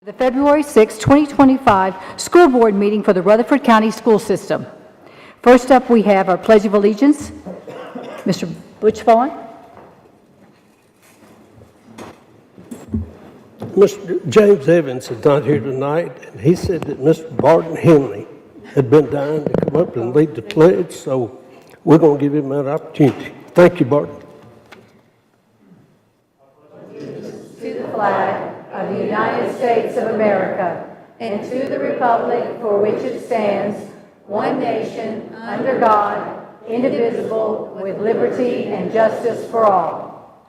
The February 6, 2025 School Board meeting for the Rutherford County School System. First up, we have our Pledge of Allegiance. Mr. Butch Vaughn. Mr. James Evans is not here tonight, and he said that Mr. Barton Henley had been dying to come up and lead the pledge, so we're going to give him that opportunity. Thank you, Barton. To the flag of the United States of America and to the republic for which it stands, one nation, under God, indivisible, with liberty and justice for all.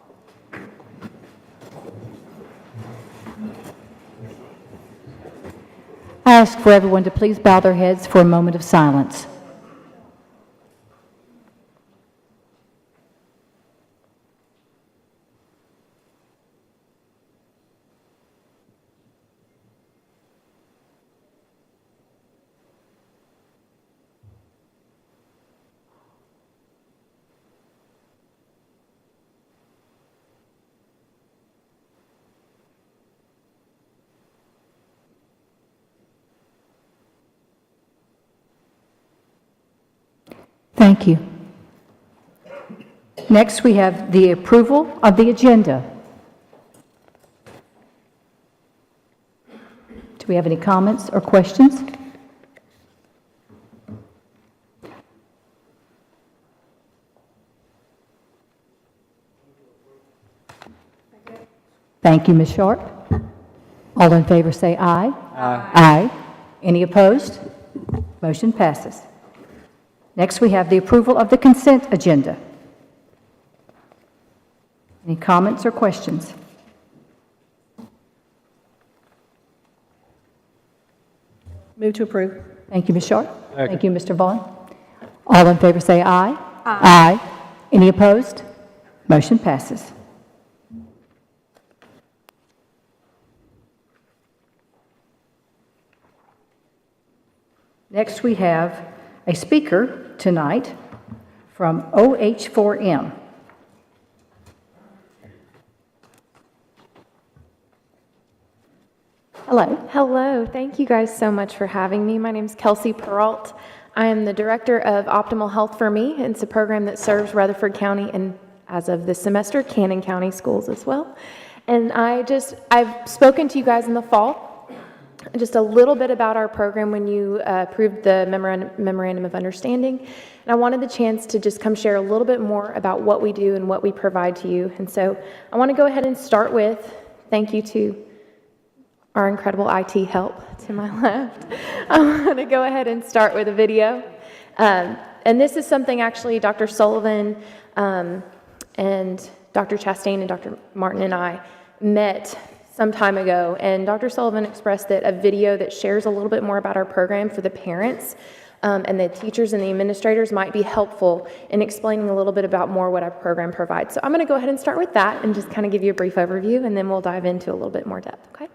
I ask for everyone to please bow their heads for a moment of silence. Thank you. Next, we have the approval of the agenda. Do we have any comments or questions? Thank you, Ms. Sharp. All in favor say aye. Aye. Aye. Any opposed? Motion passes. Next, we have the approval of the consent agenda. Any comments or questions? Move to approve. Thank you, Ms. Sharp. Thank you, Mr. Vaughn. All in favor say aye. Aye. Aye. Any opposed? Motion passes. Next, we have a speaker tonight from OH4M. Hello. Hello. Thank you guys so much for having me. My name is Kelsey Peralt. I am the director of Optimal Health for Me. It's a program that serves Rutherford County and, as of this semester, Cannon County schools as well. And I've spoken to you guys in the fall just a little bit about our program when you approved the Memorandum of Understanding. And I wanted the chance to just come share a little bit more about what we do and what we provide to you. And so I want to go ahead and start with thank you to our incredible IT help to my left. I want to go ahead and start with a video. And this is something actually Dr. Sullivan and Dr. Chastain and Dr. Martin and I met some time ago, and Dr. Sullivan expressed that a video that shares a little bit more about our program for the parents and the teachers and the administrators might be helpful in explaining a little bit about more what our program provides. So I'm going to go ahead and start with that and just kind of give you a brief overview, and then we'll dive into a little bit more depth, okay?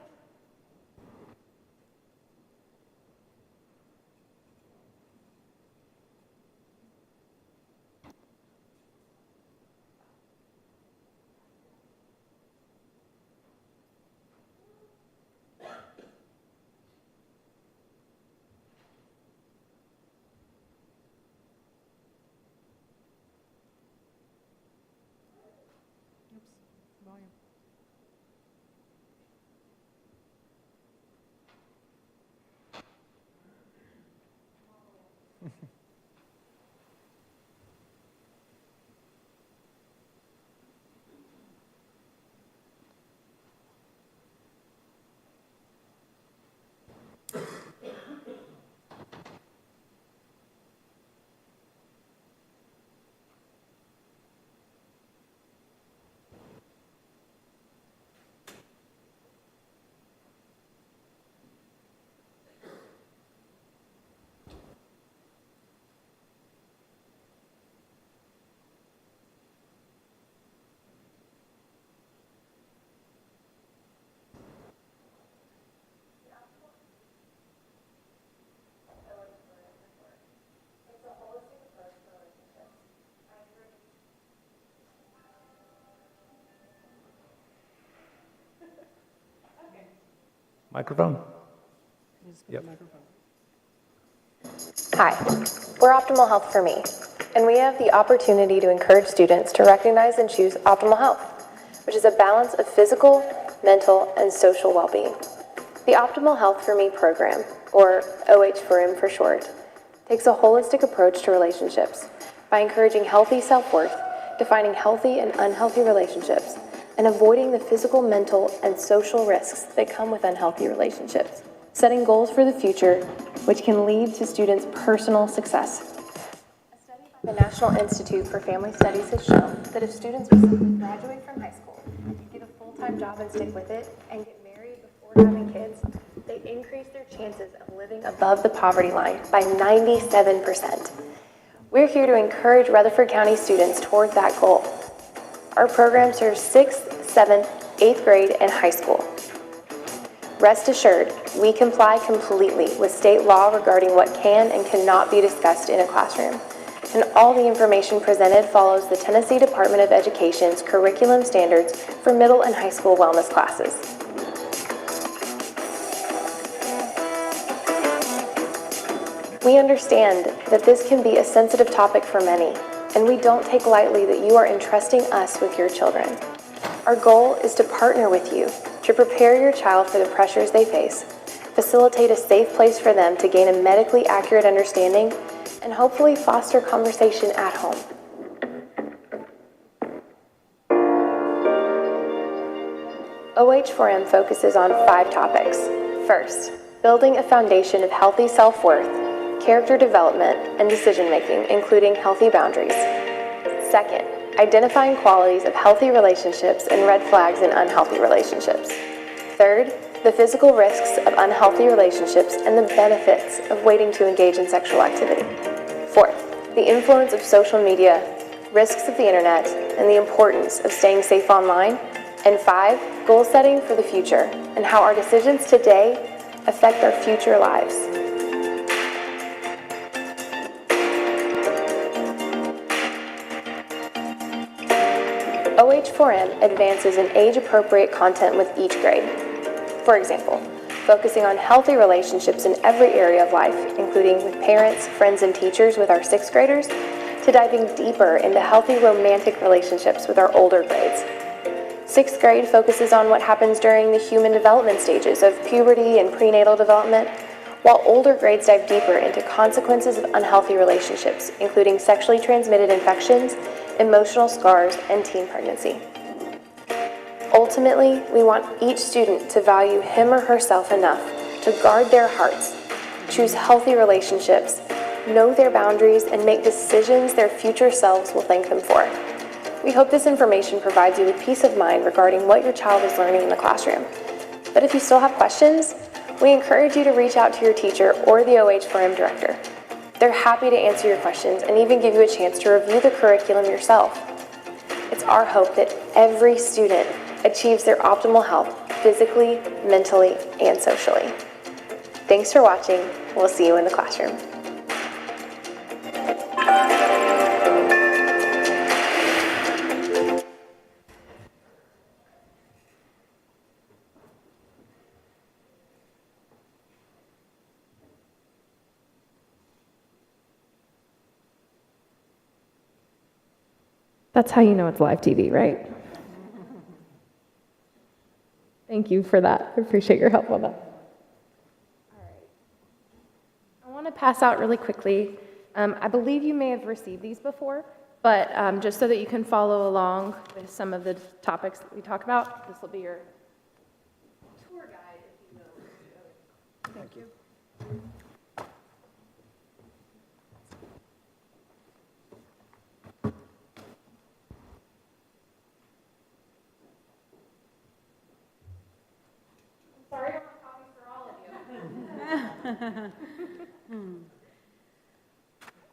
Microphone? Yep. Hi, we're Optimal Health for Me, and we have the opportunity to encourage students to recognize and choose optimal health, which is a balance of physical, mental, and social well-being. The Optimal Health for Me program, or OH4M for short, takes a holistic approach to relationships by encouraging healthy self-worth, defining healthy and unhealthy relationships, and avoiding the physical, mental, and social risks that come with unhealthy relationships, setting goals for the future which can lead to students' personal success. A study by the National Institute for Family Studies has shown that if students will simply graduate from high school, get a full-time job and stick with it, and get married before having kids, they increase their chances of living above the poverty line by 97%. We're here to encourage Rutherford County students toward that goal. Our program serves 6th, 7th, 8th grade, and high school. Rest assured, we comply completely with state law regarding what can and cannot be discussed in a classroom. And all the information presented follows the Tennessee Department of Education's curriculum standards for middle and high school wellness classes. We understand that this can be a sensitive topic for many, and we don't take lightly that you are entrusting us with your children. Our goal is to partner with you to prepare your child for the pressures they face, facilitate a safe place for them to gain a medically accurate understanding, and hopefully foster conversation at home. OH4M focuses on 5 topics. First, building a foundation of healthy self-worth, character development, and decision-making, including healthy boundaries. Second, identifying qualities of healthy relationships and red flags in unhealthy relationships. Third, the physical risks of unhealthy relationships and the benefits of waiting to engage in sexual activity. Fourth, the influence of social media, risks of the internet, and the importance of staying safe online. And 5, goal setting for the future and how our decisions today affect our future lives. OH4M advances in age-appropriate content with each grade. For example, focusing on healthy relationships in every area of life, including with parents, friends, and teachers with our 6th graders, to diving deeper into healthy romantic relationships with our older grades. 6th grade focuses on what happens during the human development stages of puberty and prenatal development, while older grades dive deeper into consequences of unhealthy relationships, including sexually transmitted infections, emotional scars, and teen pregnancy. Ultimately, we want each student to value him or herself enough to guard their hearts, choose healthy relationships, know their boundaries, and make decisions their future selves will thank them for. We hope this information provides you with peace of mind regarding what your child is learning in the classroom. But if you still have questions, we encourage you to reach out to your teacher or the OH4M director. They're happy to answer your questions and even give you a chance to review the curriculum yourself. It's our hope that every student achieves their optimal health physically, mentally, and socially. Thanks for watching. We'll see you in the classroom. That's how you know it's live TV, right? Thank you for that. I appreciate your help on that. All right. I want to pass out really quickly. I believe you may have received these before, but just so that you can follow along with some of the topics that we talk about, this will be your tour guide, if you will. Thank you. Sorry, I don't have copies for all of you.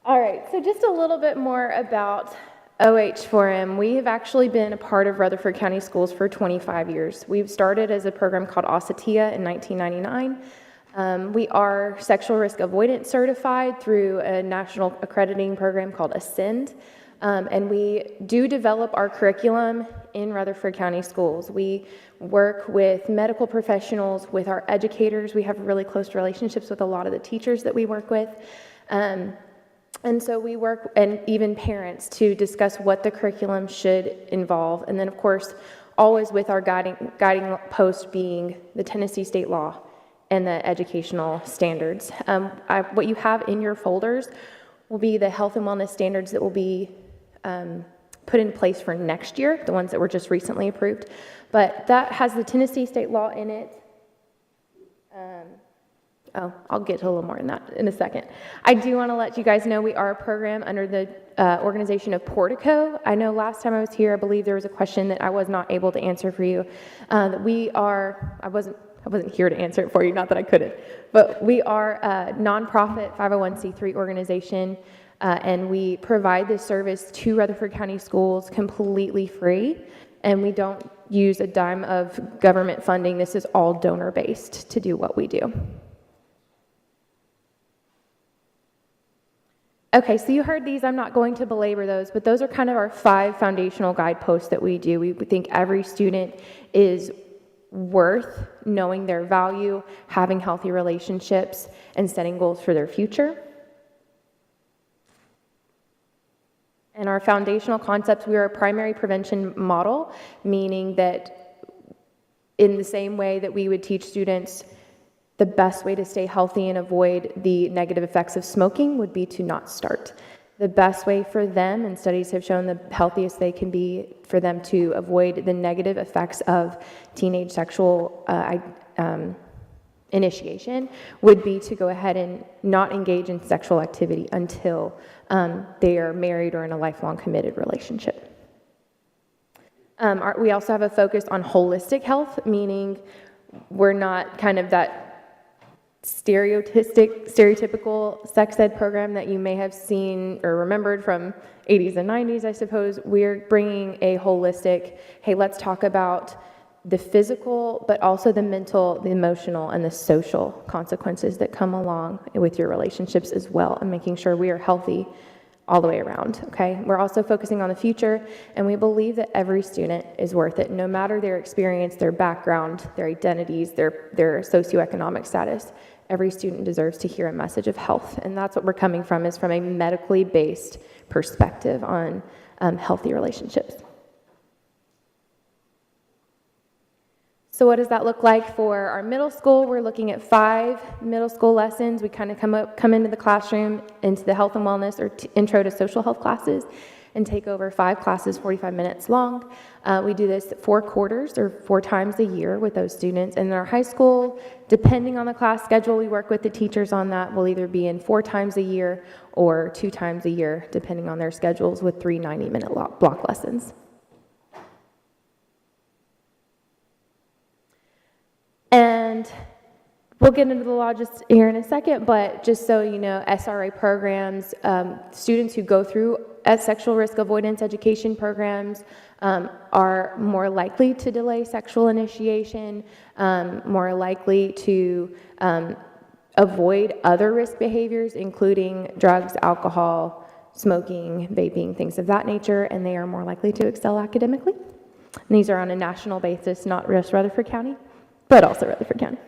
All right, so just a little bit more about OH4M. We have actually been a part of Rutherford County Schools for 25 years. We've started as a program called ASATIA in 1999. We are sexual risk avoidance certified through a national accrediting program called Ascend. And we do develop our curriculum in Rutherford County schools. We work with medical professionals, with our educators. We have really close relationships with a lot of the teachers that we work with. And so we work, and even parents, to discuss what the curriculum should involve. And then, of course, always with our guiding post being the Tennessee state law and the educational standards. What you have in your folders will be the health and wellness standards that will be put in place for next year, the ones that were just recently approved. But that has the Tennessee state law in it. I'll get to a little more in that in a second. I do want to let you guys know we are a program under the organization of Portico. I know last time I was here, I believe there was a question that I was not able to answer for you. I wasn't here to answer it for you, not that I couldn't, but we are a nonprofit 501c3 organization, and we provide this service to Rutherford County schools completely free, and we don't use a dime of government funding. This is all donor-based to do what we do. Okay, so you heard these. I'm not going to belabor those, but those are kind of our 5 foundational guideposts that we do. We think every student is worth knowing their value, having healthy relationships, and setting goals for their future. And our foundational concepts, we are a primary prevention model, meaning that in the same way that we would teach students the best way to stay healthy and avoid the negative effects of smoking would be to not start. The best way for them, and studies have shown the healthiest they can be for them to avoid the negative effects of teenage sexual initiation would be to go ahead and not engage in sexual activity until they are married or in a lifelong committed relationship. We also have a focus on holistic health, meaning we're not kind of that stereotypical sex ed program that you may have seen or remembered from 80s and 90s, I suppose. We're bringing a holistic, hey, let's talk about the physical, but also the mental, the emotional, and the social consequences that come along with your relationships as well, and making sure we are healthy all the way around, okay? We're also focusing on the future, and we believe that every student is worth it, no matter their experience, their background, their identities, their socioeconomic status. Every student deserves to hear a message of health, and that's what we're coming from, is from a medically based perspective on healthy relationships. So what does that look like for our middle school? We're looking at 5 middle school lessons. We kind of come into the classroom, into the health and wellness or intro to social health classes, and take over 5 classes, 45 minutes long. We do this 4 quarters or 4 times a year with those students. And in our high school, depending on the class schedule, we work with the teachers on that. We'll either be in 4 times a year or 2 times a year, depending on their schedules, with 3 90-minute block lessons. And we'll get into the law just here in a second, but just so you know, SRA programs, students who go through sexual risk avoidance education programs are more likely to delay sexual initiation, more likely to avoid other risk behaviors, including drugs, alcohol, smoking, vaping, things of that nature, and they are more likely to excel academically. And these are on a national basis, not just Rutherford County, but also Rutherford County.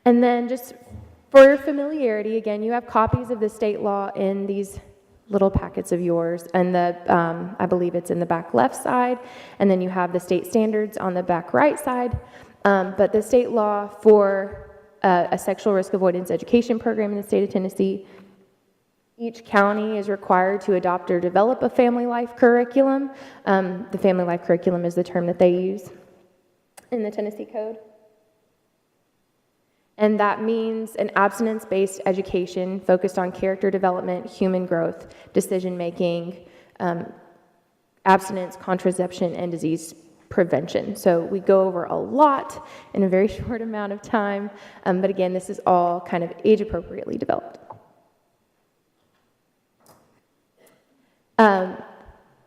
And then just for your familiarity, again, you have copies of the state law in these little packets of yours, and I believe it's in the back left side, and then you have the state standards on the back right side. But the state law for a sexual risk avoidance education program in the state of Tennessee, each county is required to adopt or develop a family life curriculum. The family life curriculum is the term that they use in the Tennessee Code. And that means an abstinence-based education focused on character development, human growth, decision-making, abstinence, contraception, and disease prevention. So we go over a lot in a very short amount of time, but again, this is all kind of age-appropriately developed.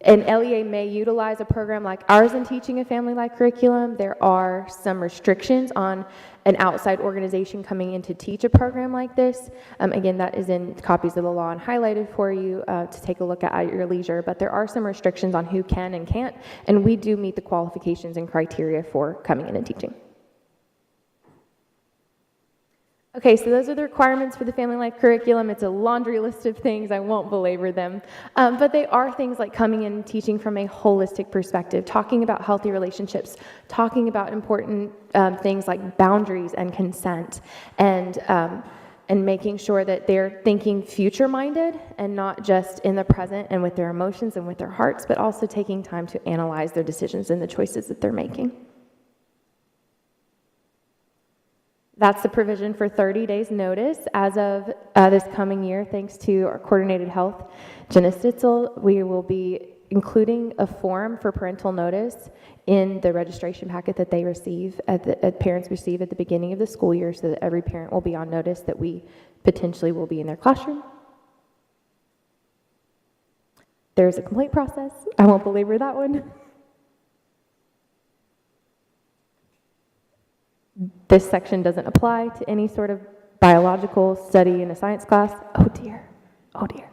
an LEA may utilize a program like ours in teaching a family life curriculum. There are some restrictions on an outside organization coming in to teach a program like this. Again, that is in copies of the law and highlighted for you to take a look at your leisure, but there are some restrictions on who can and can't, and we do meet the qualifications and criteria for coming in and teaching. Okay, so those are the requirements for the family life curriculum. It's a laundry list of things. I won't belabor them. But they are things like coming in and teaching from a holistic perspective, talking about healthy relationships, talking about important things like boundaries and consent, and making sure that they're thinking future-minded and not just in the present and with their emotions and with their hearts, but also taking time to analyze their decisions and the choices that they're making. That's the provision for 30 days notice. As of this coming year, thanks to our coordinated health, Jenna Stitzel, we will be including a form for parental notice in the registration packet that they receive, parents receive at the beginning of the school year, so that every parent will be on notice that we potentially will be in their classroom. There's a complaint process. I won't belabor that one. This section doesn't apply to any sort of biological study in a science class. Oh dear, oh dear.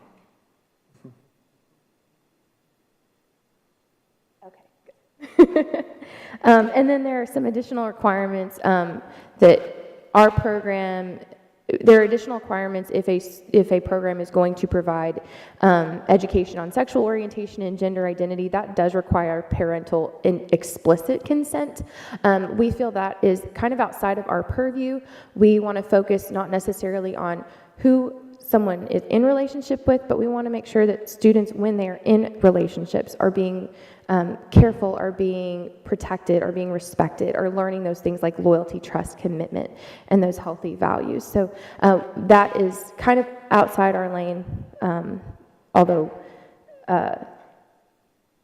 Okay, good. And then there are some additional requirements that our program, there are additional requirements if a program is going to provide education on sexual orientation and gender identity. That does require parental and explicit consent. We feel that is kind of outside of our purview. We want to focus not necessarily on who someone is in relationship with, but we want to make sure that students, when they're in relationships, are being careful, are being protected, are being respected, are learning those things like loyalty, trust, commitment, and those healthy values. So that is kind of outside our lane, although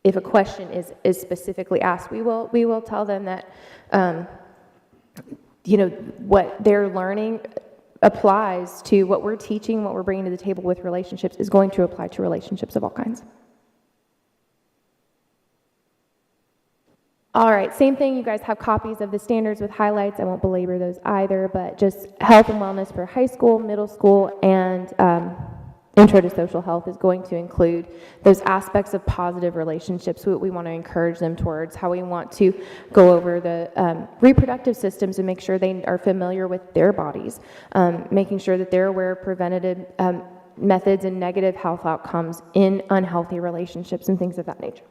if a question is specifically asked, we will tell them that what they're learning applies to what we're teaching, what we're bringing to the table with relationships is going to apply to relationships of all kinds. All right, same thing, you guys have copies of the standards with highlights. I won't belabor those either, but just health and wellness for high school, middle school, and intro to social health is going to include those aspects of positive relationships, what we want to encourage them towards, how we want to go over the reproductive systems and make sure they are familiar with their bodies, making sure that they're aware of preventative methods and negative health outcomes in unhealthy relationships and things of that nature.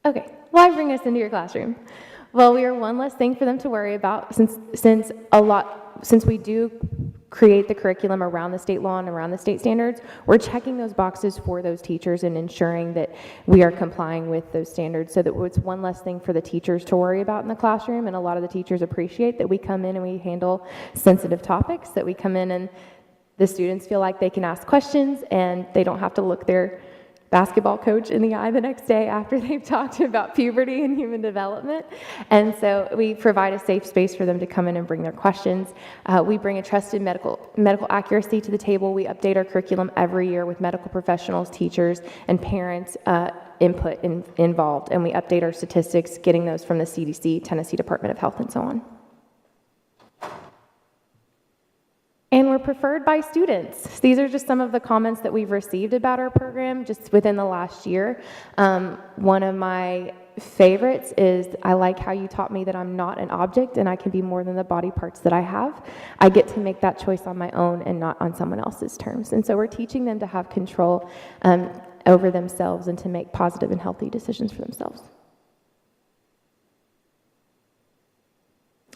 Okay, why bring us into your classroom? Well, we are one less thing for them to worry about since we do create the curriculum around the state law and around the state standards. We're checking those boxes for those teachers and ensuring that we are complying with those standards so that it's one less thing for the teachers to worry about in the classroom. And a lot of the teachers appreciate that we come in and we handle sensitive topics, that we come in and the students feel like they can ask questions and they don't have to look their basketball coach in the eye the next day after they've talked about puberty and human development. And so we provide a safe space for them to come in and bring their questions. We bring a trusted medical accuracy to the table. We update our curriculum every year with medical professionals, teachers, and parents input involved. And we update our statistics, getting those from the CDC, Tennessee Department of Health, and so on. And we're preferred by students. These are just some of the comments that we've received about our program just within the last year. One of my favorites is, I like how you taught me that I'm not an object and I can be more than the body parts that I have. I get to make that choice on my own and not on someone else's terms. And so we're teaching them to have control over themselves and to make positive and healthy decisions for themselves.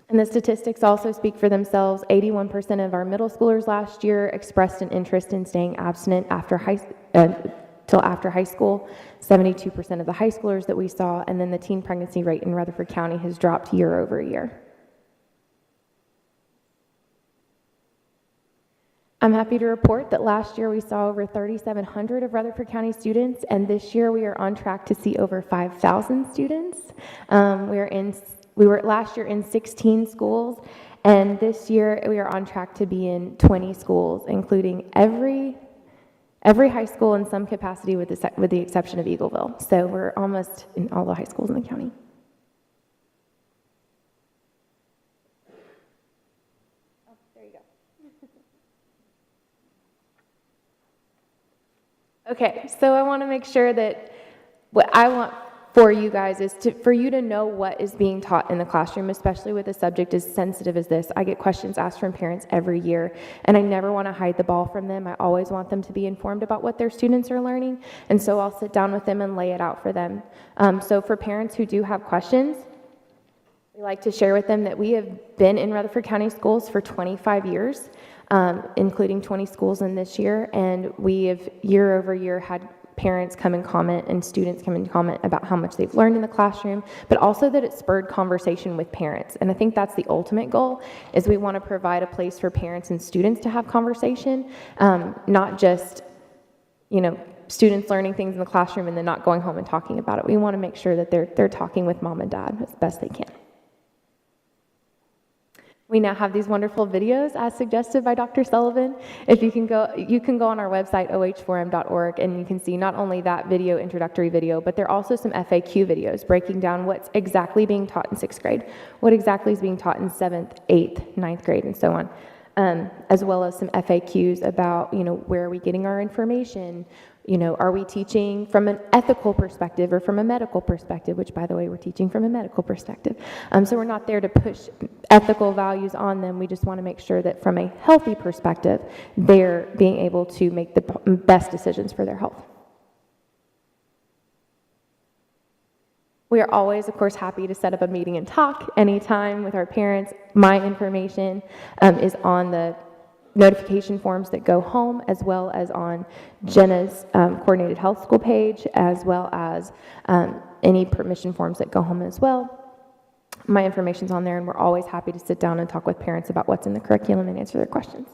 And the statistics also speak for themselves. 81% of our middle schoolers last year expressed an interest in staying abstinent till after high school. 72% of the high schoolers that we saw, and then the teen pregnancy rate in Rutherford County has dropped year over year. I'm happy to report that last year we saw over 3,700 of Rutherford County students, and this year we are on track to see over 5,000 students. We are in we were last year in 16 schools, and this year we are on track to be in 20 schools, including every high school in some capacity with the exception of Eagleville. So we're almost in all the high schools in the county. Oh, there you go. Okay, so I want to make sure that what I want for you guys is for you to know what is being taught in the classroom, especially with a subject as sensitive as this. I get questions asked from parents every year, and I never want to hide the ball from them. I always want them to be informed about what their students are learning, and so I'll sit down with them and lay it out for them. So for parents who do have questions, we like to share with them that we have been in Rutherford County schools for 25 years, including 20 schools in this year, and we have year over year had parents come and comment and students come and comment about how much they've learned in the classroom, but also that it spurred conversation with parents. And I think that's the ultimate goal, is we want to provide a place for parents and students to have conversation, not just, students learning things in the classroom and then not going home and talking about it. We want to make sure that they're talking with mom and dad as best they can. We now have these wonderful videos as suggested by Dr. Sullivan. If you can go on our website, oh4m.org, and you can see not only that video, introductory video, but there are also some FAQ videos breaking down what's exactly being taught in 6th grade, what exactly is being taught in 7th, 8th, 9th grade, and so on, as well as some FAQs about, where are we getting our information? Are we teaching from an ethical perspective or from a medical perspective, which, by the way, we're teaching from a medical perspective. So we're not there to push ethical values on them. We just want to make sure that from a healthy perspective, they're being able to make the best decisions for their health. We are always, of course, happy to set up a meeting and talk anytime with our parents. My information is on the notification forms that go home, as well as on Jenna's coordinated health school page, as well as any permission forms that go home as well. My information's on there, and we're always happy to sit down and talk with parents about what's in the curriculum and answer their questions.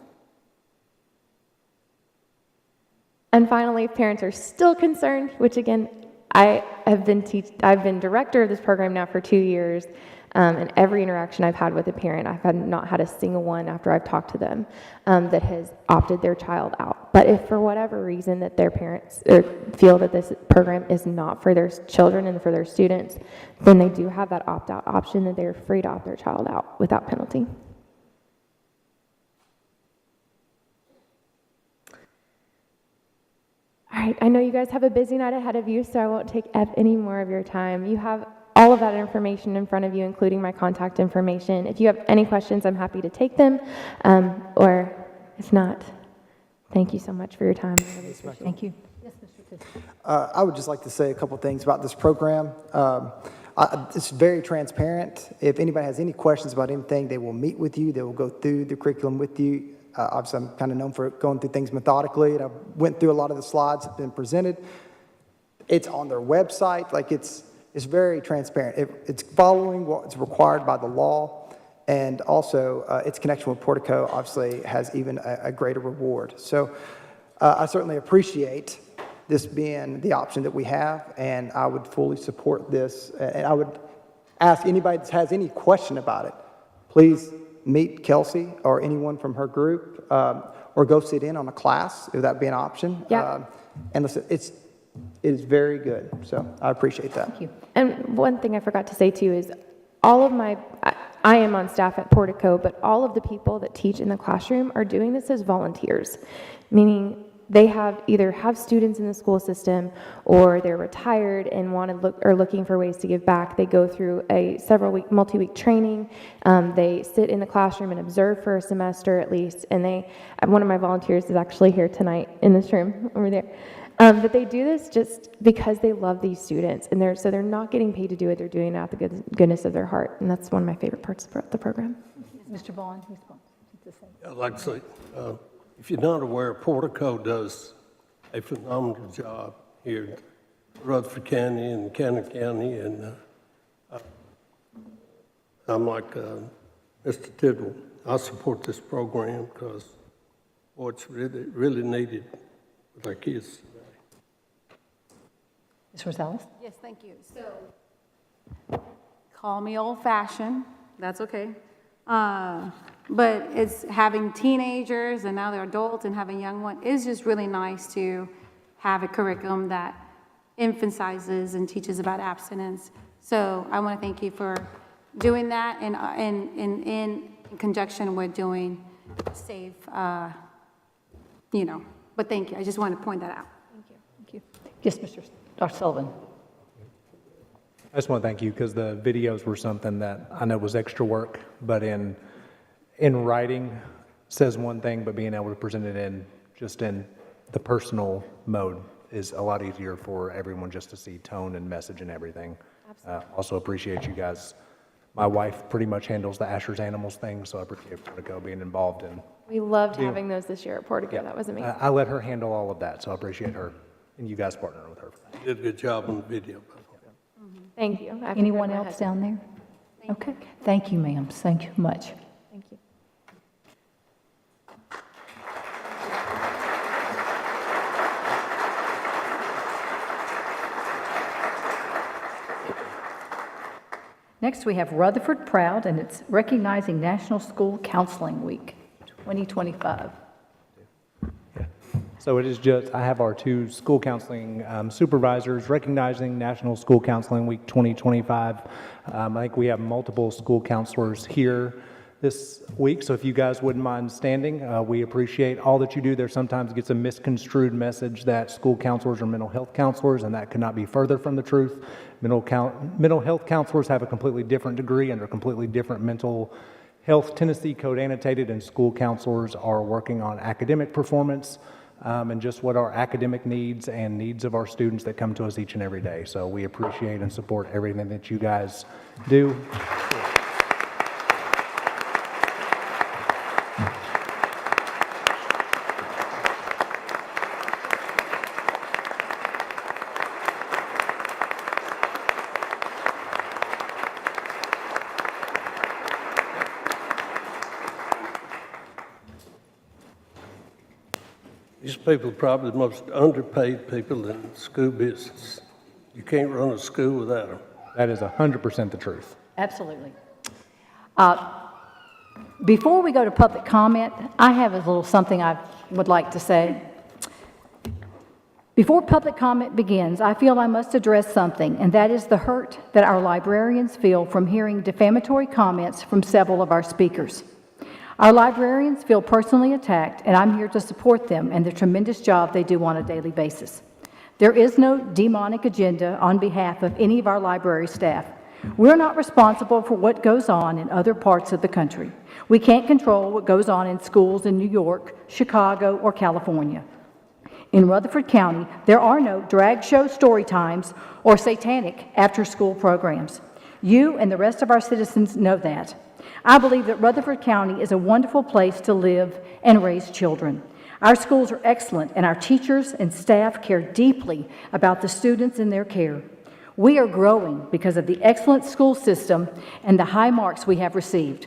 And finally, if parents are still concerned, which again, I've been director of this program now for 2 years, and every interaction I've had with a parent, I've not had a single one after I've talked to them that has opted their child out. But if for whatever reason that their parents feel that this program is not for their children and for their students, then they do have that opt-out option, that they're free to opt their child out without penalty. All right, I know you guys have a busy night ahead of you, so I won't take up any more of your time. You have all of that information in front of you, including my contact information. If you have any questions, I'm happy to take them, or if not, thank you so much for your time. I really appreciate it. Thank you. Yes, Mr. Tisch. I would just like to say a couple things about this program. It's very transparent. If anybody has any questions about anything, they will meet with you. They will go through the curriculum with you. Obviously, I'm kind of known for going through things methodically, and I went through a lot of the slides that have been presented. It's on their website. Like, it's very transparent. It's following what's required by the law, and also its connection with Portico obviously has even a greater reward. So I certainly appreciate this being the option that we have, and I would fully support this. And I would ask anybody that has any question about it, please meet Kelsey or anyone from her group, or go sit in on a class, if that be an option. Yeah. And listen, it is very good, so I appreciate that. Thank you. And one thing I forgot to say too is I am on staff at Portico, but all of the people that teach in the classroom are doing this as volunteers, meaning they either have students in the school system, or they're retired and are looking for ways to give back. They go through a multi-week training. They sit in the classroom and observe for a semester at least. And one of my volunteers is actually here tonight in this room over there. But they do this just because they love these students, and they're not getting paid to do it. They're doing it out of the goodness of their heart, and that's one of my favorite parts about the program. Mr. Vaughn, who's to say? I'd like to say, if you're not aware, Portico does a phenomenal job here in Rutherford County and Cannon County, and I'm like Mr. Tidwell. I support this program because, boy, it's really, really needed with our kids today. Ms. Rosales? Yes, thank you. So call me old-fashioned, that's okay. But it's having teenagers and now they're adults and having young ones, it's just really nice to have a curriculum that emphasizes and teaches about abstinence. So I want to thank you for doing that and in conjunction with doing safe, but thank you. I just want to point that out. Thank you. Yes, Dr. Sullivan. I just want to thank you because the videos were something that I know was extra work, but in writing says one thing, but being able to present it in the personal mode is a lot easier for everyone just to see tone and message and everything. Also appreciate you guys. My wife pretty much handles the Asher's Animals thing, so I appreciate Portico being involved in. We loved having those this year at Portico. Yeah, That was amazing. I let her handle all of that, so I appreciate her and you guys partnering with her for that. Did a good job on the video. Thank you. I Anyone forgot my else husband. down there? Okay. Thank you, ma'am. Thank you much. Thank you. Next, we have Rutherford Proud, and it's recognizing National School Counseling Week 2025. So it is just, I have our two school counseling supervisors recognizing National School Counseling Week 2025. I think we have multiple school counselors here this week, so if you guys wouldn't mind standing, we appreciate all that you do. There sometimes gets a misconstrued message that school counselors are mental health counselors, and that could not be further from the truth. Mental health counselors have a completely different degree under completely different mental health Tennessee code annotated, and school counselors are working on academic performance and just what our academic needs and needs of our students that come to us each and every day. So we appreciate and support everything that you guys do. These people are probably the most underpaid people in the school business. You can't run a school without them. That is 100% the truth. Absolutely. Before we go to public comment, I have a little something I would like to say. Before public comment begins, I feel I must address something, and that is the hurt that our librarians feel from hearing defamatory comments from several of our speakers. Our librarians feel personally attacked, and I'm here to support them and the tremendous job they do on a daily basis. There is no demonic agenda on behalf of any of our library staff. We're not responsible for what goes on in other parts of the country. We can't control what goes on in schools in New York, Chicago, or California. In Rutherford County, there are no drag show story times or satanic after-school programs. You and the rest of our citizens know that. I believe that Rutherford County is a wonderful place to live and raise children. Our schools are excellent, and our teachers and staff care deeply about the students in their care. We are growing because of the excellent school system and the high marks we have received.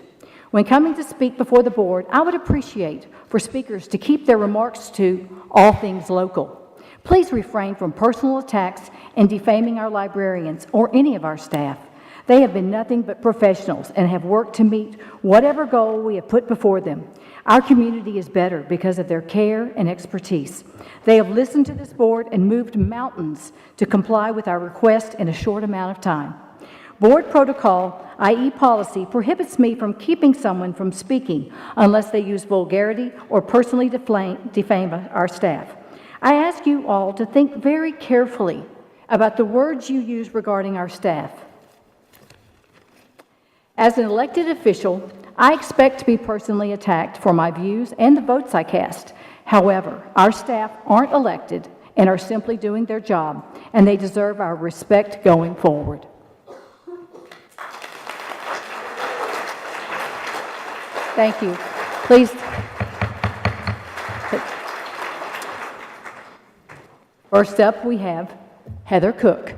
When coming to speak before the board, I would appreciate for speakers to keep their remarks to all things local. Please refrain from personal attacks and defaming our librarians or any of our staff. They have been nothing but professionals and have worked to meet whatever goal we have put before them. Our community is better because of their care and expertise. They have listened to this board and moved mountains to comply with our request in a short amount of time. Board protocol, i.e. policy, prohibits me from keeping someone from speaking unless they use vulgarity or personally defame our staff. I ask you all to think very carefully about the words you use regarding our staff. As an elected official, I expect to be personally attacked for my views and the votes I cast. However, our staff aren't elected and are simply doing their job, and they deserve our respect going forward. Thank you. Please. First up, we have Heather Cook.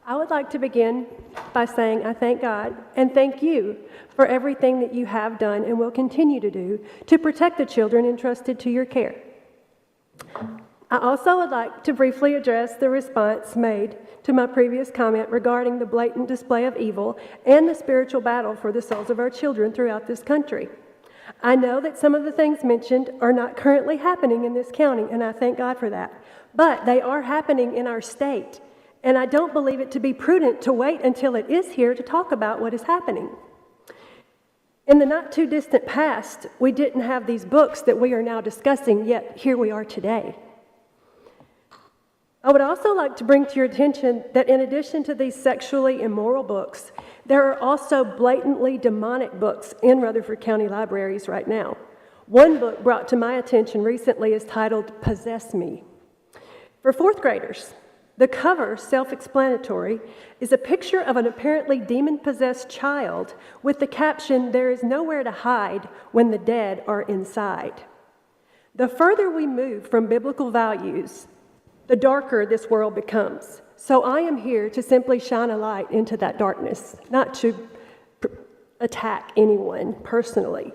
I would like to begin by saying I thank God and thank you for everything that you have done and will continue to do to protect the children entrusted to your care. I also would like to briefly address the response made to my previous comment regarding the blatant display of evil and the spiritual battle for the souls of our children throughout this country. I know that some of the things mentioned are not currently happening in this county, and I thank God for that. But they are happening in our state, and I don't believe it to be prudent to wait until it is here to talk about what is happening. In the not too distant past, we didn't have these books that we are now discussing, yet here we are today. I would also like to bring to your attention that in addition to these sexually immoral books, there are also blatantly demonic books in Rutherford County libraries right now. One book brought to my attention recently is titled Possess Me. For fourth graders, the cover, self-explanatory, is a picture of an apparently demon-possessed child with the caption, "There is nowhere to hide when the dead are inside." The further we move from biblical values, the darker this world becomes. So I am here to simply shine a light into that darkness, not to attack anyone personally.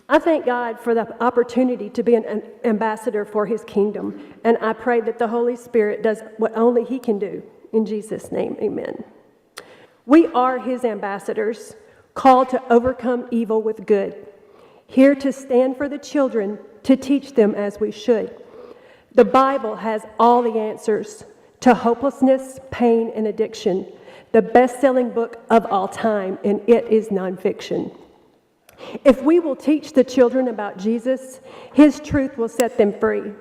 I thank God for the opportunity to be an ambassador for His kingdom, and I pray that the Holy Spirit does what only He can do. In Jesus' name, amen. We are His ambassadors, called to overcome evil with good, here to stand for the children, to teach them as we should. The Bible has all the answers to hopelessness, pain, and addiction, the best-selling book of all time, and it is nonfiction. If we will teach the children about Jesus, His truth will set them free.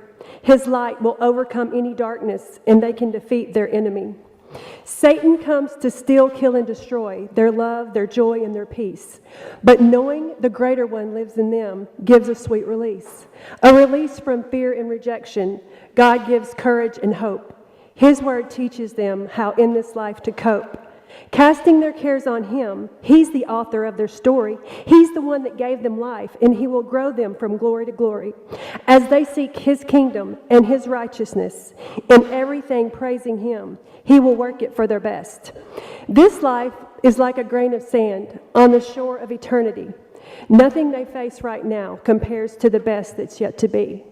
His light will overcome any darkness, and they can defeat their enemy. Satan comes to steal, kill, and destroy their love, their joy, and their peace. But knowing the greater one lives in them gives a sweet release. A release from fear and rejection. God gives courage and hope. His word teaches them how in this life to cope. Casting their cares on Him, He's the author of their story. He's the one that gave them life, and He will grow them from glory to glory. As they seek His kingdom and His righteousness, in everything praising Him, He will work it for their best. This life is like a grain of sand on the shore of eternity. Nothing they face right now compares to the best that's yet to be.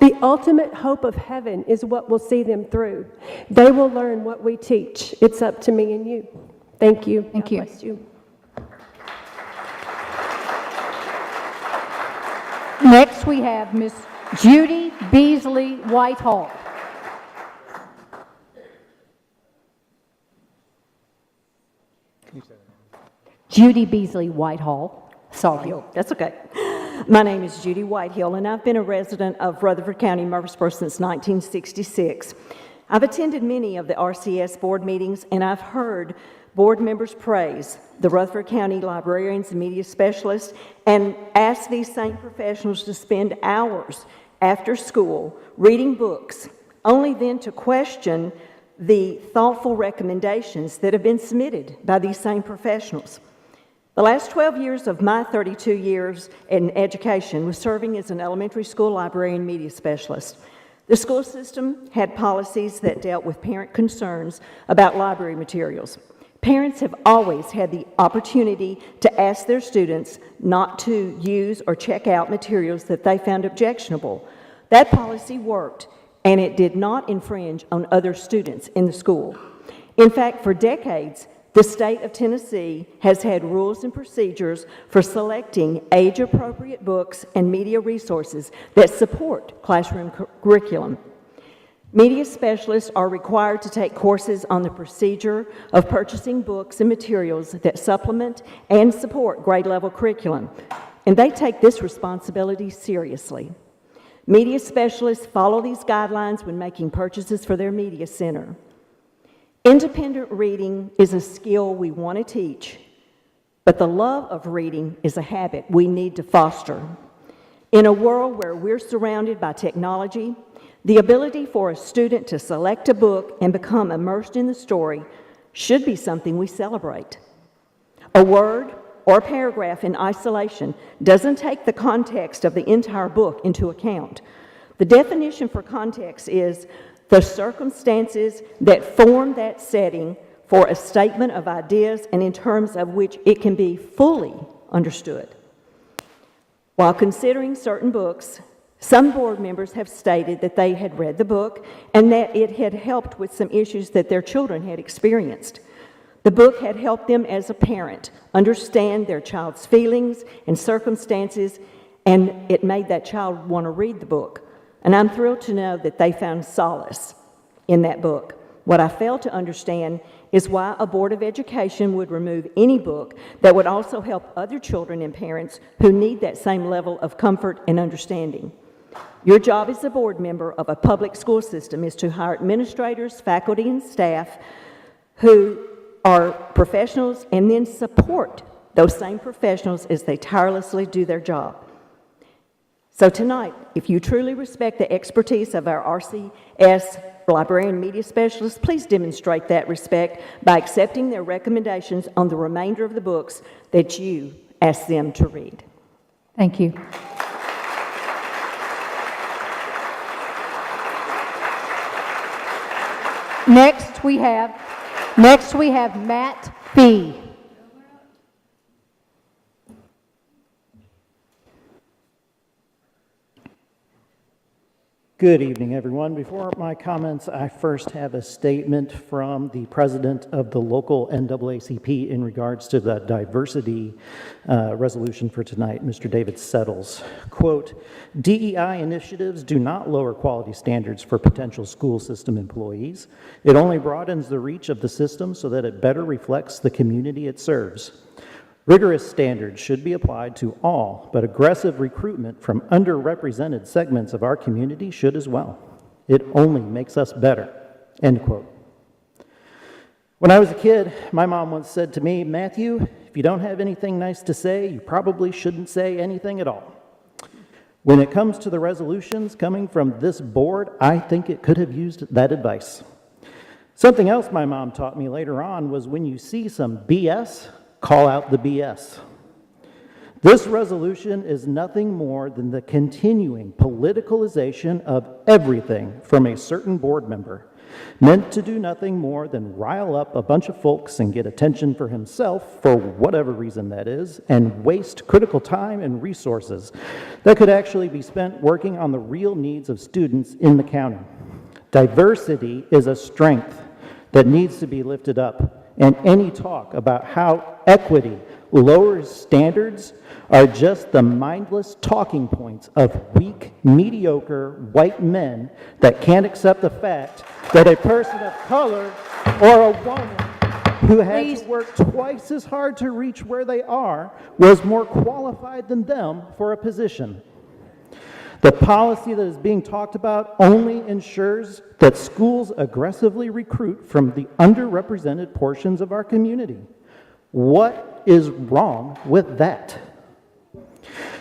The ultimate hope of heaven is what will see them through. They will learn what we teach. It's up to me and you. Thank you. Thank you. God bless you. Next, we have Miss Judy Beasley Whitehall. Judy Beasley Whitehall. Sorry. That's okay. My name is Judy Whitehill, and I've been a resident of Rutherford County, Murfreesboro since 1966. I've attended many of the RCS board meetings, and I've heard board members praise the Rutherford County librarians and media specialists and ask these same professionals to spend hours after school reading books, only then to question the thoughtful recommendations that have been submitted by these same professionals. The last 12 years of my 32 years in education was serving as an elementary school librarian media specialist. The school system had policies that dealt with parent concerns about library materials. Parents have always had the opportunity to ask their students not to use or check out materials that they found objectionable. That policy worked, and it did not infringe on other students in the school. In fact, for decades, the state of Tennessee has had rules and procedures for selecting age-appropriate books and media resources that support classroom curriculum. Media specialists are required to take courses on the procedure of purchasing books and materials that supplement and support grade-level curriculum, and they take this responsibility seriously. Media specialists follow these guidelines when making purchases for their media center. Independent reading is a skill we want to teach, but the love of reading is a habit we need to foster. In a world where we're surrounded by technology, the ability for a student to select a book and become immersed in the story should be something we celebrate. A word or paragraph in isolation doesn't take the context of the entire book into account. The definition for context is the circumstances that form that setting for a statement of ideas and in terms of which it can be fully understood. While considering certain books, some board members have stated that they had read the book and that it had helped with some issues that their children had experienced. The book had helped them as a parent understand their child's feelings and circumstances, and it made that child want to read the book. And I'm thrilled to know that they found solace in that book. What I fail to understand is why a Board of Education would remove any book that would also help other children and parents who need that same level of comfort and understanding. Your job as a board member of a public school system is to hire administrators, faculty, and staff who are professionals and then support those same professionals as they tirelessly do their job. So tonight, if you truly respect the expertise of our RCS librarian media specialists, please demonstrate that respect by accepting their recommendations on the remainder of the books that you ask them to read. Thank you. Next, we have Matt B. Good evening, everyone. Before my comments, I first have a statement from the president of the local NAACP in regards to the diversity resolution for tonight, Mr. David Settles. Quote, DEI initiatives do not lower quality standards for potential school system employees. It only broadens the reach of the system so that it better reflects the community it serves. Rigorous standards should be applied to all, but aggressive recruitment from underrepresented segments of our community should as well. It only makes us better, end quote. When I was a kid, my mom once said to me, Matthew, if you don't have anything nice to say, you probably shouldn't say anything at all. When it comes to the resolutions coming from this board, I think it could have used that advice. Something else my mom taught me later on was when you see some BS, call out the BS. This resolution is nothing more than the continuing politicalization of everything from a certain board member, meant to do nothing more than rile up a bunch of folks and get attention for himself, for whatever reason that is, and waste critical time and resources that could actually be spent working on the real needs of students in the county. Diversity is a strength that needs to be lifted up. And any talk about how equity lowers standards are just the mindless talking points of weak, mediocre white men that can't accept the fact that a person of color or a woman who had to work twice as hard to reach where they are was more qualified than them for a position. The policy that is being talked about only ensures that schools aggressively recruit from the underrepresented portions of our community. What is wrong with that?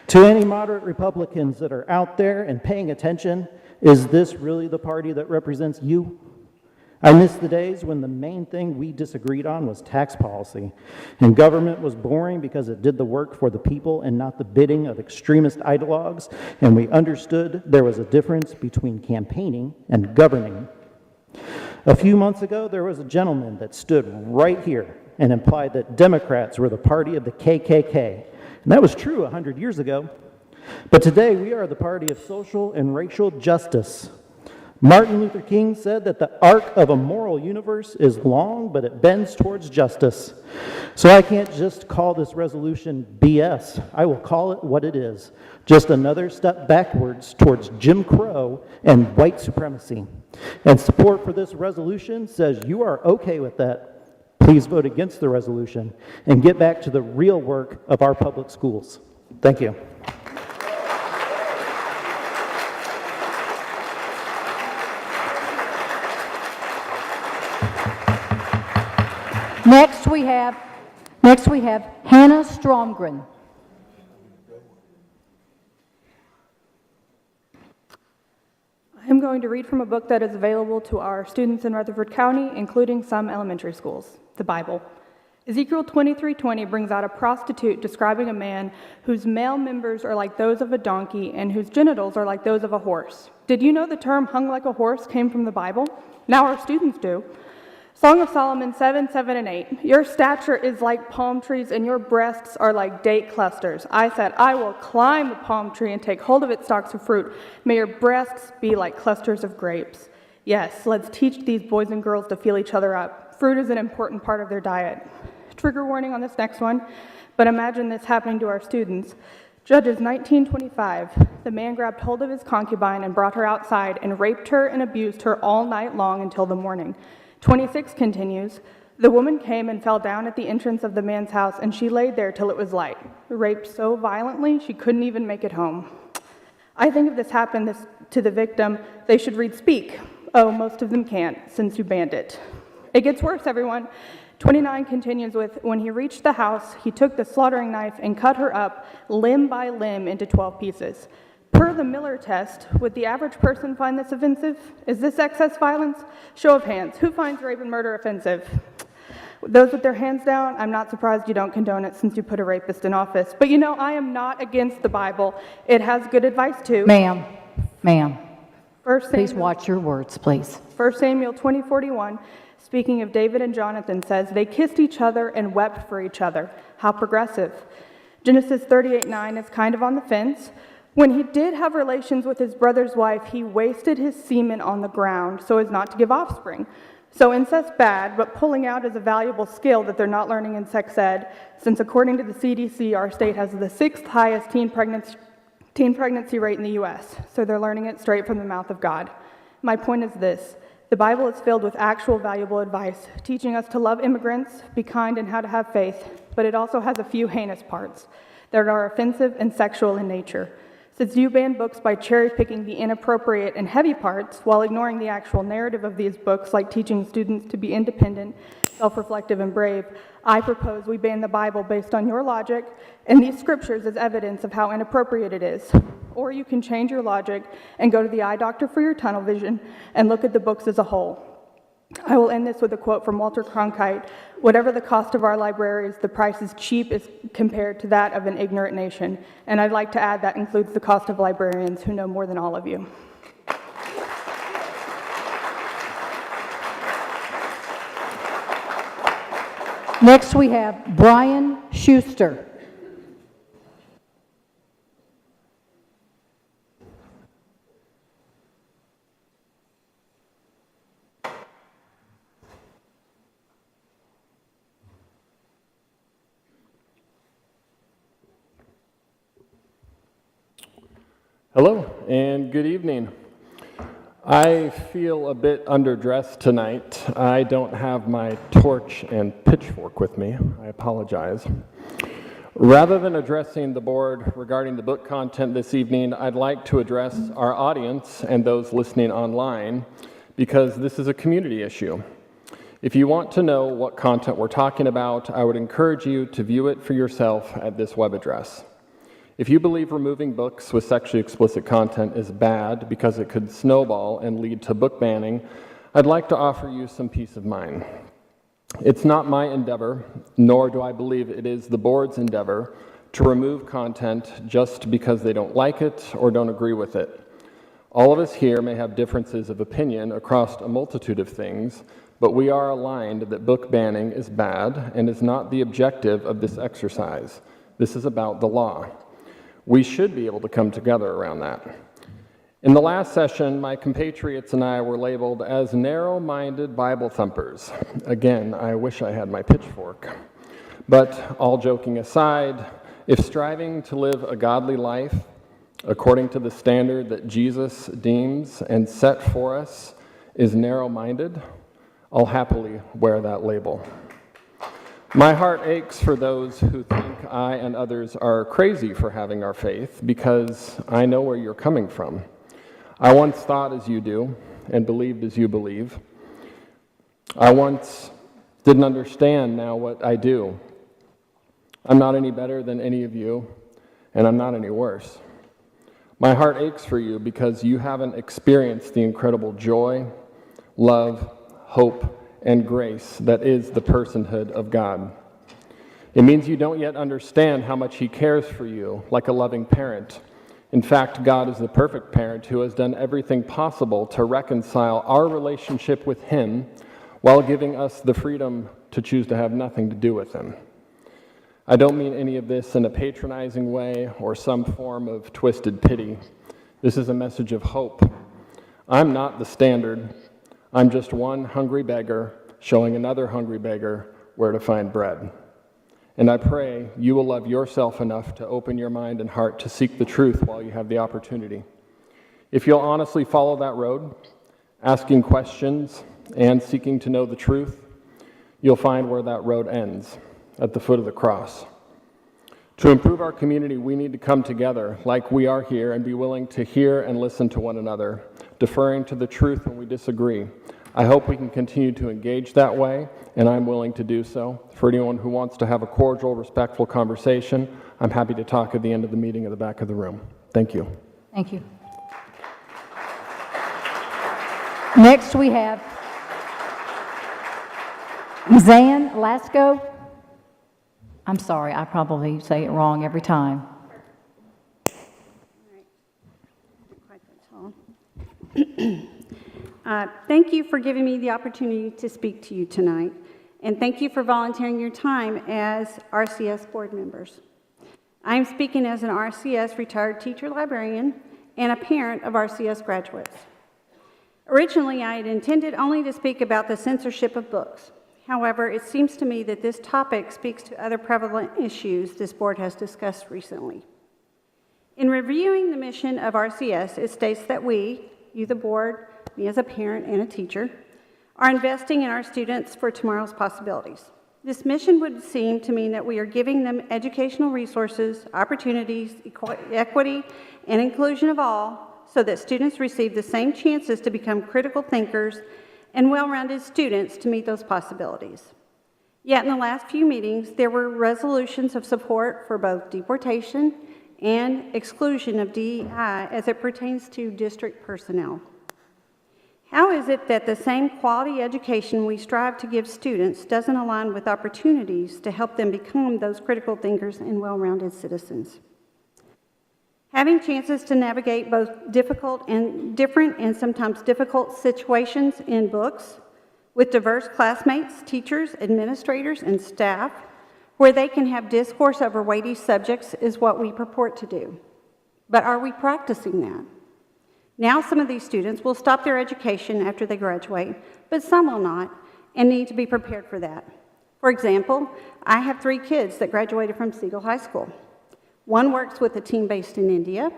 To any moderate Republicans that are out there and paying attention, is this really the party that represents you? I miss the days when the main thing we disagreed on was tax policy, and government was boring because it did the work for the people and not the bidding of extremist ideologues, and we understood there was a difference between campaigning and governing. A few months ago, there was a gentleman that stood right here and implied that Democrats were the party of the KKK, and that was true 100 years ago. But today, we are the party of social and racial justice. Martin Luther King said that the arc of a moral universe is long, but it bends towards justice. So I can't just call this resolution BS. I will call it what it is, just another step backwards towards Jim Crow and white supremacy. And support for this resolution says you are okay with that. Please vote against the resolution and get back to the real work of our public schools. Thank you. Next we have Hannah Stromgren. I'm going to read from a book that is available to our students in Rutherford County, including some elementary schools, the Bible. Ezekiel 23:20 brings out a prostitute describing a man whose male members are like those of a donkey and whose genitals are like those of a horse. Did you know the term hung like a horse came from the Bible? Now our students do. Song of Solomon 7, 7, and 8. Your stature is like palm trees, and your breasts are like date clusters. I said, I will climb the palm tree and take hold of its stalks of fruit. May your breasts be like clusters of grapes. Yes, let's teach these boys and girls to feel each other up. Fruit is an important part of their diet. Trigger warning on this next one, but imagine this happening to our students. Judges 19:25, the man grabbed hold of his concubine and brought her outside and raped her and abused her all night long until the morning. 26 continues, the woman came and fell down at the entrance of the man's house, and she laid there till it was light, raped so violently she couldn't even make it home. I think if this happened to the victim, they should read Speak. Oh, most of them can't, since you banned it. It gets worse, everyone. 29 continues with, when he reached the house, he took the slaughtering knife and cut her up limb by limb into 12 pieces. Per the Miller test, would the average person find this offensive? Is this excess violence? Show of hands. Who finds rape and murder offensive? Those with their hands down, I'm not surprised you don't condone it since you put a rapist in office. But you know, I am not against the Bible. It has good advice too. Ma'am, First please Samuel, watch your words, please. 1 Samuel 20:41, speaking of David and Jonathan, says, they kissed each other and wept for each other. How progressive. Genesis 38:9 is kind of on the fence. When he did have relations with his brother's wife, he wasted his semen on the ground so as not to give offspring. So incest bad, but pulling out is a valuable skill that they're not learning in sex ed, since according to the CDC, our state has the 6th highest teen pregnancy rate in the U.S., so they're learning it straight from the mouth of God. My point is this. The Bible is filled with actual valuable advice, teaching us to love immigrants, be kind, and how to have faith, but it also has a few heinous parts that are offensive and sexual in nature. Since you ban books by cherry-picking the inappropriate and heavy parts while ignoring the actual narrative of these books, like teaching students to be independent, self-reflective, and brave, I propose we ban the Bible based on your logic and these scriptures as evidence of how inappropriate it is. Or you can change your logic and go to the eye doctor for your tunnel vision and look at the books as a whole. I will end this with a quote from Walter Cronkite. Whatever the cost of our libraries, the price is cheap as compared to that of an ignorant nation. And I'd like to add that includes the cost of librarians who know more than all of you. Next, we have Brian Schuster. Hello and good evening. I feel a bit underdressed tonight. I don't have my torch and pitchfork with me. I apologize. Rather than addressing the board regarding the book content this evening, I'd like to address our audience and those listening online because this is a community issue. If you want to know what content we're talking about, I would encourage you to view it for yourself at this web address. If you believe removing books with sexually explicit content is bad because it could snowball and lead to book banning, I'd like to offer you some peace of mind. It's not my endeavor, nor do I believe it is the board's endeavor, to remove content just because they don't like it or don't agree with it. All of us here may have differences of opinion across a multitude of things, but we are aligned that book banning is bad and is not the objective of this exercise. This is about the law. We should be able to come together around that. In the last session, my compatriots and I were labeled as narrow-minded Bible thumpers. Again, I wish I had my pitchfork. But all joking aside, if striving to live a godly life according to the standard that Jesus deems and set for us is narrow-minded, I'll happily wear that label. My heart aches for those who think I and others are crazy for having our faith because I know where you're coming from. I once thought as you do and believed as you believe. I once didn't understand now what I do. I'm not any better than any of you, and I'm not any worse. My heart aches for you because you haven't experienced the incredible joy, love, hope, and grace that is the personhood of God. It means you don't yet understand how much He cares for you like a loving parent. In fact, God is the perfect parent who has done everything possible to reconcile our relationship with Him while giving us the freedom to choose to have nothing to do with them. I don't mean any of this in a patronizing way or some form of twisted pity. This is a message of hope. I'm not the standard. I'm just one hungry beggar showing another hungry beggar where to find bread. And I pray you will love yourself enough to open your mind and heart to seek the truth while you have the opportunity. If you'll honestly follow that road, asking questions and seeking to know the truth, you'll find where that road ends, at the foot of the cross. To improve our community, we need to come together like we are here and be willing to hear and listen to one another, deferring to the truth when we disagree. I hope we can continue to engage that way, and I'm willing to do so. For anyone who wants to have a cordial, respectful conversation, I'm happy to talk at the end of the meeting at the back of the room. Thank you. Thank you. Next, we have Zan Lasco. I'm sorry, I probably say it wrong every time. Thank you for giving me the opportunity to speak to you tonight, and thank you for volunteering your time as RCS board members. I am speaking as an RCS retired teacher librarian and a parent of RCS graduates. Originally, I had intended only to speak about the censorship of books. However, it seems to me that this topic speaks to other prevalent issues this board has discussed recently. In reviewing the mission of RCS, it states that we, you the board, me as a parent and a teacher, are investing in our students for tomorrow's possibilities. This mission would seem to mean that we are giving them educational resources, opportunities, equity, and inclusion of all, so that students receive the same chances to become critical thinkers and well-rounded students to meet those possibilities. Yet in the last few meetings, there were resolutions of support for both deportation and exclusion of DEI as it pertains to district personnel. How is it that the same quality education we strive to give students doesn't align with opportunities to help them become those critical thinkers and well-rounded citizens? Having chances to navigate both difficult and different and sometimes difficult situations in books with diverse classmates, teachers, administrators, and staff, where they can have discourse over weighty subjects is what we purport to do. But are we practicing that? Now some of these students will stop their education after they graduate, but some will not and need to be prepared for that. For example, I have 3 kids that graduated from Siegel High School. One works with a team based in India,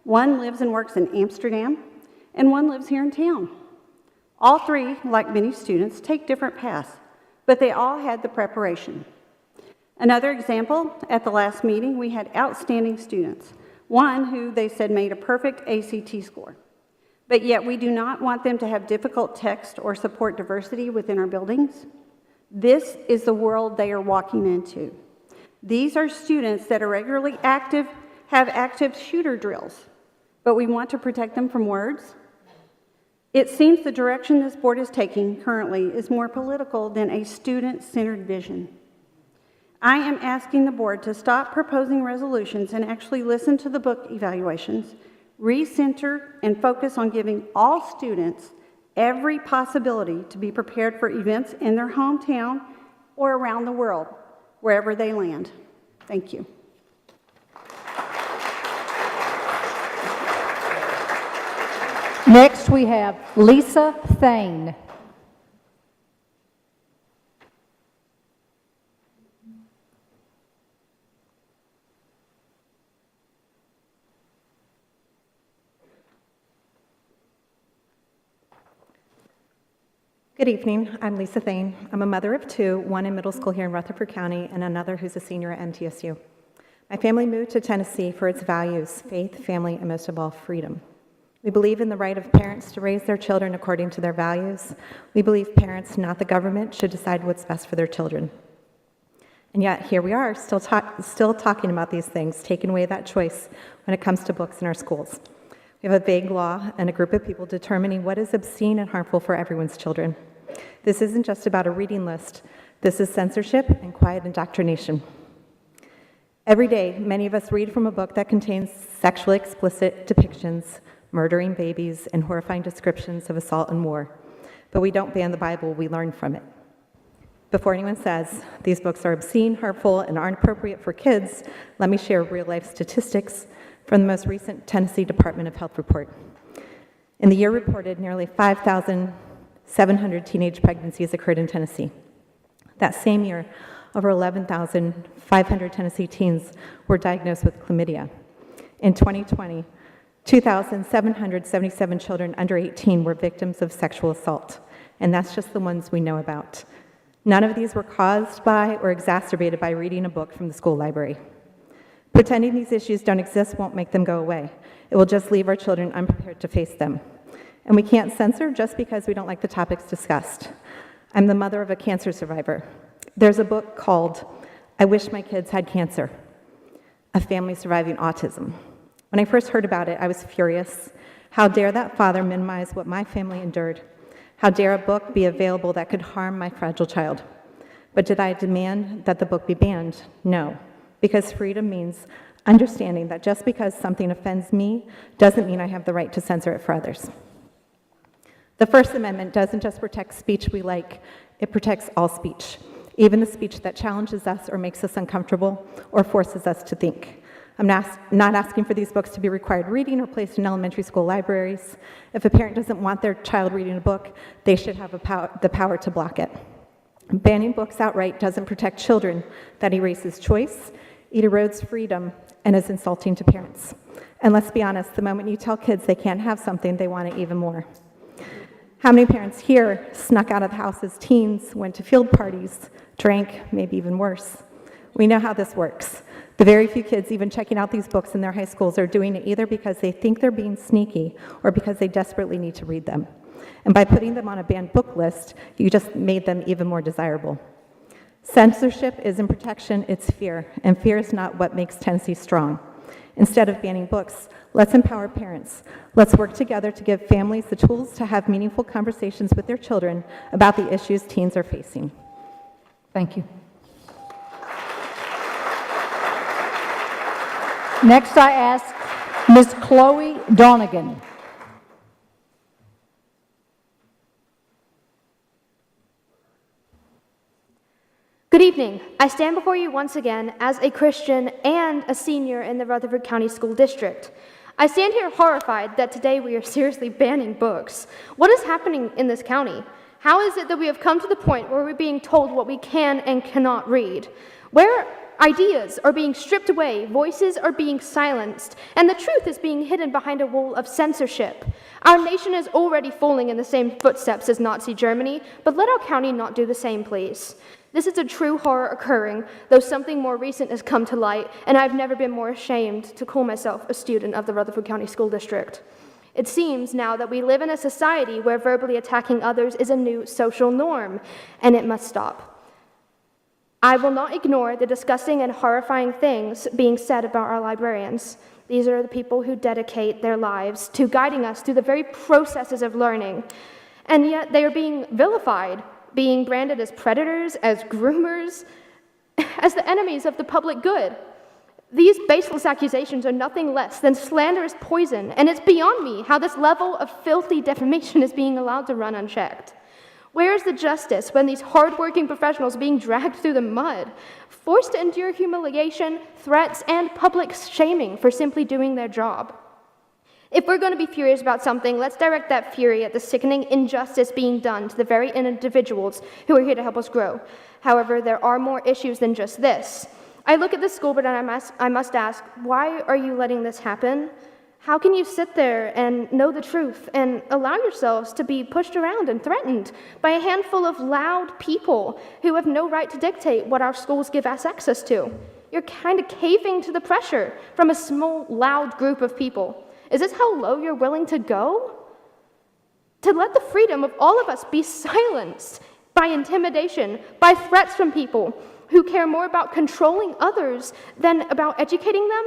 one lives and works in Amsterdam, and one lives here in town. All 3, like many students, take different paths, but they all had the preparation. Another example, at the last meeting, we had outstanding students, one who they said made a perfect ACT score. But yet we do not want them to have difficult text or support diversity within our buildings. This is the world they are walking into. These are students that are regularly active, have active shooter drills, but we want to protect them from words. It seems the direction this board is taking currently is more political than a student-centered vision. I am asking the board to stop proposing resolutions and actually listen to the book evaluations, recenter and focus on giving all students every possibility to be prepared for events in their hometown or around the world, wherever they land. Thank you. Next, we have Lisa Thane. Good evening. I'm Lisa Thane. I'm a mother of 2, one in middle school here in Rutherford County and another who's a senior at MTSU. My family moved to Tennessee for its values, faith, family, and most of all, freedom. We believe in the right of parents to raise their children according to their values. We believe parents, not the government, should decide what's best for their children. And yet, here we are, still talking about these things, taking away that choice when it comes to books in our schools. We have a vague law and a group of people determining what is obscene and harmful for everyone's children. This isn't just about a reading list. This is censorship and quiet indoctrination. Every day, many of us read from a book that contains sexually explicit depictions, murdering babies, and horrifying descriptions of assault and war. but we don't ban the Bible, we learn from it. Before anyone says these books are obscene, hurtful, and aren't appropriate for kids, let me share real-life statistics from the most recent Tennessee Department of Health report. In the year reported, nearly 5,700 teenage pregnancies occurred in Tennessee. That same year, over 11,500 Tennessee teens were diagnosed with chlamydia. In 2020, 2,777 children under 18 were victims of sexual assault, and that's just the ones we know about. None of these were caused by or exacerbated by reading a book from the school library. Pretending these issues don't exist won't make them go away. It will just leave our children unprepared to face them. And we can't censor just because we don't like the topics discussed. I'm the mother of a cancer survivor. There's a book called I Wish My Kids Had Cancer, A Family Surviving Autism. When I first heard about it, I was furious. How dare that father minimize what my family endured? How dare a book be available that could harm my fragile child? But did I demand that the book be banned? No, because freedom means understanding that just because something offends me doesn't mean I have the right to censor it for others. The First Amendment doesn't just protect speech we like, it protects all speech, even the speech that challenges us or makes us uncomfortable or forces us to think. I'm not asking for these books to be required reading or placed in elementary school libraries. If a parent doesn't want their child reading a book, they should have the power to block it. Banning books outright doesn't protect children. That erases choice, it erodes freedom, and is insulting to parents. And let's be honest, the moment you tell kids they can't have something, they want it even more. How many parents here snuck out of the house as teens, went to field parties, drank, maybe even worse? We know how this works. The very few kids even checking out these books in their high schools are doing it either because they think they're being sneaky or because they desperately need to read them. And by putting them on a banned book list, you just made them even more desirable. Censorship isn't protection, it's fear, and fear is not what makes Tennessee strong. Instead of banning books, let's empower parents. Let's work together to give families the tools to have meaningful conversations with their children about the issues teens are facing. Thank you. Next, I ask Ms. Chloe Donegan. Good evening. I stand before you once again as a Christian and a senior in the Rutherford County School District. I stand here horrified that today we are seriously banning books. What is happening in this county? How is it that we have come to the point where we're being told what we can and cannot read? Where ideas are being stripped away, voices are being silenced, and the truth is being hidden behind a wall of censorship. Our nation is already falling in the same footsteps as Nazi Germany, but let our county not do the same, please. This is a true horror occurring, though something more recent has come to light, and I've never been more ashamed to call myself a student of the Rutherford County School District. It seems now that we live in a society where verbally attacking others is a new social norm, and it must stop. I will not ignore the disgusting and horrifying things being said about our librarians. These are the people who dedicate their lives to guiding us through the very processes of learning, and yet they are being vilified, being branded as predators, as groomers, as the enemies of the public good. These baseless accusations are nothing less than slanderous poison, and it's beyond me how this level of filthy defamation is being allowed to run unchecked. Where is the justice when these hardworking professionals are being dragged through the mud, forced to endure humiliation, threats, and public shaming for simply doing their job? If we're going to be furious about something, let's direct that fury at the sickening injustice being done to the very individuals who are here to help us grow. However, there are more issues than just this. I look at this school board and I must ask, why are you letting this happen? How can you sit there and know the truth and allow yourselves to be pushed around and threatened by a handful of loud people who have no right to dictate what our schools give us access to? You're kind of caving to the pressure from a small, loud group of people. Is this how low you're willing to go? To let the freedom of all of us be silenced by intimidation, by threats from people who care more about controlling others than about educating them?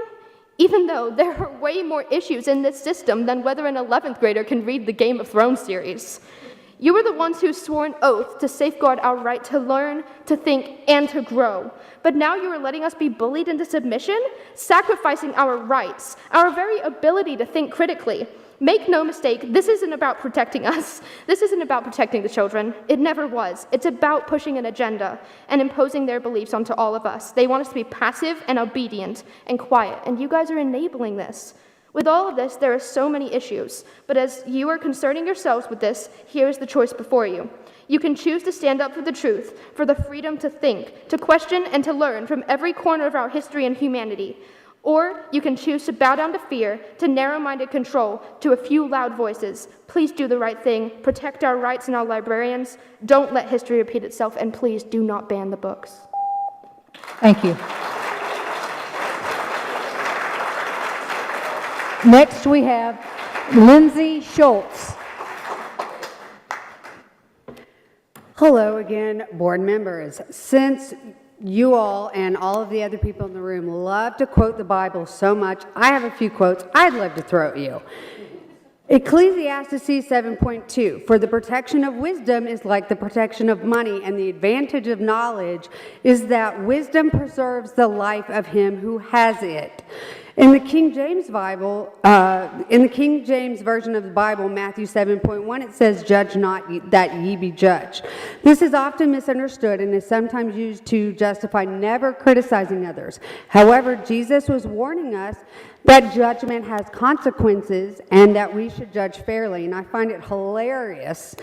Even though there are way more issues in this system than whether an 11th grader can read the Game of Thrones series. You are the ones who swore an oath to safeguard our right to learn, to think, and to grow. But now you are letting us be bullied into submission, sacrificing our rights, our very ability to think critically. Make no mistake, this isn't about protecting us. This isn't about protecting the children. It never was. It's about pushing an agenda and imposing their beliefs onto all of us. They want us to be passive and obedient and quiet, and you guys are enabling this. With all of this, there are so many issues, but as you are concerning yourselves with this, here's the choice before you. You can choose to stand up for the truth, for the freedom to think, to question, and to learn from every corner of our history and humanity. Or you can choose to bow down to fear, to narrow-minded control, to a few loud voices. Please do the right thing, protect our rights and our librarians, don't let history repeat itself, and please do not ban the books. Thank you. Next, we have Lindsay Schultz. Hello again, board members. Since you all and all of the other people in the room love to quote the Bible so much, I have a few quotes I'd love to throw at you. Ecclesiastes 7.2, for the protection of wisdom is like the protection of money, and the advantage of knowledge is that wisdom preserves the life of him who has it. In the King James Bible, in the King James Version of the Bible, Matthew 7.1, it says, "Judge not that ye be judged." This is often misunderstood and is sometimes used to justify never criticizing others. However, Jesus was warning us that judgment has consequences and that we should judge fairly. And I find it hilarious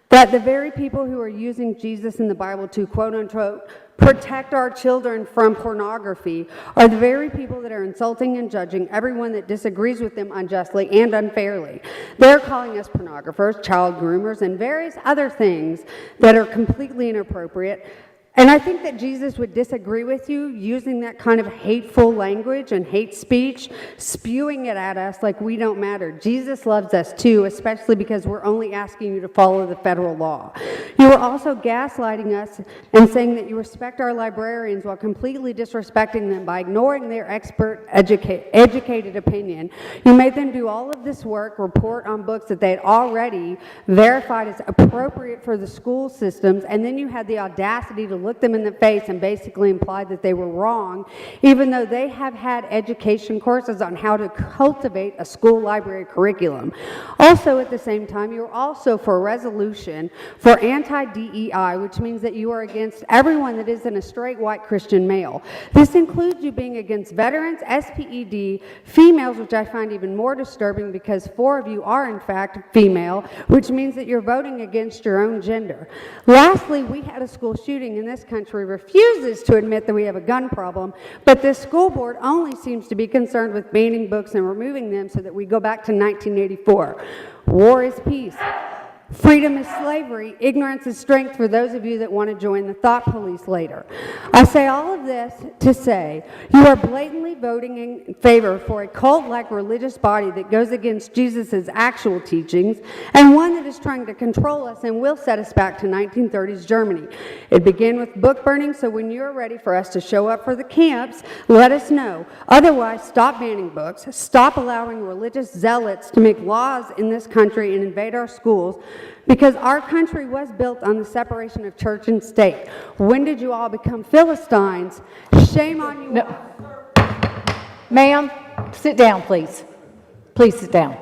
that the very people who are using Jesus in the Bible to quote unquote protect our children from pornography are the very people that are insulting and judging everyone that disagrees with them unjustly and unfairly. They're calling us pornographers, child groomers, and various other things that are completely inappropriate. And I think that Jesus would disagree with you using that kind of hateful language and hate speech, spewing it at us like we don't matter. Jesus loves us too, especially because we're only asking you to follow the federal law. You are also gaslighting us and saying that you respect our librarians while completely disrespecting them by ignoring their expert, educated opinion. You made them do all of this work, report on books that they had already verified as appropriate for the school systems, and then you had the audacity to look them in the face and basically imply that they were wrong, even though they have had education courses on how to cultivate a school library curriculum. Also, at the same time, you're also for a resolution for anti-DEI, which means that you are against everyone that isn't a straight white Christian male. This includes you being against veterans, SPED, females, which I find even more disturbing because 4 of you are in fact female, which means that you're voting against your own gender. Lastly, we had a school shooting in this country refuses to admit that we have a gun problem, but this school board only seems to be concerned with banning books and removing them so that we go back to 1984. War is peace. Freedom is slavery. Ignorance is strength for those of you that want to join the thought police later. I say all of this to say you are blatantly voting in favor for a cult-like religious body that goes against Jesus' actual teachings and one that is trying to control us and will set us back to 1930s Germany. It began with book burning, so when you're ready for us to show up for the camps, let us know. Otherwise, stop banning books, stop allowing religious zealots to make laws in this country and invade our schools, because our country was built on the separation of church and state. When did you all become Philistines? Shame on you. No. Ma'am, sit down, please. Please sit down.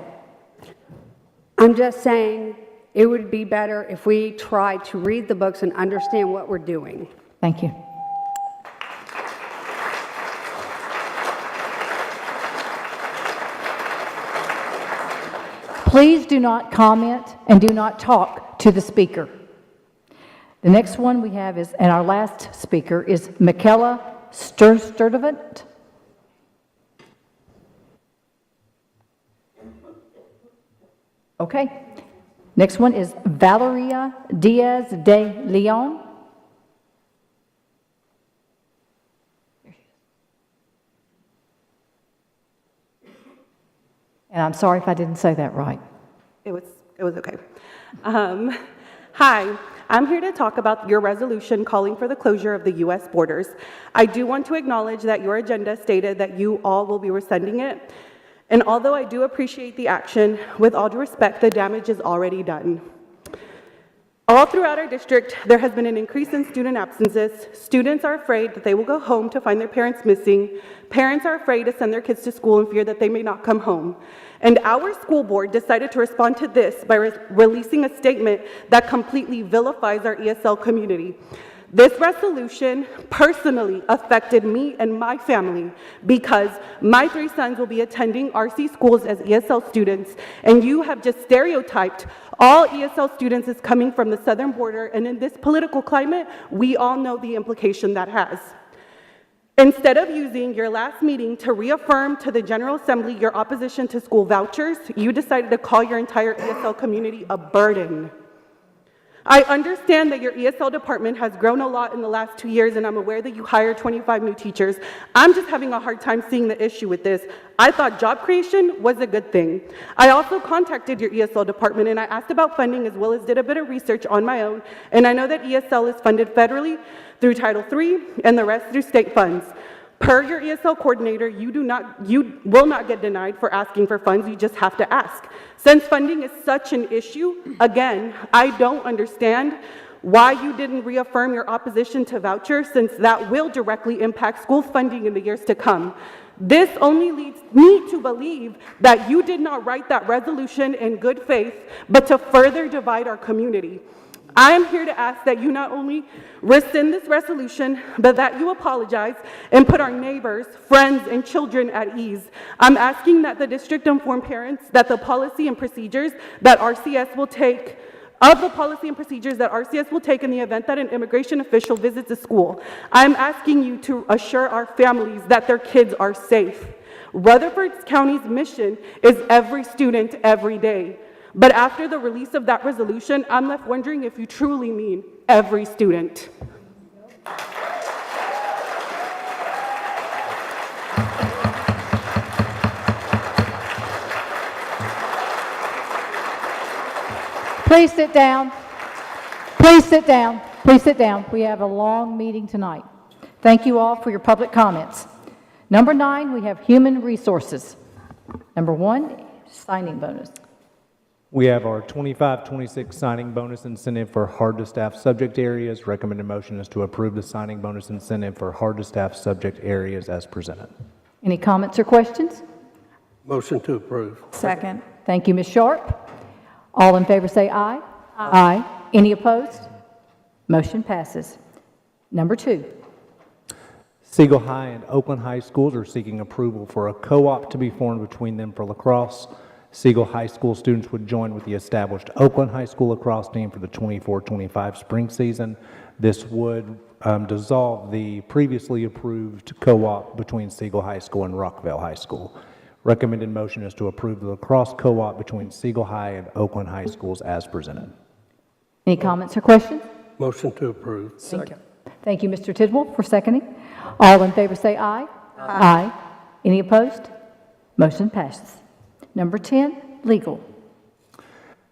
I'm just saying it would be better if we tried to read the books and understand what we're doing. Thank you. Please do not comment and do not talk to the speaker. The next one we have is, and our last speaker is Michaela Sturdivant. Okay. Next one is Valeria Diaz de Leon. And I'm sorry if I didn't say that right. It was okay. Hi, I'm here to talk about your resolution calling for the closure of the U.S. borders. I do want to acknowledge that your agenda stated that you all will be rescinding it. And although I do appreciate the action, with all due respect, the damage is already done. All throughout our district, there has been an increase in student absences. Students are afraid that they will go home to find their parents missing. Parents are afraid to send their kids to school in fear that they may not come home. And our school board decided to respond to this by releasing a statement that completely vilifies our ESL community. This resolution personally affected me and my family because my 3 sons will be attending RC schools as ESL students, and you have just stereotyped all ESL students as coming from the southern border, and in this political climate, we all know the implication that has. Instead of using your last meeting to reaffirm to the General Assembly your opposition to school vouchers, you decided to call your entire ESL community a burden. I understand that your ESL department has grown a lot in the last 2 years, and I'm aware that you hired 25 new teachers. I'm just having a hard time seeing the issue with this. I thought job creation was a good thing. I also contacted your ESL department, and I asked about funding as well as did a bit of research on my own, and I know that ESL is funded federally through Title III and the rest through state funds. Per your ESL coordinator, you will not get denied for asking for funds, you just have to ask. Since funding is such an issue, again, I don't understand why you didn't reaffirm your opposition to vouchers, since that will directly impact school funding in the years to come. This only leads me to believe that you did not write that resolution in good faith, but to further divide our community. I am here to ask that you not only rescind this resolution, but that you apologize and put our neighbors, friends, and children at ease. I'm asking that the district inform parents that the policy and procedures that RCS will take in the event that an immigration official visits a school. I'm asking you to assure our families that their kids are safe. Rutherford County's mission is every student, every day. But after the release of that resolution, I'm left wondering if you truly mean every student. Please sit down. Please sit down. Please sit down. We have a long meeting tonight. Thank you all for your public comments. Number 9, we have human resources. Number 1, signing bonus. We have our 25-26 signing bonus incentive for hard-to-staff subject areas. Recommended motion is to approve the signing bonus incentive for hard-to-staff subject areas as presented. Any comments or questions? Motion to approve. Second. Thank you, Ms. Sharp. All in favor say aye. Aye. Any opposed? Motion passes. Number 2. Siegel High and Oakland High Schools are seeking approval for a co-op to be formed between them for lacrosse. Siegel High School students would join with the established Oakland High School lacrosse team for the 24-25 spring season. This would dissolve the previously approved co-op between Siegel High School and Rockville High School. Recommended motion is to approve the lacrosse co-op between Siegel High and Oakland High Schools as presented. Any comments or questions? Motion to approve. Thank you. Thank you, Mr. Tidwell, for seconding. All in favor say aye. Aye. Any opposed? Motion passes. Number 10, legal.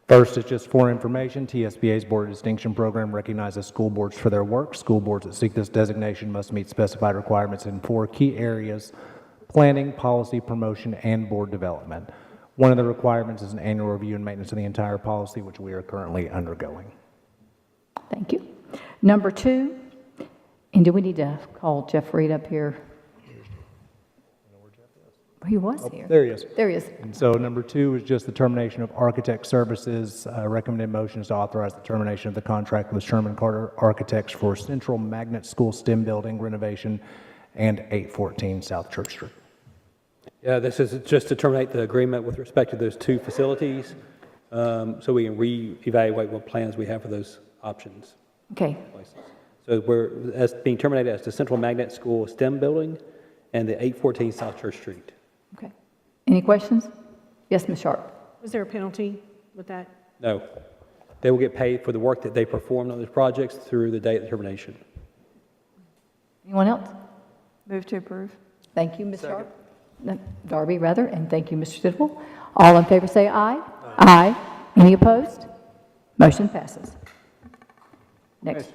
First is just for information, TSBA's Board of Distinction Program recognizes school boards for their work. School boards that seek this designation must meet specified requirements in 4 key areas: planning, policy, promotion, and board development. One of the requirements is an annual review and maintenance of the entire policy, which we are currently undergoing. Thank you. Number 2, and do we need to call Jeff Reed up here? He was here. There he is. There he is. And so number 2 is just the termination of architect services. Recommended motion is to authorize the termination of the contract with Sherman Carter Architects for Central Magnet School STEM building renovation and 814 South Church Street. Yeah, this is just to terminate the agreement with respect to those 2 facilities, so we can reevaluate what plans we have for those options. Okay. So we're being terminated as the Central Magnet School STEM building and the 814 South Church Street. Okay. Any questions? Yes, Ms. Sharp. Was there a penalty with that? No. They will get paid for the work that they performed on those projects through the date of termination. Anyone else? Move to approve. Thank you, Ms. Sharp. No, Darby, rather, and thank you, Mr. Tidwell. All in favor say aye. Aye. Any opposed? Motion passes. Next.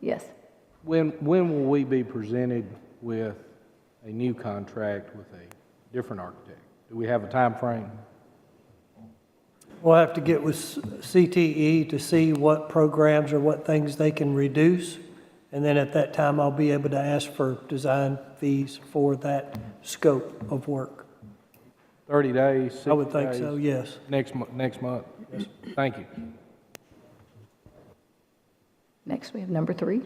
Yes. When will we be presented with a new contract with a different architect? Do we have a time frame? We'll have to get with CTE to see what programs or what things they can reduce. And then at that time, I'll be able to ask for design fees for that scope of work. 30 days, 60 I would think days, so, yes. Next month. Yes. Thank you. Next, we have number 3.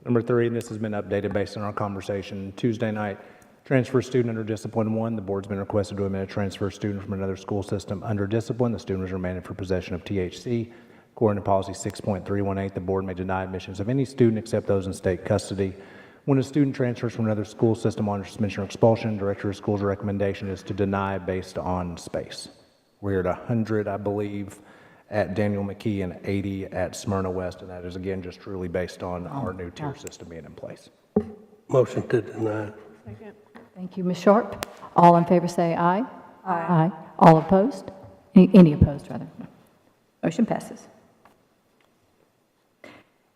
Number 3, and this has been updated based on our conversation Tuesday night. Transfer student under discipline 1. The board's been requested to admit a transfer student from another school system under discipline. The student was remanded for possession of THC. According to policy 6.318, the board may deny admissions of any student except those in state custody. When a student transfers from another school system on suspension or expulsion, director of school's recommendation is to deny based on space. We're at 100, I believe, at Daniel McKee and 80 at Smyrna West, and that is again just truly based on our new tier system being in place. Motion to deny. Second. Thank you, Ms. Sharp. All in favor say aye. Aye. All opposed? Any opposed, rather? No. Motion passes.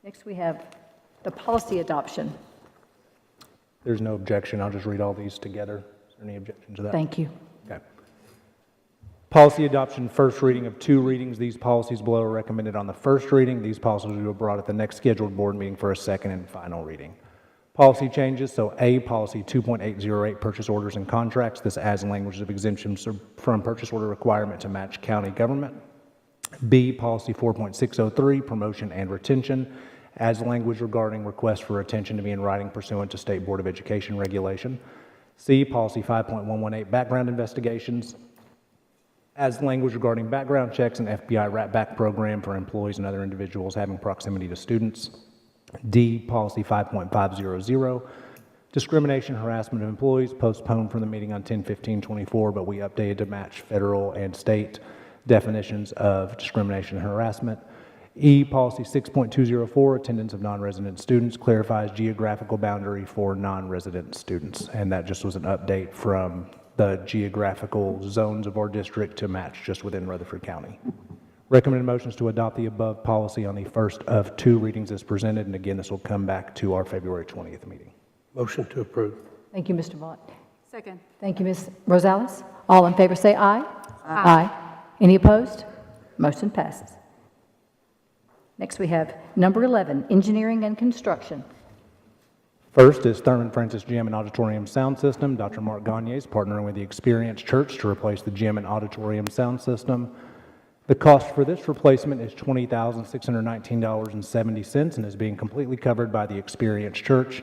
Next, we have the policy adoption. There's no objection. I'll just read all these together. Is there any objection to that? Thank you. Okay. Policy adoption, first reading of 2 readings. These policies below are recommended on the first reading. These policies will be brought at the next scheduled board meeting for a second and final reading. Policy changes. So A, policy 2.808, purchase orders and contracts. This adds language of exemptions from purchase order requirement to match county government. B, policy 4.603, promotion and retention, adds language regarding requests for retention to be in writing pursuant to State Board of Education regulation. C, policy 5.118, background investigations, adds language regarding background checks and FBI rat-back program for employees and other individuals having proximity to students. D, policy 5.500, discrimination, harassment of employees, postponed from the meeting on 10/15/24, but we updated to match federal and state definitions of discrimination and harassment. E, policy 6.204, attendance of non-resident students, clarifies geographical boundary for non-resident students. And that just was an update from the geographical zones of our district to match just within Rutherford County. Recommended motions to adopt the above policy on the first of 2 readings as presented. And again, this will come back to our February 20th meeting. Motion to approve. Thank you, Mr. Vaught. Second. Thank you, Ms. Rosales. All in favor say aye. Aye. Any opposed? Motion passes. Next, we have number 11, engineering and construction. First is Thurman Francis Gym and Auditorium Sound System. Dr. Mark Gagne is partnering with the Experience Church to replace the gym and auditorium sound system. The cost for this replacement is $20,619.70 and is being completely covered by the Experience Church.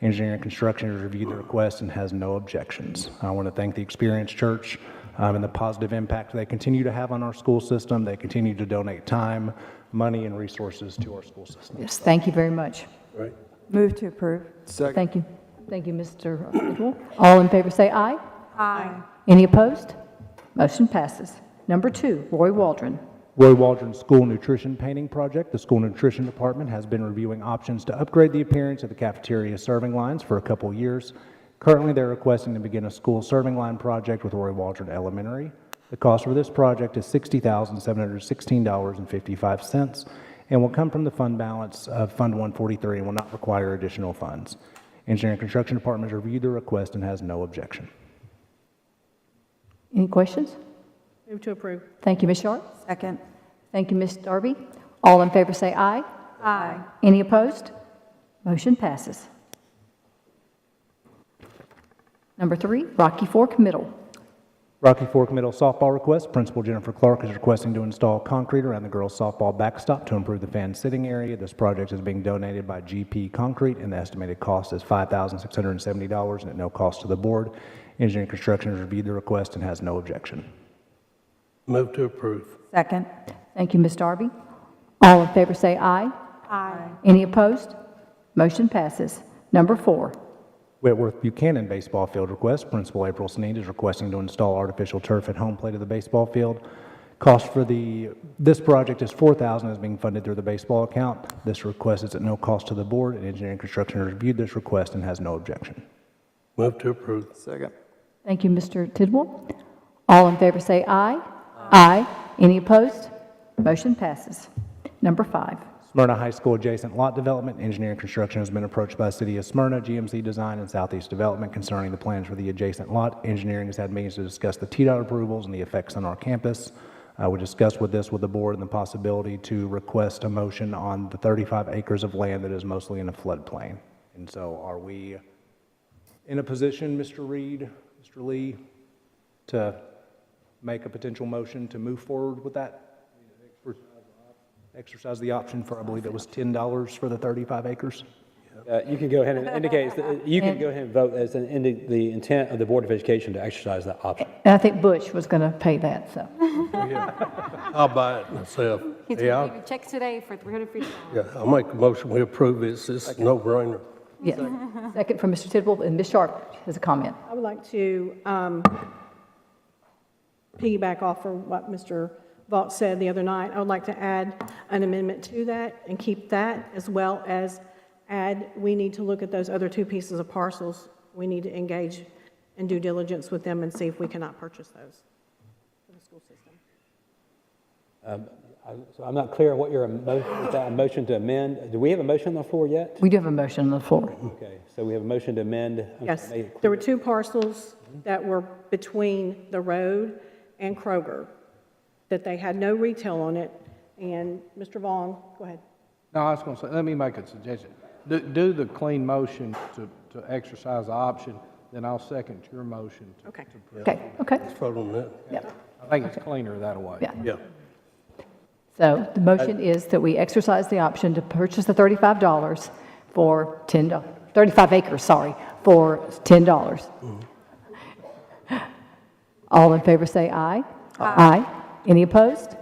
Engineering and Construction has reviewed the request and has no objections. I want to thank the Experience Church and the positive impact they continue to have on our school system. They continue to donate time, money, and resources to our school system. Yes, thank you very much. Right. Move to approve. Second. Thank you. Thank you, Mr. Tidwell. All in favor say aye. Aye. Any opposed? Motion passes. Number 2, Roy Waldron. Roy Waldron's School Nutrition Painting Project. The School Nutrition Department has been reviewing options to upgrade the appearance of the cafeteria serving lines for a couple years. Currently, they're requesting to begin a school serving line project with Roy Waldron Elementary. The cost for this project is $60,716.55 and will come from the fund balance of Fund 143 and will not require additional funds. Engineering and Construction Department has reviewed the request and has no objection. Any questions? Move to approve. Thank you, Ms. Sharp. Second. Thank you, Ms. Darby. All in favor say aye. Aye. Any opposed? Motion passes. Number 3, Rocky Fork Middle. Rocky Fork Middle softball request. Principal Jennifer Clark is requesting to install concrete around the girls' softball backstop to improve the fan sitting area. This project is being donated by GP Concrete, and the estimated cost is $5,670 and at no cost to the board. Engineering and Construction has reviewed the request and has no objection. Move to approve. Second. Thank you, Ms. Darby. All in favor say aye. Aye. Any opposed? Motion passes. Number 4, Whitworth Buchanan baseball field request. Principal April Sneed is requesting to install artificial turf at home plate of the baseball field. Cost for this project is $4,000 and is being funded through the baseball account. This request is at no cost to the board, and Engineering and Construction has reviewed this request and has no objection. Move to approve. Second. thank you, Mr. Tidwell. All in favor say aye. Aye. Any opposed? Motion passes. Number 5, Smyrna High School adjacent lot development. Engineering and Construction has been approached by the City of Smyrna, GMC Design, and Southeast Development concerning the plans for the adjacent lot. Engineering has had meetings to discuss the TDOT approvals and the effects on our campus. We discussed with the board and the possibility to request a motion on the 35 acres of land that is mostly in a floodplain. And so are we in a position, Mr. Reed, Mr. Lee, to make a potential motion to move forward with that? Exercise the option for, I believe it was $10 for the 35 acres? You can go ahead and indicate, you can go ahead and vote as the intent of the Board of Education to exercise that option. And I think Bush was going to pay that, so. I'll buy it myself. He's Yeah, going to give you checks today for $350. yeah, I'll make a motion, we approve it, it's a no-brainer. Yes. Second from Mr. Tidwell, and Ms. Sharp has a comment. I would like to piggyback off of what Mr. Vaught said the other night. I would like to add an amendment to that and keep that, as well as add, we need to look at those other two pieces of parcels. We need to engage in due diligence with them and see if we cannot purchase those for the school system. So I'm not clear what your motion, is that a motion to amend? Do we have a motion on the floor yet? We do have a motion on the floor. Okay, so we have a motion to amend. Yes, there were two parcels that were between the road and Kroger, that they had no retail on it, and Mr. Vaughn, go ahead. No, I was going to say, let me make a suggestion. Do the clean motion to exercise the option, then I'll second your motion. Okay. Okay. Let's vote on that. Yeah. I think it's cleaner that way. Yeah. So the motion is that we exercise the option to purchase the $35 for $10, 35 acres, sorry, for $10. All in favor say aye. Aye. Any opposed?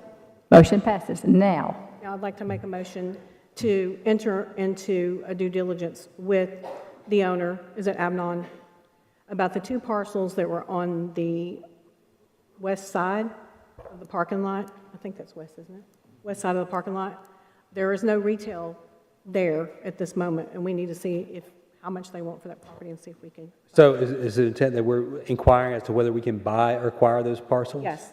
Motion passes. Now, I'd like to make a motion to enter into a due diligence with the owner, is it Abnon, about the two parcels that were on the west side of the parking lot. I think that's west, isn't it? West side of the parking lot. There is no retail there at this moment, and we need to see how much they want for that property and see if we can. So is the intent that we're inquiring as to whether we can buy or acquire those parcels? Yes,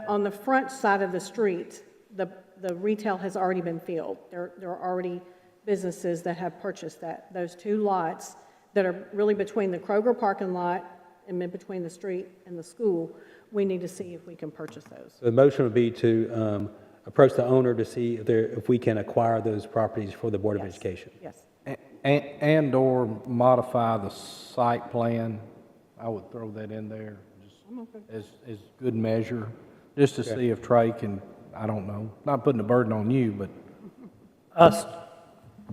on the front side of the street, the retail has already been filled. There are already businesses that have purchased those two lots that are really between the Kroger parking lot and in between the street and the school. We need to see if we can purchase those. So the motion would be to approach the owner to see if we can acquire those properties for the Board of Education. Yes. And/or modify the site plan. I would throw that in there just as good measure, just to see if Trey can, I don't know, not putting the burden on you, but.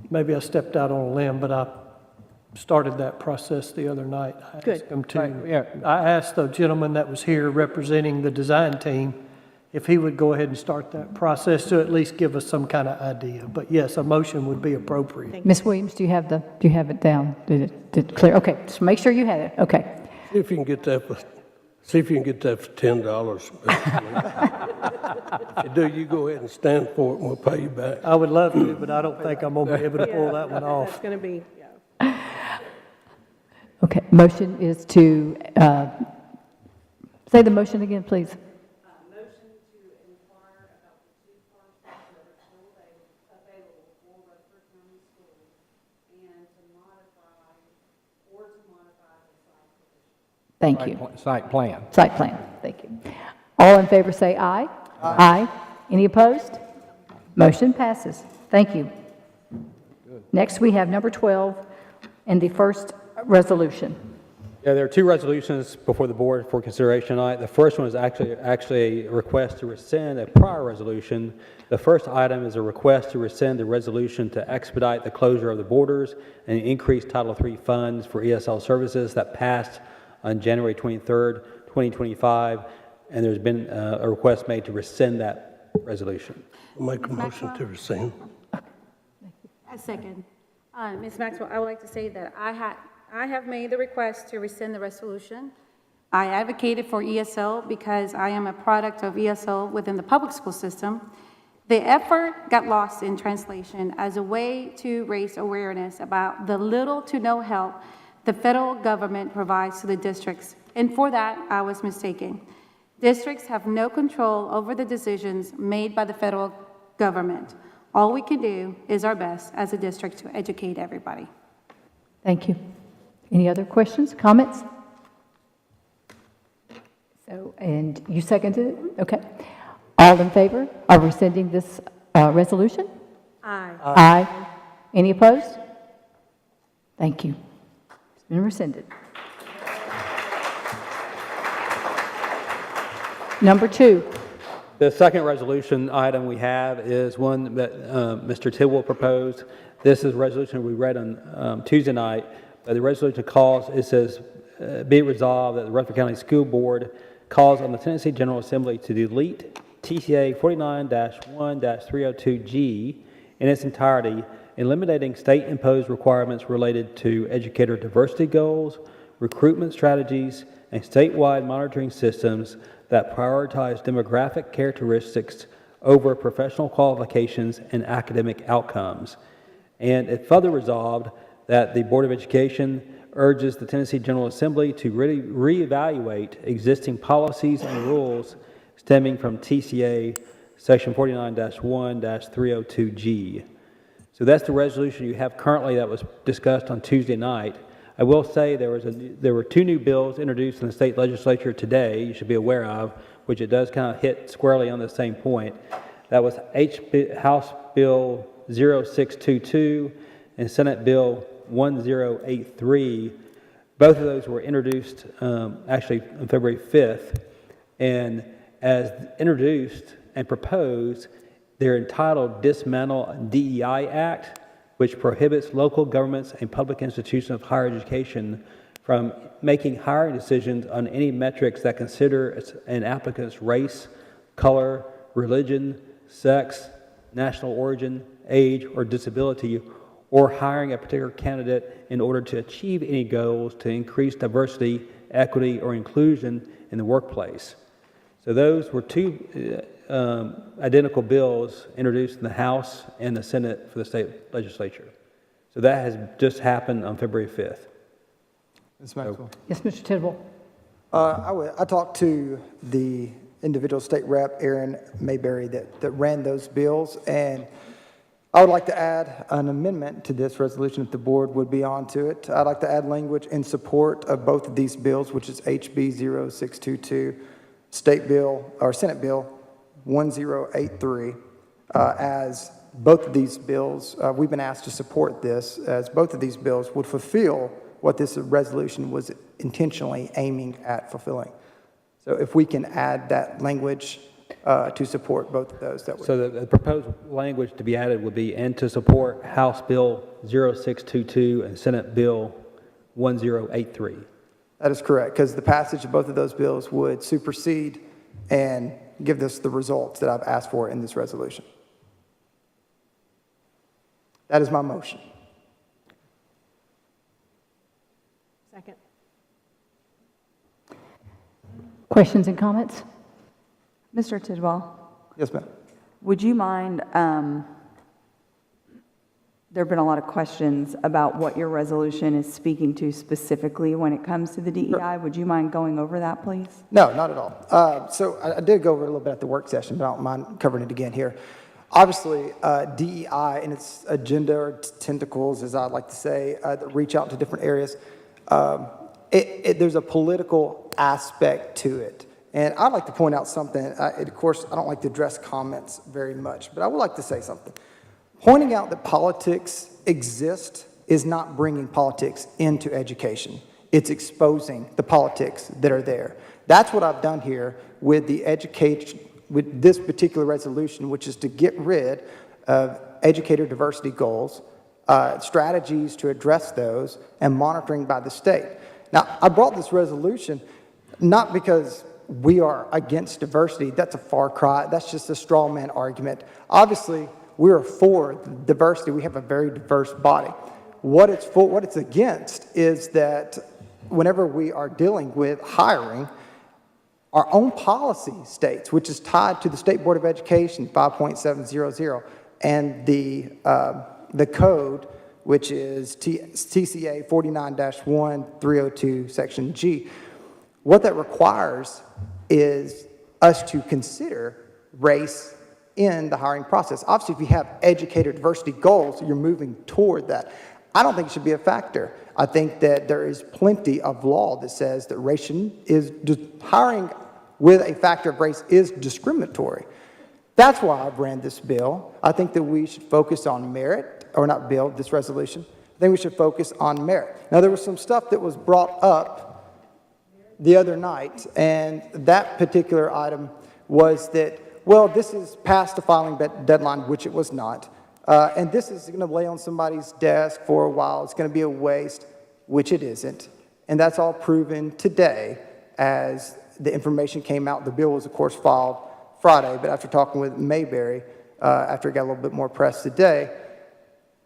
Maybe I stepped out on a limb, but I started that process the other night. Good. I asked the gentleman that was here representing the design team if he would go ahead and start that process to at least give us some kind of idea. But yes, a motion would be appropriate. Ms. Williams, do you have it down? Did it clear? Okay, just make sure you had it. Okay. See if you can get that for $10. If you do, you go ahead and stand for it and we'll pay you back. I would love to, but I don't think I'm going to be able to pull that one off. It's going to be, Okay, motion is to, say the motion again, please. Thank you. Site plan. Site plan, thank you. All in favor say aye. Aye. Any opposed? Motion passes. Thank you. Next, we have number 12 and the first resolution. Yeah, there are two resolutions before the board for consideration tonight. The first one is actually a request to rescind a prior resolution. The first item is a request to rescind the resolution to expedite the closure of the borders and increase Title III funds for ESL services that passed on January 23rd, 2025, and there's been a request made to rescind that resolution. I'll make a motion to rescind. A second. Ms. Maxwell, I would like to say that I have made the request to rescind the resolution. I advocated for ESL because I am a product of ESL within the public school system. The effort got lost in translation as a way to raise awareness about the little to no help the federal government provides to the districts, and for that, I was mistaken. Districts have no control over the decisions made by the federal government. All we can do is our best as a district to educate everybody. Thank you. Any other questions, comments? So, and you seconded it? Okay. All in favor of rescinding this resolution? Aye. Aye. Any opposed? Thank you. It's been rescinded. Number 2. The second resolution item we have is one that Mr. Tidwell proposed. This is a resolution we read on Tuesday night. The resolution calls, it says, be it resolved that the Rutherford County School Board calls on the Tennessee General Assembly to delete TCA 49-1-302G in its entirety, eliminating state-imposed requirements related to educator diversity goals, recruitment strategies, and statewide monitoring systems that prioritize demographic characteristics over professional qualifications and academic outcomes. And it further resolved that the Board of Education urges the Tennessee General Assembly to reevaluate existing policies and rules stemming from TCA Section 49-1-302G. So that's the resolution you have currently that was discussed on Tuesday night. I will say there were 2 new bills introduced in the state legislature today, you should be aware of, which it does kind of hit squarely on the same point. That was House Bill 0622 and Senate Bill 1083. Both of those were introduced actually on February 5th, and as introduced and proposed, they're entitled Dismantle DEI Act, which prohibits local governments and public institutions of higher education from making hiring decisions on any metrics that consider an applicant's race, color, religion, sex, national origin, age, or disability, or hiring a particular candidate in order to achieve any goals to increase diversity, equity, or inclusion in the workplace. So those were 2 identical bills introduced in the House and the Senate for the state legislature. So that has just happened on February 5th. Ms. Maxwell. Yes, Mr. Tidwell. I talked to the individual state rep, Aaron Mayberry, that ran those bills, and I would like to add an amendment to this resolution if the board would be on to it. I'd like to add language in support of both of these bills, which is HB 0622, State Bill, or Senate Bill 1083, as both of these bills, we've been asked to support this, as both of these bills would fulfill what this resolution was intentionally aiming at fulfilling. So if we can add that language to support both of those, that would. So the proposed language to be added would be, and to support House Bill 0622 and Senate Bill 1083. That is correct, because the passage of both of those bills would supersede and give us the results that I've asked for in this resolution. That is my motion. Second. Questions and comments? Mr. Tidwell, Yes, ma'am. would you mind, there have been a lot of questions about what your resolution is speaking to specifically when it comes to the DEI. Sure. Would you mind going over that, please? No, not at all. So I did go over it a little bit at the work session, but I don't mind covering it again here. Obviously, DEI and its agenda or tentacles, as I like to say, that reach out to different areas, there's a political aspect to it. And I'd like to point out something. Of course, I don't like to address comments very much, but I would like to say something. Pointing out that politics exist is not bringing politics into education. It's exposing the politics that are there. That's what I've done here with with this particular resolution, which is to get rid of educator diversity goals, strategies to address those, and monitoring by the state. Now, I brought this resolution not because we are against diversity. That's a far cry. That's just a straw man argument. Obviously, we are for diversity. We have a very diverse body. What it's against is that whenever we are dealing with hiring, our own policy states, which is tied to the State Board of Education 5.700 and the code, which is TCA 49-1-302 Section G. What that requires is us to consider race in the hiring process. Obviously, if you have educator diversity goals, you're moving toward that. I don't think it should be a factor. I think that there is plenty of law that says that hiring with a factor of race is discriminatory. That's why I've ran this bill. I think that we should focus on merit, or not bill, this resolution. I think we should focus on merit. Now, there was some stuff that was brought up the other night, and that particular item was that, well, this is past the filing deadline, which it was not. And this is going to lay on somebody's desk for a while. It's going to be a waste, which it isn't. And that's all proven today as the information came out. The bill was, of course, filed Friday, but after talking with Mayberry, after it got a little bit more press today,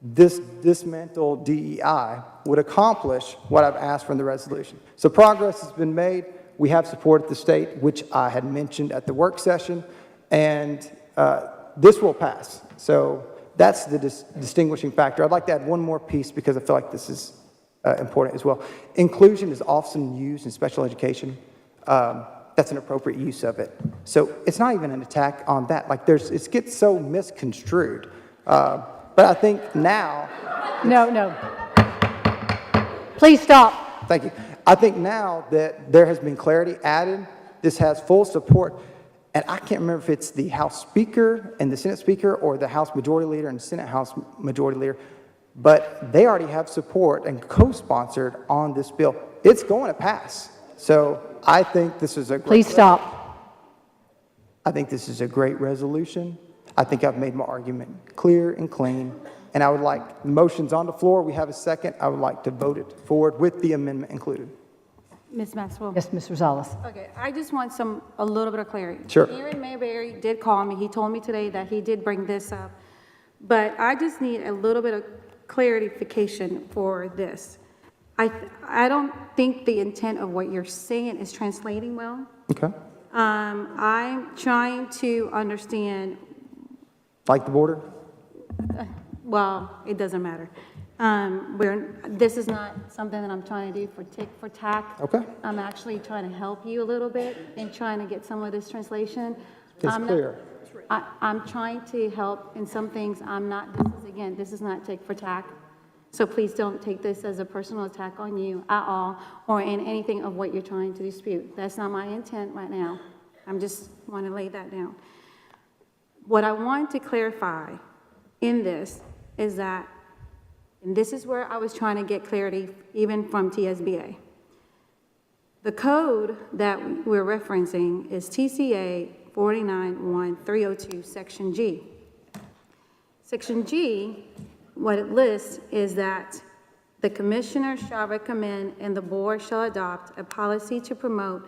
this dismantled DEI would accomplish what I've asked from the resolution. So progress has been made. We have support at the state, which I had mentioned at the work session, and this will pass. So that's the distinguishing factor. I'd like to add one more piece because I feel like this is important as well. Inclusion is often used in special education. That's an appropriate use of it. So it's not even an attack on that. Like it gets so misconstrued. But I think now... No. Please stop. Thank you. I think now that there has been clarity added, this has full support. And I can't remember if it's the House Speaker and the Senate Speaker or the House Majority Leader and Senate House Majority Leader, but they already have support and co-sponsored on this bill. It's going to pass. So I think this is a great... Please stop. I think this is a great resolution. I think I've made my argument clear and clean, and I would like motions on the floor. We have a second. I would like to vote it forward with the amendment included. Ms. Maxwell? Yes, Ms. Rosales. Okay, I just want a little bit of clarity. Sure. Aaron Mayberry did call me. He told me today that he did bring this up, but I just need a little bit of clarification for this. I don't think the intent of what you're saying is translating well. Okay. I'm trying to understand. Like the border? Well, it doesn't matter. This is not something that I'm trying to do for tick for tack. Okay. I'm actually trying to help you a little bit in trying to get some of this translation. It's clear. I'm trying to help in some things. This is not tick for tack. So please don't take this as a personal attack on you at all or in anything of what you're trying to dispute. That's not my intent right now. I'm just want to lay that down. What I want to clarify in this is that, and this is where I was trying to get clarity even from TSBA. The code that we're referencing is TCA 491302, Section G. Section G, what it lists is that the commissioner shall recommend and the board shall adopt a policy to promote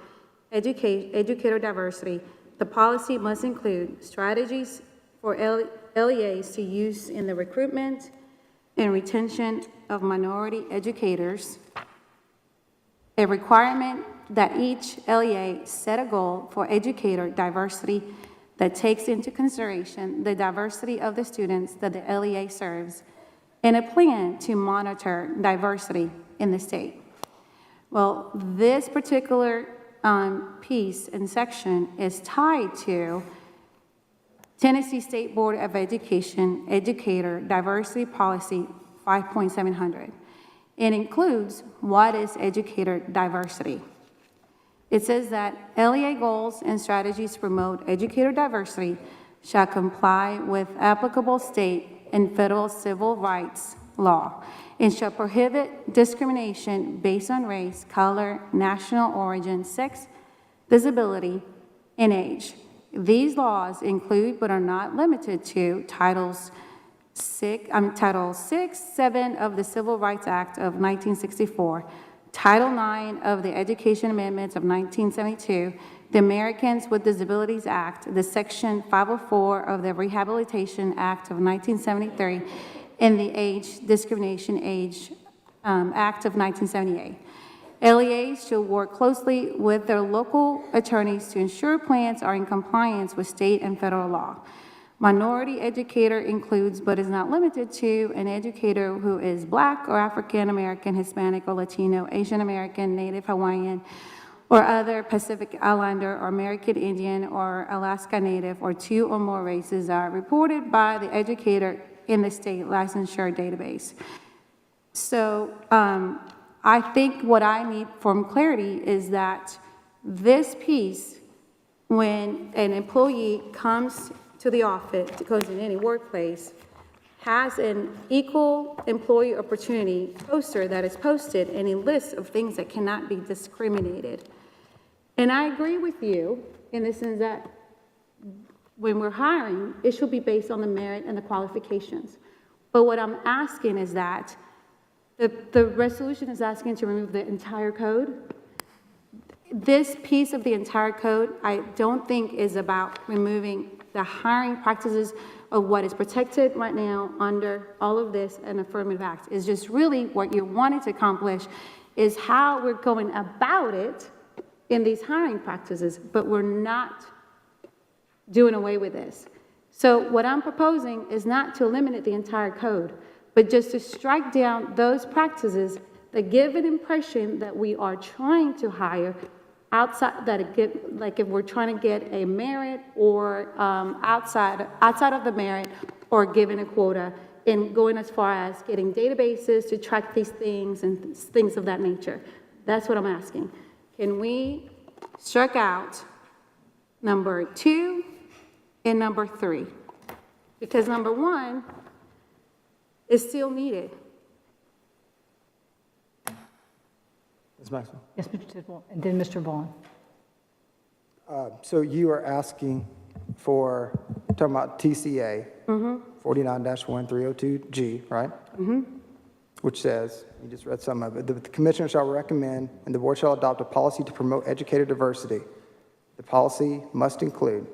educator diversity. The policy must include strategies for LEAs to use in the recruitment and retention of minority educators, a requirement that each LEA set a goal for educator diversity that takes into consideration the diversity of the students that the LEA serves, and a plan to monitor diversity in the state. Well, this particular piece and section is tied to Tennessee State Board of Education Educator Diversity Policy 5.700. It includes what is educator diversity. It says that LEA goals and strategies to promote educator diversity shall comply with applicable state and federal civil rights law and shall prohibit discrimination based on race, color, national origin, sex, disability, and age. These laws include but are not limited to Title 6, 7 of the Civil Rights Act of 1964, Title 9 of the Education Amendments of 1972, the Americans with Disabilities Act, the Section 504 of the Rehabilitation Act of 1973, and the Age Discrimination Act of 1978. LEAs should work closely with their local attorneys to ensure plans are in compliance with state and federal law. Minority educator includes, but is not limited to, an educator who is Black or African American, Hispanic or Latino, Asian American, Native Hawaiian, or other Pacific Islander or American Indian or Alaska Native, or two or more races are reported by the educator in the state licensure database. So I think what I need from clarity is that this piece, when an employee comes to to the office, goes in any workplace, has an equal employee opportunity poster that is posted and a list of things that cannot be discriminated. And I agree with you in the sense that when we're hiring, it should be based on the merit and the qualifications. But what I'm asking is that the resolution is asking to remove the entire code. This piece of the entire code, I don't think is about removing the hiring practices of what is protected right now under all of this and affirmative acts. It's just really what you're wanting to accomplish is how we're going about it in these hiring practices, but we're not doing away with this. So what I'm proposing is not to eliminate the entire code, but just to strike down those practices that give an impression that we are trying to hire outside, that it get, like if we're trying to get a merit or outside of the merit or given a quota, and going as far as getting databases to track these things and things of that nature. That's what I'm asking. Can we strike out number 2 and number 3? Because number 1 is still needed. Ms. Maxwell? Yes, Mr. Tidwell, and then Mr. Vaughn. So you are asking for, talking about TCA 49-1302G, right? Which says, you just read some of it, the commissioner shall recommend and the board shall adopt a policy to promote educator diversity. The policy must include,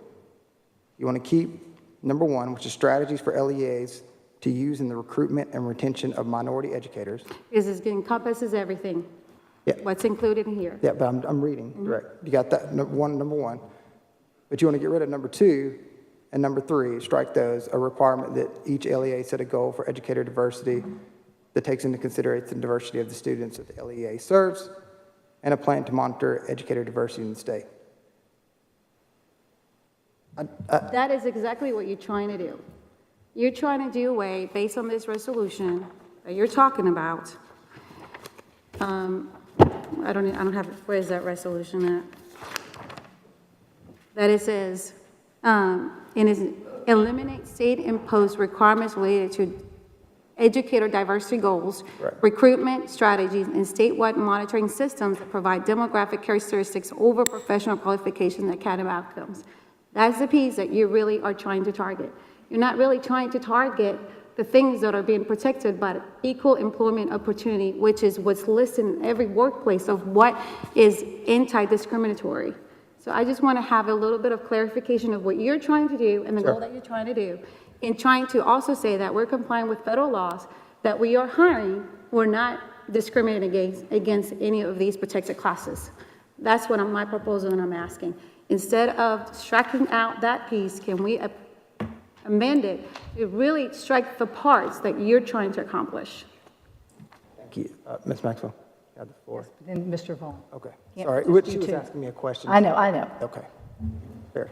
you want to keep number 1, which is strategies for LEAs to use in the recruitment and retention of minority educators. Because it encompasses everything. Yeah. What's included in here. Yeah, but I'm reading, direct. You got that, number one. But you want to get rid of number 2 and number 3, strike those, a requirement that each LEA set a goal for educator diversity that takes into consideration the diversity of the students that the LEA serves, and a plan to monitor educator diversity in the state. That is exactly what you're trying to do. You're trying to do away, based on this resolution that you're talking about. I don't have, where is that resolution at? That it says, eliminate state-imposed requirements related to educator diversity goals, recruitment strategies, and statewide monitoring systems that provide demographic characteristics over professional qualifications and academic outcomes. That's the piece that you really are trying to target. You're not really trying to target the things that are being protected by equal employment opportunity, which is what's listed in every workplace of what is anti-discriminatory. So I just want to have a little bit of clarification of what you're trying to do and the goal that you're trying to do, and trying to also say that we're complying with federal laws, that we are hiring, we're not discriminating against any of these protected classes. That's what my proposal and I'm asking. Instead of striking out that piece, can we amend it to really strike the parts that you're trying to accomplish? Thank you. Ms. Maxwell, you have the floor. Then Mr. Vaughn. Okay. Yeah, Sorry, just she you was two. asking me a question. I know. Okay. Fair.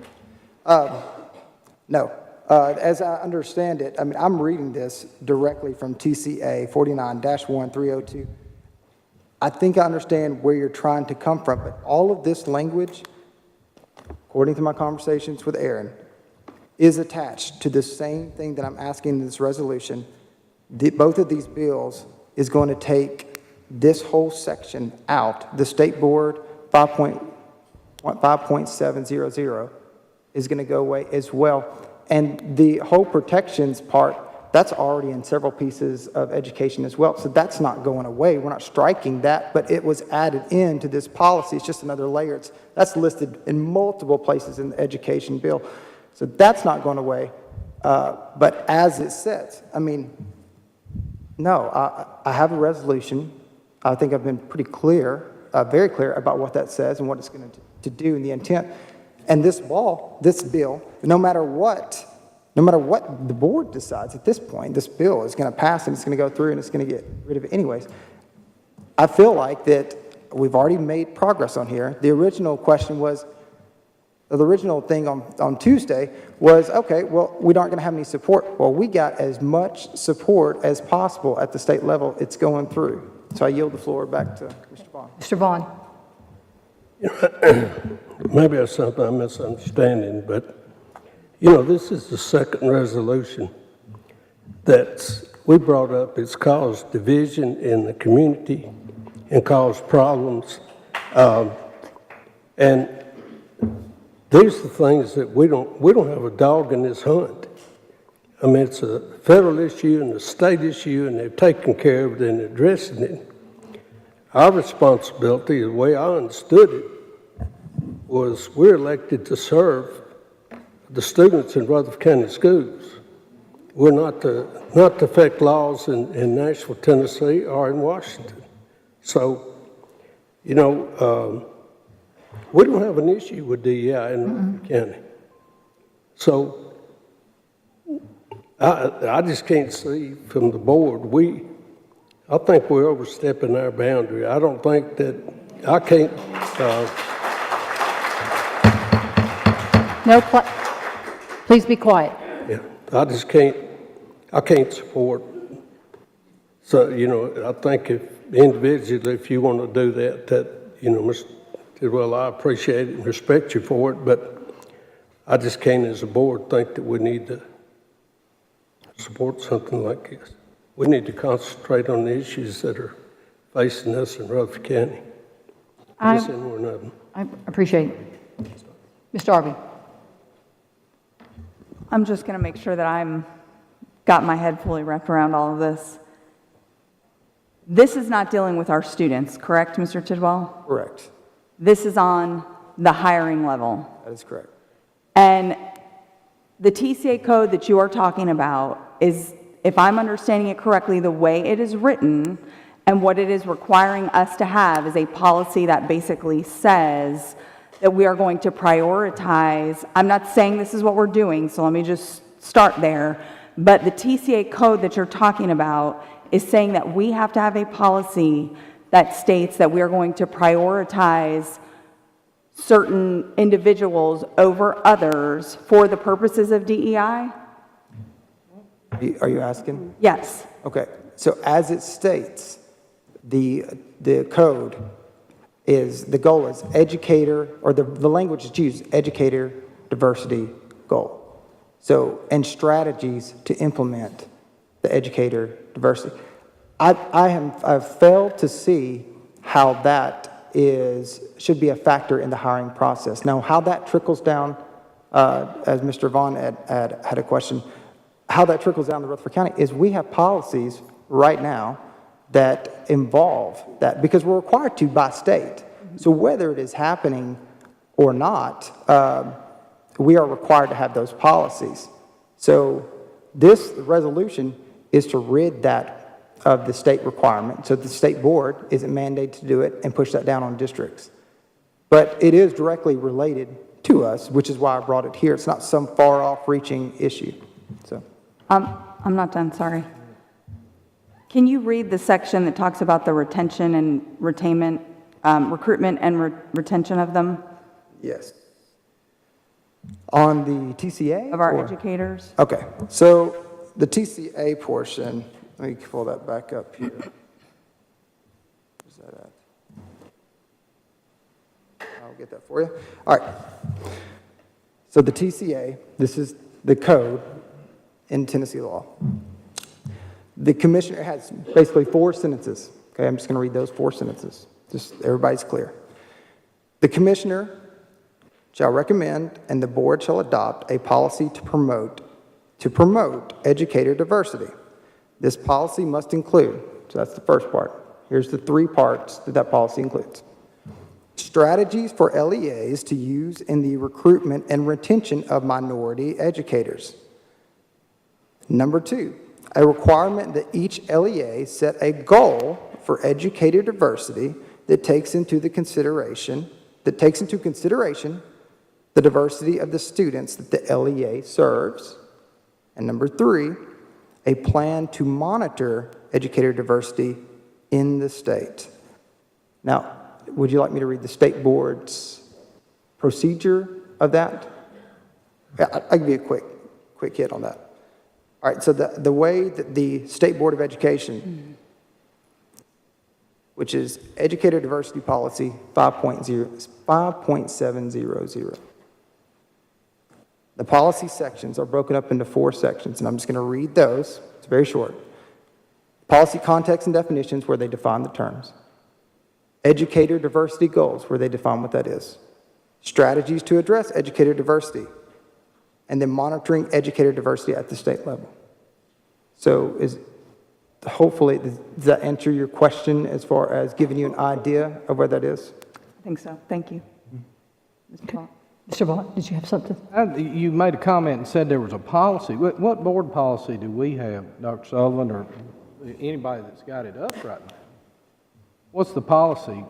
No. As I understand it, I mean, I'm reading this directly from TCA 49-1302. I think I understand where you're trying to come from, but all of this language, according to my conversations with Aaron, is attached to the same thing that I'm asking in this resolution. Both of these bills is going to take this whole section out. The State Board 5.700 is going to go away as well. And the whole protections part, that's already in several pieces of education as well. So that's not going away. We're not striking that, but it was added into this policy. It's just another layer. That's listed in multiple places in the education bill. So that's not going away. But as it says, I mean, no, I have a resolution. I think I've been pretty clear, very clear about what that says and what it's going to do and the intent. And this bill, no matter what the board decides at this point, this bill is going to pass and it's going to go through and it's going to get rid of it anyways. I feel like that we've already made progress on here. The original question was, the original thing on Tuesday was, okay, well, we aren't going to have any support. Well, we got as much support as possible at the state level. It's going through. So I yield the floor back to Mr. Vaughn. Mr. Vaughn. Maybe it's something I'm misunderstanding, but You know, this is the second resolution that we brought up. It's caused division in the community and caused problems. And these are the things that we don't have a dog in this hunt. I mean, it's a federal issue and a state issue, and they've taken care of it and addressing it. Our responsibility, the way I understood it, was we're elected to serve the students in Rutherford County schools. We're not to affect laws in Nashville, Tennessee, or in Washington. So, you know, we don't have an issue with DEI in Rutherford County. So I just can't see from the board, I think we're overstepping our boundary. I don't think that, I can't. Please be quiet. Yeah, I just can't support. So, you know, I think if individually, if you want to do that, you know, Mr. Tidwell, I appreciate it and respect you for it, but I just can't as a board think that we need to support something like this. We need to concentrate on the issues that are facing us in Rutherford County. This and one of them. I appreciate it. Mr. Arby. I'm just going to make sure that I'm got my head fully wrapped around all of this. This is not dealing with our students, correct, Mr. Tidwell? Correct. This is on the hiring level. That is correct. And the TCA code that you are talking about is, if I'm understanding it correctly, the way it is written and what it is requiring us to have is a policy that basically says that we are going to prioritize. I'm not saying this is what we're doing, so let me just start there. But the TCA code that you're talking about is saying that we have to have a policy that states that we are going to prioritize certain individuals over others for the purposes of DEI? Are you asking? Yes. Okay, so as it states, the code is, the goal is educator, or the language is used, educator diversity goal. So, and strategies to implement the educator diversity. I've failed to see how that should be a factor in the hiring process. Now, how that trickles down, as Mr. Vaughn had a question, how that trickles down to Rutherford County is we have policies right now that involve that, because we're required to by state. So whether it is happening or not, we are required to have those policies. So this resolution is to rid that of the state requirement. So the state board isn't mandated to do it and push that down on districts. But it is directly related to us, which is why I brought it here. It's not some far off reaching issue. So I'm not done, sorry. Can you read the section that talks about the retention and retainment, recruitment and retention of them? Yes. On the TCA? Of our educators? Okay, so the TCA portion, let me pull that back up here. Where's that at? I'll get that for you. All right. So the TCA, this is the code in Tennessee law. The commissioner has basically 4 sentences. Okay, I'm just going to read those 4 sentences. Just everybody's clear. The commissioner shall recommend and the board shall adopt a policy to promote educator diversity. This policy must include, so that's the first part. Here's the 3 parts that policy includes. Strategies for LEAs to use in the recruitment and retention of minority educators. Number 2, a requirement that each LEA set a goal for educator diversity that takes into consideration the diversity of the students that the LEA serves. And number 3, a plan to monitor educator diversity in the state. Now, would you like me to read the state board's procedure of that? I'll give you a quick hit on that. All right, so the way that the State Board of Education, which is Educator Diversity Policy 5.700. The policy sections are broken up into 4 sections, and I'm just going to read those. It's very short. Policy context and definitions, where they define the terms. Educator diversity goals, where they define what that is. Strategies to address educator diversity. And then monitoring educator diversity at the state level. So hopefully, does that answer your question as far as giving you an idea of where that is? I think so. Thank you. Mr. Ball. Mr. Ball, did you have something? You made a comment and said there was a policy. What board policy do we have, Dr. Sullivan, or anybody that's got it up right now? What's the policy?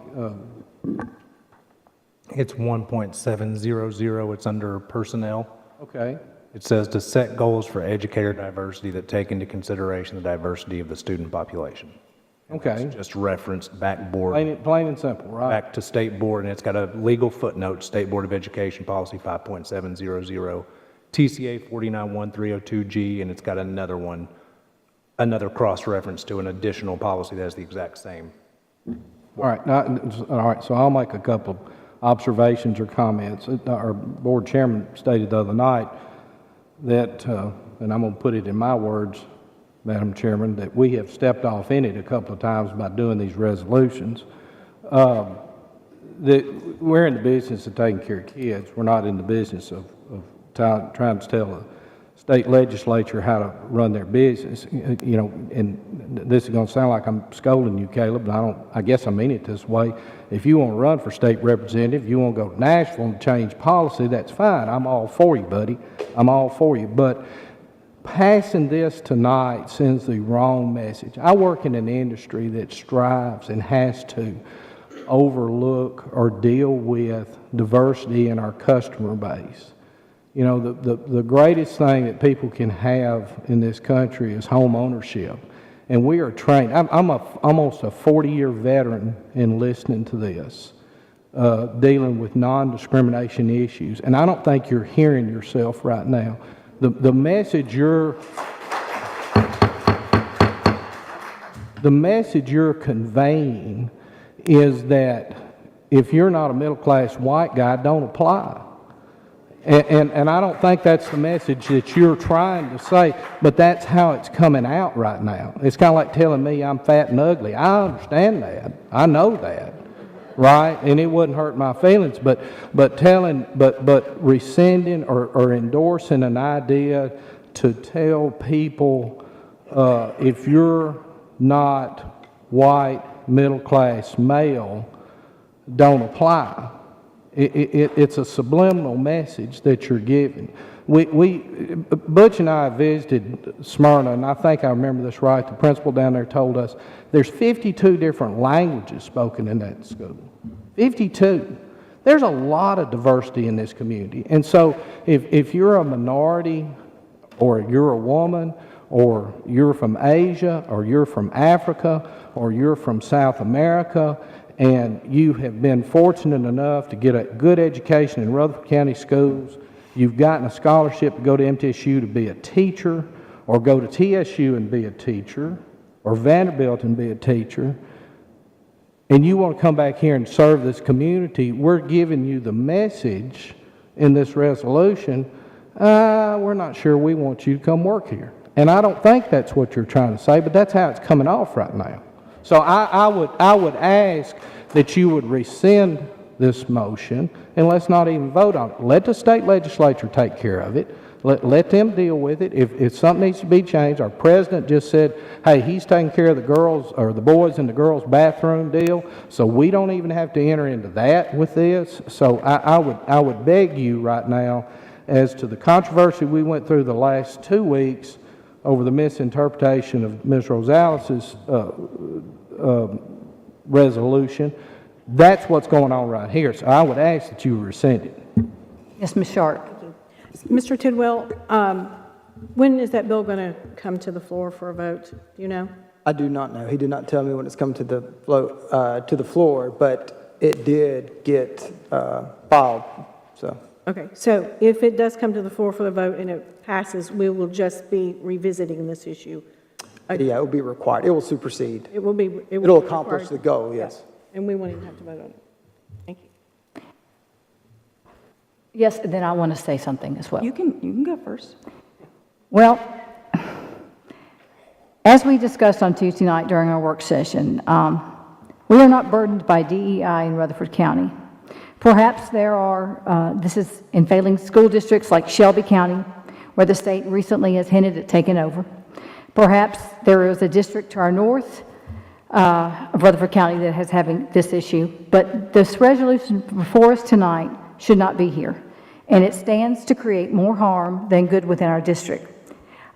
It's 1.700. It's under personnel. Okay. It says to set goals for educator diversity that take into consideration the diversity of the student population. Okay. It's just referenced back board. Plain and simple, right? Back to state board, and it's got a legal footnote, State Board of Education Policy 5.700, TCA 491302G, and it's got another one, another cross-reference to an additional policy that has the exact same. All right, so I'll make a couple of observations or comments. Our board chairman stated the other night that, and I'm going to put it in my words, Madam Chairman, that we have stepped off in it a couple of times by doing these resolutions. We're in the business of taking care of kids. We're not in the business of trying to tell the state legislature how to run their business. You know, and this is going to sound like I'm scolding you, Caleb, but I guess I mean it this way. If you want to run for state representative, you want to go to Nashville and change policy, that's fine. I'm all for you, buddy. I'm all for you. But passing this tonight sends the wrong message. I work in an industry that strives and has to overlook or deal with diversity in our customer base. You know, the greatest thing that people can have in this country is home ownership. And we are trained. I'm almost a 40-year veteran in listening to this, dealing with non-discrimination issues. And I don't think you're hearing yourself right now. The message you're conveying is that if you're not a middle-class white guy, don't apply. And I don't think that's the message that you're trying to say, but that's how it's coming out right now. It's kind of like telling me I'm fat and ugly. I understand that. I know that, right? And it wouldn't hurt my feelings, but rescinding or endorsing an idea to tell people if you're not white, middle-class male, don't apply. It's a subliminal message that you're giving. Butch and I visited Smyrna, and I think I remember this right. The principal down there told us there's 52 different languages spoken in that school. 52. There's a lot of diversity in this community. And so if you're a minority, or you're a woman, or you're from Asia, or you're from Africa, or you're from South America, and you have been fortunate enough to get a good education in Rutherford County schools, you've gotten a scholarship to go to MTSU to be a teacher, or go to TSU and be a teacher, or Vanderbilt and be a teacher, and you want to come back here and serve this community, we're giving you the message in this resolution, we're not sure we want you to come work here. And I don't think that's what you're trying to say, but that's how it's coming off right now. So I would ask that you would rescind this motion, and let's not even vote on it. Let the state legislature take care of it. Let them deal with it. If something needs to be changed, our president just said, hey, he's taking care of the girls or the boys in the girls' bathroom deal, so we don't even have to enter into that with this. So I would beg you right now, as to the controversy we went through the last 2 weeks over the misinterpretation of Ms. Rosales' resolution, that's what's going on right here. So I would ask that you rescind it. Yes, Ms. Sharp. Mr. Tidwell, when is that bill going to come to the floor for a vote? Do you know? I do not know. He did not tell me when it's come to the floor, but it did get filed. So. Okay, so if it does come to the floor for the vote and it passes, we will just be revisiting this issue. Yeah, it will be required. It will supersede. It will be. It'll accomplish the goal, yes. And we won't even have to vote on it. Thank you. Yes, and then I want to say something as well. You can go first. Well, as we discussed on Tuesday night during our work session, we are not burdened by DEI in Rutherford County. Perhaps there are, this is in failing school districts like Shelby County, where the state recently has hinted at taking over. Perhaps there is a district to our north of Rutherford County that is having this issue, but this resolution before us tonight should not be here, and it stands to create more harm than good within our district.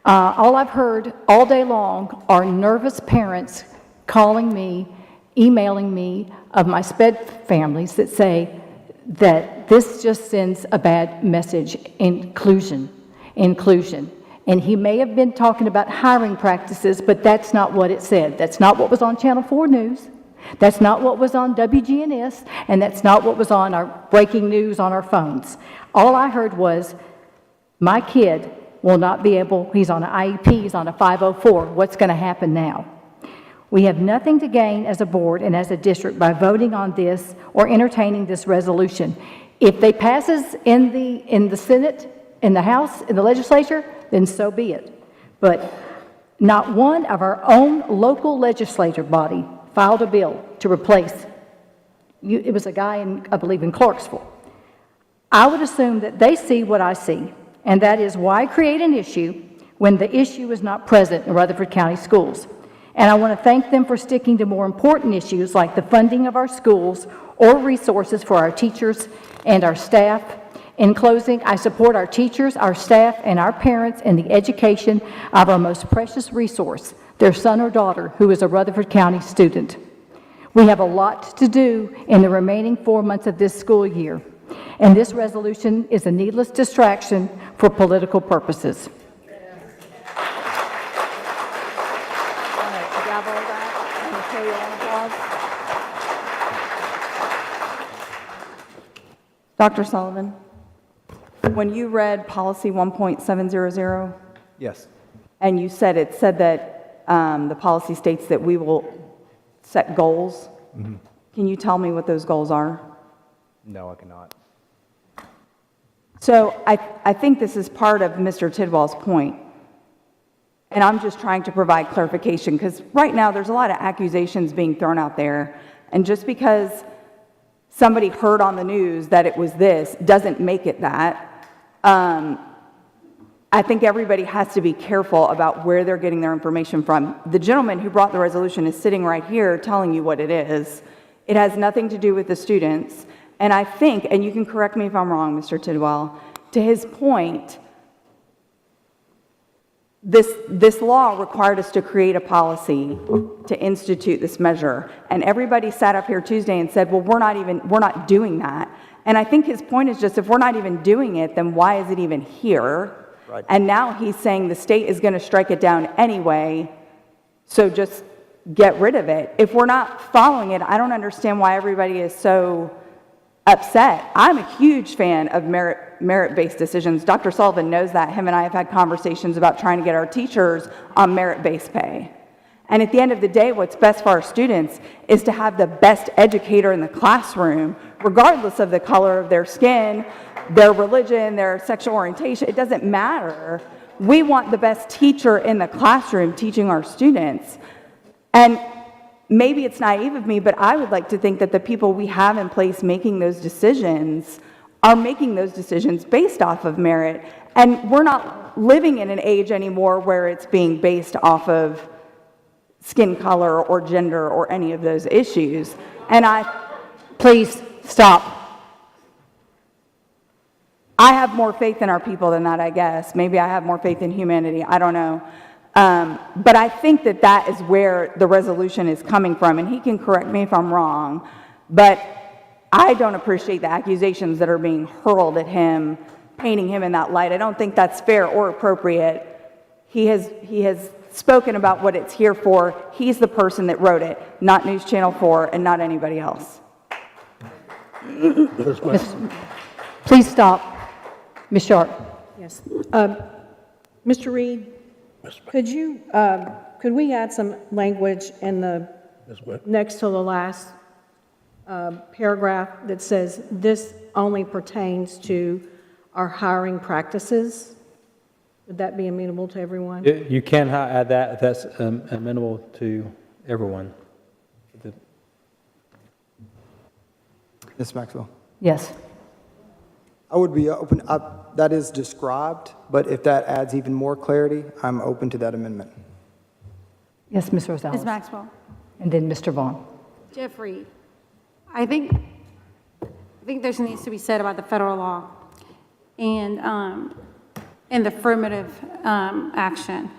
All I've heard all day long are nervous parents calling me, emailing me of my SPED families that say that this just sends a bad message, inclusion. And he may have been talking about hiring practices, but that's not what it said. That's not what was on Channel 4 News. That's not what was on WGNS, and that's not what was on our breaking news on our phones. All I heard was, my kid will not be able, he's on an IEP, he's on a 504, what's going to happen now? We have nothing to gain as a board and as a district by voting on this or entertaining this resolution. If they passes in the Senate, in the House, in the legislature, then so be it. But not one of our own local legislative body filed a bill to replace, it was a guy in, I believe, in Clarksville. I would assume that they see what I see, and that is why create an issue when the issue is not present in Rutherford County schools. And I want to thank them for sticking to more important issues like the funding of our schools or resources for our teachers and our staff. In closing, I support our teachers, our staff, and our parents in the education of our most precious resource, their son or daughter who is a Rutherford County student. We have a lot to do in the remaining 4 months of this school year, and this resolution is a needless distraction for political purposes. Dr. Sullivan, when you read policy 1.700, Yes. and you said it said that the policy states that we will set goals, can you tell me what those goals are? No, I cannot. So I think this is part of Mr. Tidwell's point, and I'm just trying to provide clarification, because right now there's a lot of accusations being thrown out there, and just because somebody heard on the news that it was this doesn't make it that. I think everybody has to be careful about where they're getting their information from. The gentleman who brought the resolution is sitting right here telling you what it is. It has nothing to do with the students. And I think, and you can correct me if I'm wrong, Mr. Tidwell, to his point, this law required us to create a policy to institute this measure. And everybody sat up here Tuesday and said, well, we're not doing that. And I think his point is just, if we're not even doing it, then why is it even here? Right. And now he's saying the state is going to strike it down anyway, so just get rid of it. If we're not following it, I don't understand why everybody is so upset. I'm a huge fan of merit-based decisions. Dr. Sullivan knows that. Him and I have had conversations about trying to get our teachers on merit-based pay. And at the end of the day, what's best for our students is to have the best educator in the classroom, regardless of the color of their skin, their religion, their sexual orientation. It doesn't matter. We want the best teacher in the classroom teaching our students. And maybe it's naive of me, but I would like to think that the people we have in place making those decisions are making those decisions based off of merit. And we're not living in an age anymore where it's being based off of skin color or gender or any of those issues. And Please stop. I have more faith in our people than that, I guess. Maybe I have more faith in humanity. I don't know. But I think that that is where the resolution is coming from. And he can correct me if I'm wrong. But I don't appreciate the accusations that are being hurled at him, painting him in that light. I don't think that's fair or appropriate. He has spoken about what it's here for. He's the person that wrote it, not News Channel 4 and not anybody else. Please stop. Ms. Sharp. Yes. Mr. Reed, could we add some language in the next to the last paragraph that says this only pertains to our hiring practices. Would that be amenable to everyone? You can add that if that's amenable to everyone. Ms. Maxwell? Yes. I would be open, that is described, but if that adds even more clarity, I'm open to that amendment. Yes, Ms. Rosales. Ms. Maxwell. And then Mr. Vaughn. Jeffrey, I think there's needs to be said about the federal law and the affirmative action.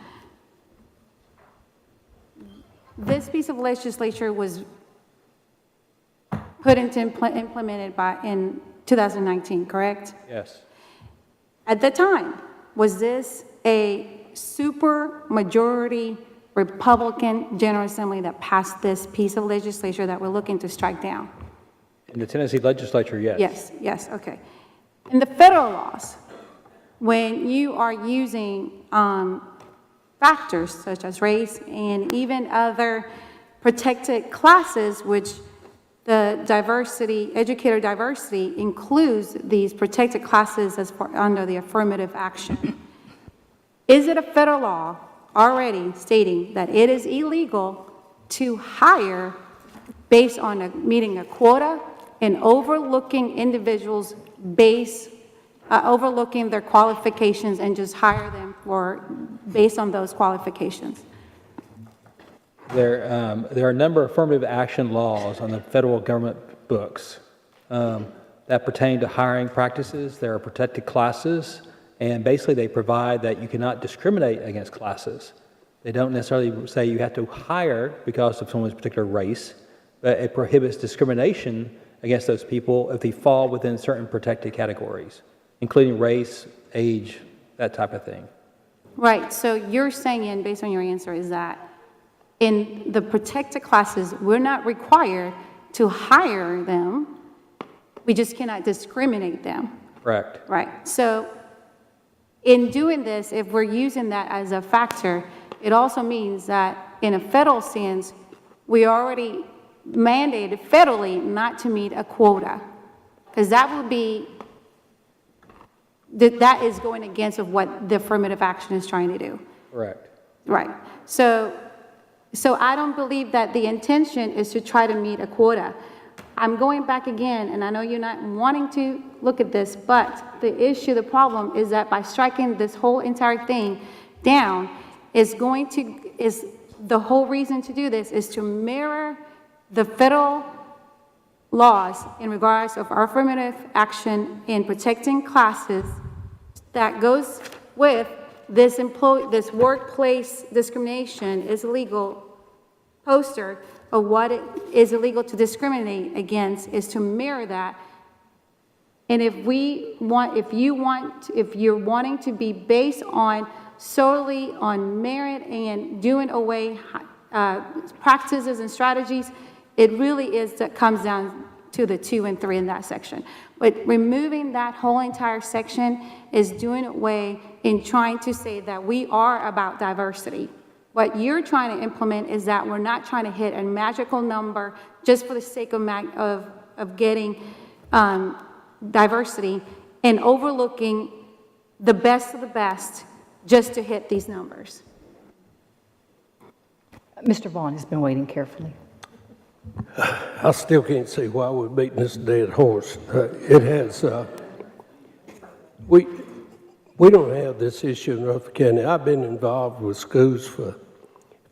This piece of legislation was put into implemented in 2019, correct? Yes. At the time, was this a super majority Republican General Assembly that passed this piece of legislation that we're looking to strike down? In the Tennessee legislature, yes. Yes, okay. In the federal laws, when you are using factors such as race and even other protected classes, which the diversity, educator diversity includes these protected classes as under the affirmative action. Is it a federal law already stating that it is illegal to hire based on meeting a quota and overlooking individuals overlooking their qualifications and just hire them based on those qualifications? There are a number of affirmative action laws on the federal government books that pertain to hiring practices. There are protected classes, and basically they provide that you cannot discriminate against classes. They don't necessarily say you have to hire because of someone's particular race, but it prohibits discrimination against those people if they fall within certain protected categories, including race, age, that type of thing. Right, so you're saying, based on your answer, is that in the protected classes, we're not required to hire them, we just cannot discriminate them. Correct. Right, so in doing this, if we're using that as a factor, it also means that in a federal sense, we already mandated federally not to meet a quota, because that would be, that is going against of what the affirmative action is trying to do. Correct. Right, so I don't believe that the intention is to try to meet a quota. I'm going back again, and I know you're not wanting to look at this, but the problem is that by striking this whole entire thing down, the whole reason to do this is to mirror the federal laws in regards of our affirmative action in protecting classes that goes with this workplace discrimination is illegal poster of what it is illegal to discriminate against is to mirror that. And if you're wanting to be based on solely on merit and doing away practices and strategies, it really is that comes down to the 2 and 3 in that section. But removing that whole entire section is doing away in trying to say that we are about diversity. What you're trying to implement is that we're not trying to hit a magical number just for the sake of getting diversity and overlooking the best of the best just to hit these numbers. Mr. Vaughn has been waiting carefully. I still can't see why we're beating this dead horse. It has, we don't have this issue in Rutherford County. I've been involved with schools for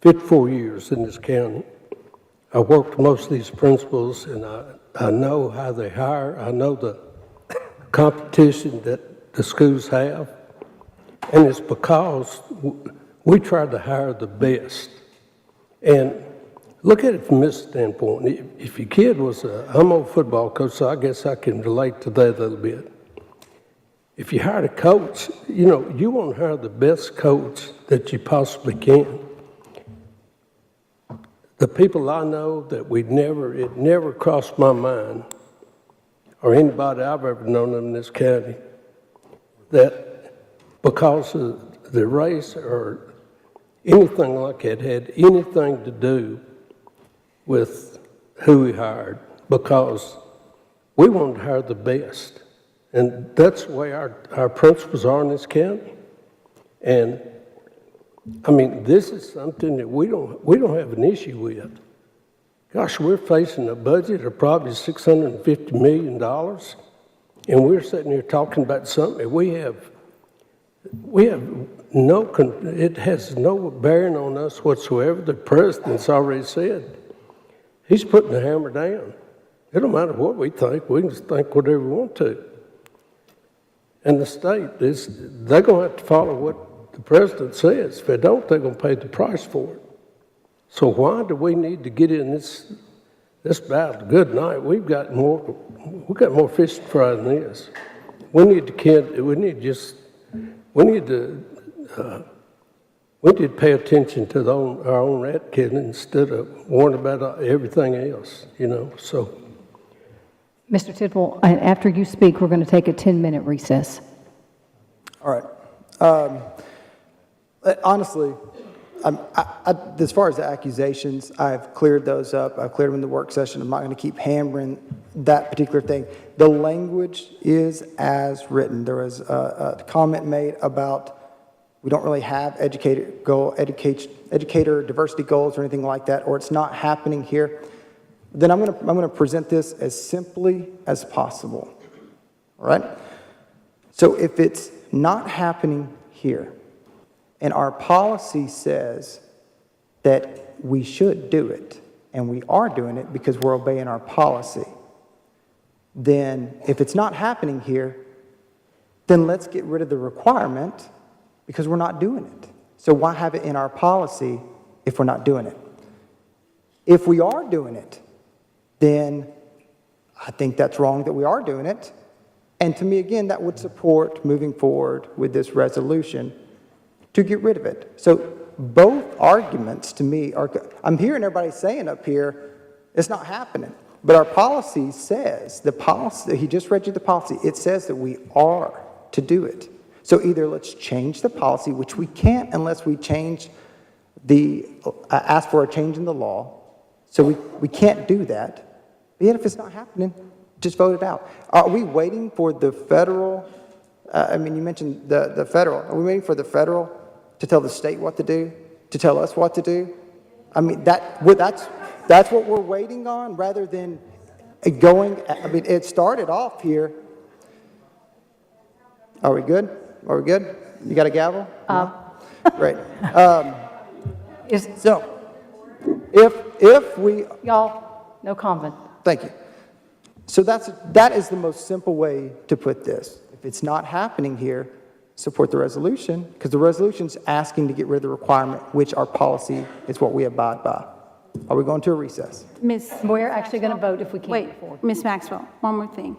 54 years in this county. I worked with most of these principals, and I know how they hire. I know the competition that the schools have, and it's because we try to hire the best. And look at it from this standpoint. If your kid I'm an old football coach, so I guess I can relate to that a little bit. If you hire a coach, you want to hire the best coach that you possibly can. The people I know that it never crossed my mind, or anybody I've ever known in this county, that because of the race or anything like that had anything to do with who we hired. because we want to hire the best. And that's the way our principals are in this county. And, I mean, this is something that we don't have an issue with. Gosh, we're facing a budget of probably $650 million, and we're sitting here talking about something that we have it has no bearing on us whatsoever. The president's already said he's putting the hammer down. It don't matter what we think. We can just think whatever we want to. And the state, they're going to have to follow what the president says. If they don't, they're going to pay the price for it. So why do we need to get in this battle? Good night. We've got more fish to fry than this. We need to pay attention to our own rat kid instead of worrying about everything else, so. Mr. Tidwell, after you speak, we're going to take a 10-minute recess. All right. Honestly, as far as the accusations, I've cleared those up. I've cleared them in the work session. I'm not going to keep hammering that particular thing. The language is as written. There was a comment made about we don't really have educator diversity goals or anything like that, or it's not happening here. Then I'm going to present this as simply as possible. All right? So if it's not happening here, and our policy says that we should do it, and we are doing it because we're obeying our policy, then if it's not happening here, then let's get rid of the requirement because we're not doing it. So why have it in our policy if we're not doing it? If we are doing it, then I think that's wrong that we are doing it. And to me, again, that would support moving forward with this resolution to get rid of it. So both arguments to me are, I'm hearing everybody saying up here, it's not happening. But our policy says, he just read you the policy, it says that we are to do it. So either let's change the policy, which we can't unless we change ask for a change in the law. So we can't do that. But yet if it's not happening, just vote it out. Are we waiting for the federal, you mentioned the federal. Are we waiting for the federal to tell the state what to do, to tell us what to do? I mean, that's what we're waiting on rather than going, it started off here. Are we good? Are we good? You got a gavel? Great. So, if we... Y'all, no comment. Thank you. So that is the most simple way to put this. If it's not happening here, support the resolution, because the resolution's asking to get rid of the requirement, which our policy is what we abide by. Are we going to a recess? We're actually going to vote if we can't. Wait, Ms. Maxwell, one more thing.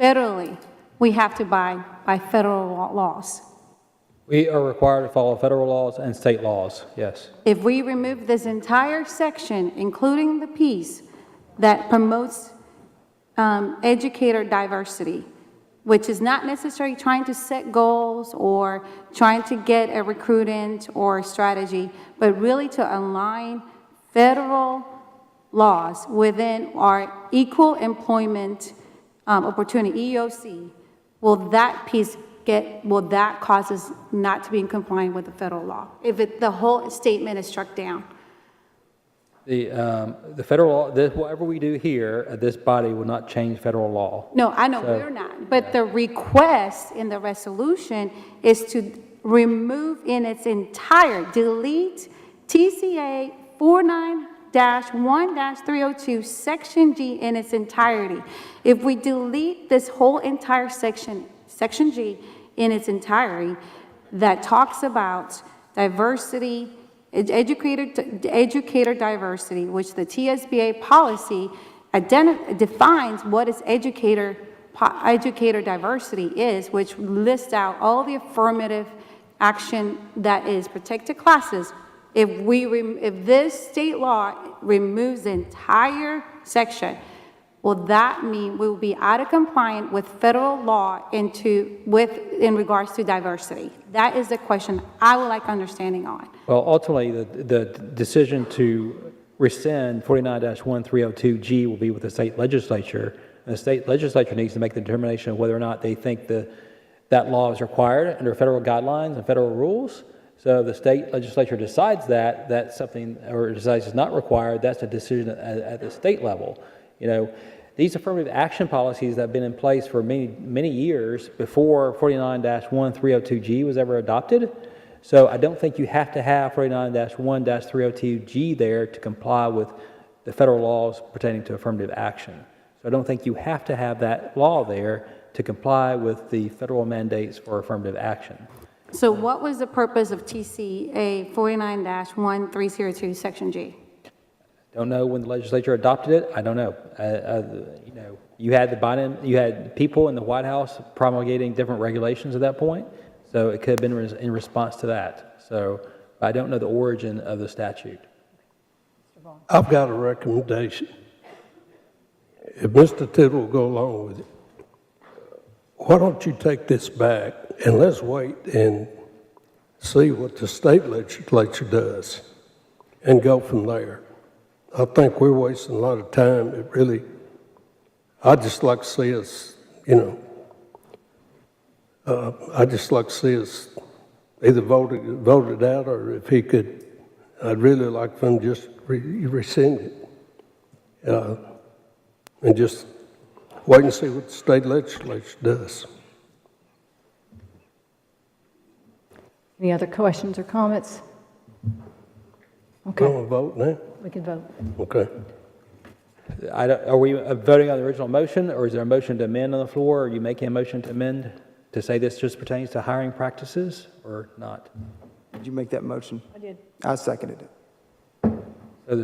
Federally, we have to abide by federal laws. We are required to follow federal laws and state laws, yes. If we remove this entire section, including the piece that promotes educator diversity, which is not necessarily trying to set goals or trying to get a recruitant or a strategy, but really to align federal laws within our equal employment opportunity, EOC, will that cause us not to be in compliance with the federal law if the whole statement is struck down? The federal law, whatever we do here, this body will not change federal law. No, I know we're not. But the request in the resolution is to remove in its entire, delete TCA 49-1-302, Section G in its entirety. If we delete this whole entire section, Section G in its entirety, that talks about diversity, educator diversity, which the TSBA policy defines what is educator diversity is, which lists out all the affirmative action that is protected classes. If this state law removes the entire section, will that mean we will be out of compliance with federal law in regards to diversity? That is the question I would like understanding on. Well, ultimately, the decision to rescind 49-1302G will be with the state legislature. And the state legislature needs to make the determination of whether or not they think that law is required under federal guidelines and federal rules. So if the state legislature decides that that's something, or decides it's not required, that's a decision at the state level. You know, these affirmative action policies that have been in place for many years before 49-1302G was ever adopted. So I don't think you have to have 49-1-302G there to comply with the federal laws pertaining to affirmative action. So I don't think you have to have that law there to comply with the federal mandates for affirmative action. So what was the purpose of TCA 49-1302 Section G? Don't know when the legislature adopted it. I don't know. You know, you had people in the White House promulgating different regulations at that point, so it could have been in response to that. So I don't know the origin of the statute. I've got a recommendation. If Mr. Tidd will go along with it, why don't you take this back and let's wait and see what the state legislature does and go from there. I think we're wasting a lot of time. I'd just like to see us, I'd just like to see us either voted out, or if he could, I'd really like for him to just rescind it. And just wait and see what the state legislature does. Any other questions or comments? Okay. You want to vote now? We can vote. Okay. Are we voting on the original motion, or is there a motion to amend on the floor? Are you making a motion to amend to say this just pertains to hiring practices or not? Did you make that motion? I did. I seconded it. So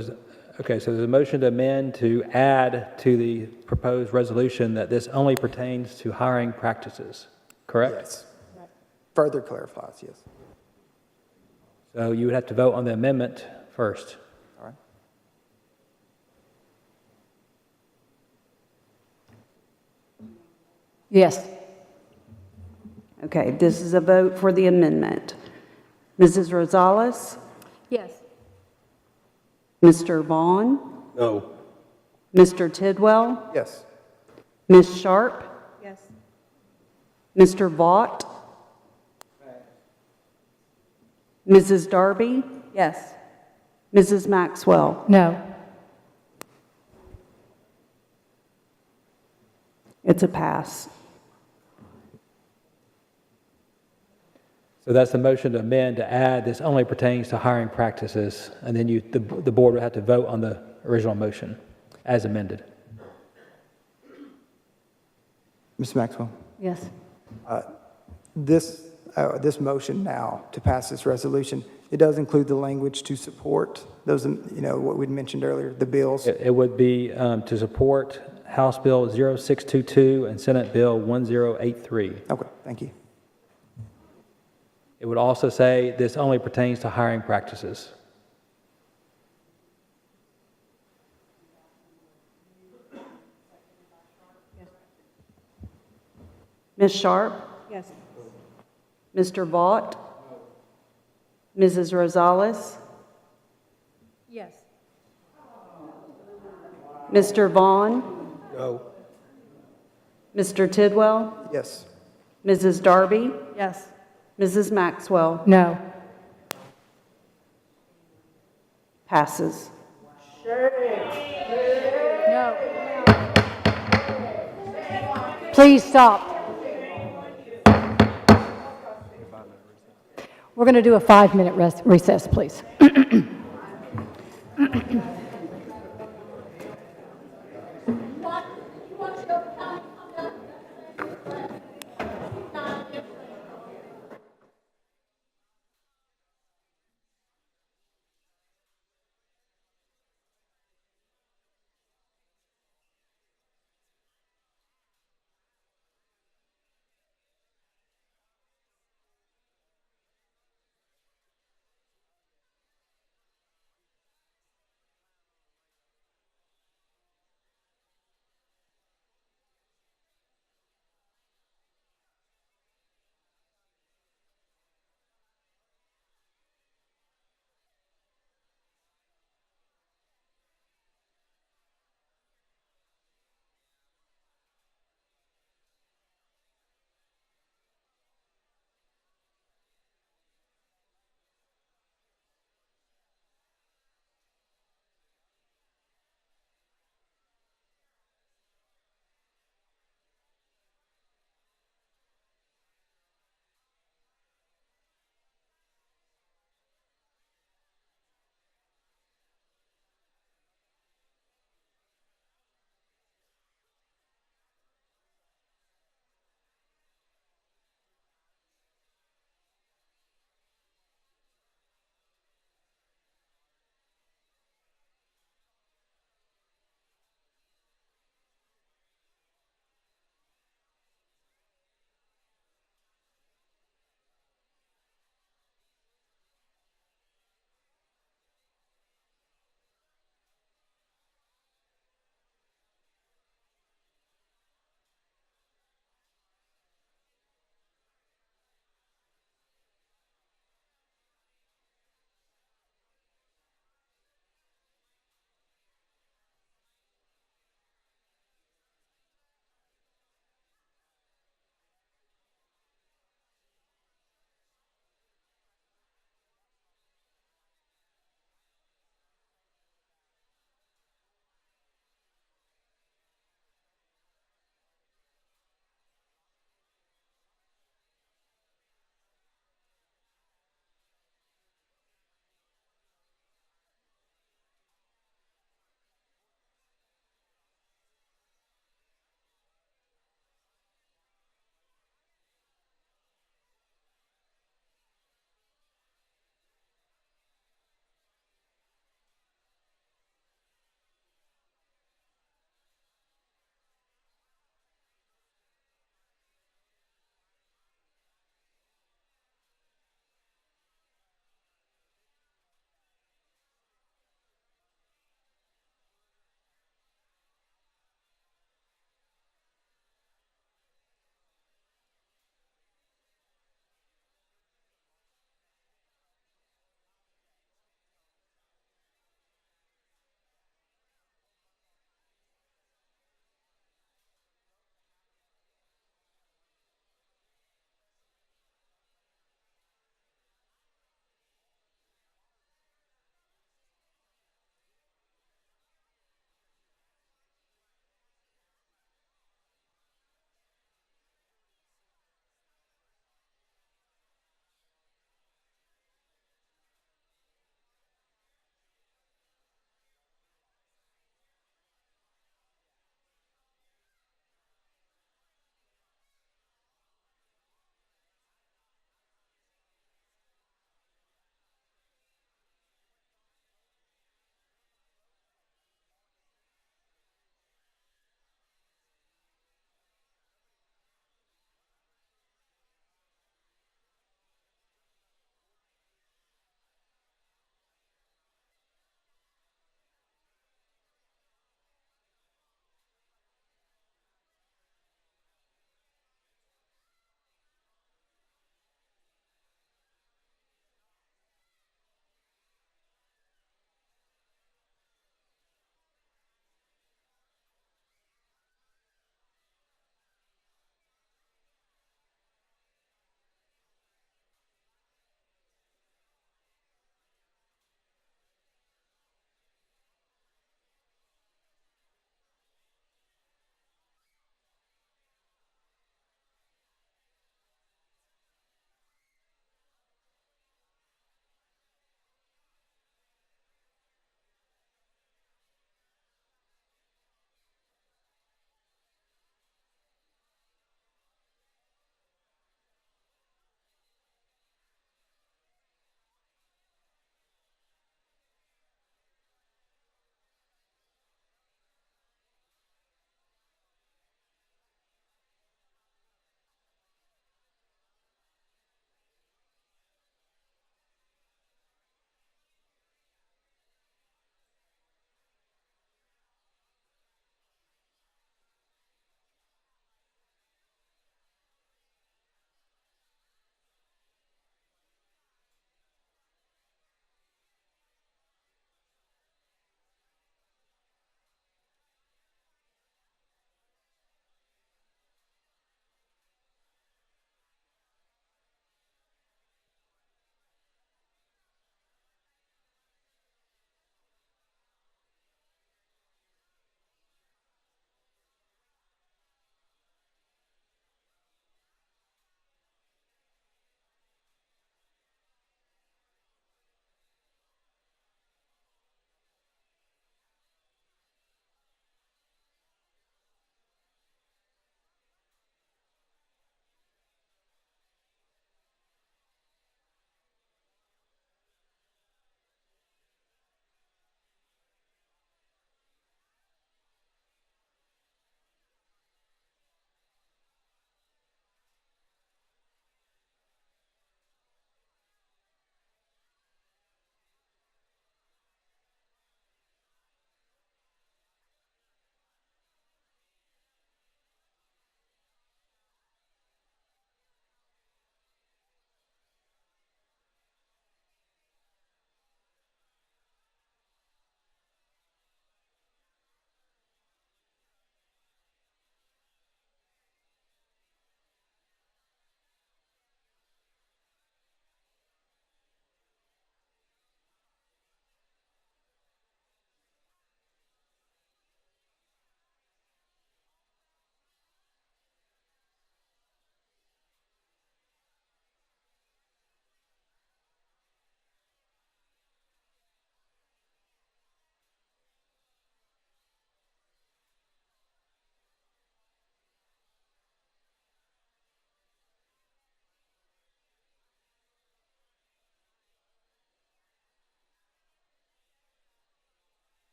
there's a motion to amend to add to the proposed resolution that this only pertains to hiring practices, correct? Yes. Further clarifies, yes. So you would have to vote on the amendment first. All right. Yes. Okay, this is a vote for the amendment. Mrs. Rosales? Yes. Mr. Vaughn? No. Mr. Tidwell? Yes. Ms. Sharp? Yes. Mr. Vaught? Mrs. Darby? Yes. Mrs. Maxwell? No. It's a pass. So that's the motion to amend to add this only pertains to hiring practices, and then the board would have to vote on the original motion as amended. Ms. Maxwell? Yes. This motion now to pass this resolution, it does include the language to support those, what we'd mentioned earlier, the bills. It would be to support House Bill 0622 and Senate Bill 1083. Okay, thank you. It would also say this only pertains to hiring practices. Ms. Sharp? Yes. Mr. Vaught? Mrs. Rosales? Yes. Mr. Vaughn? No. Mr. Tidwell? Yes. Mrs. Darby? Yes. Mrs. Maxwell? No. Passes. No. Please stop. We're going to do a 5-minute recess, please.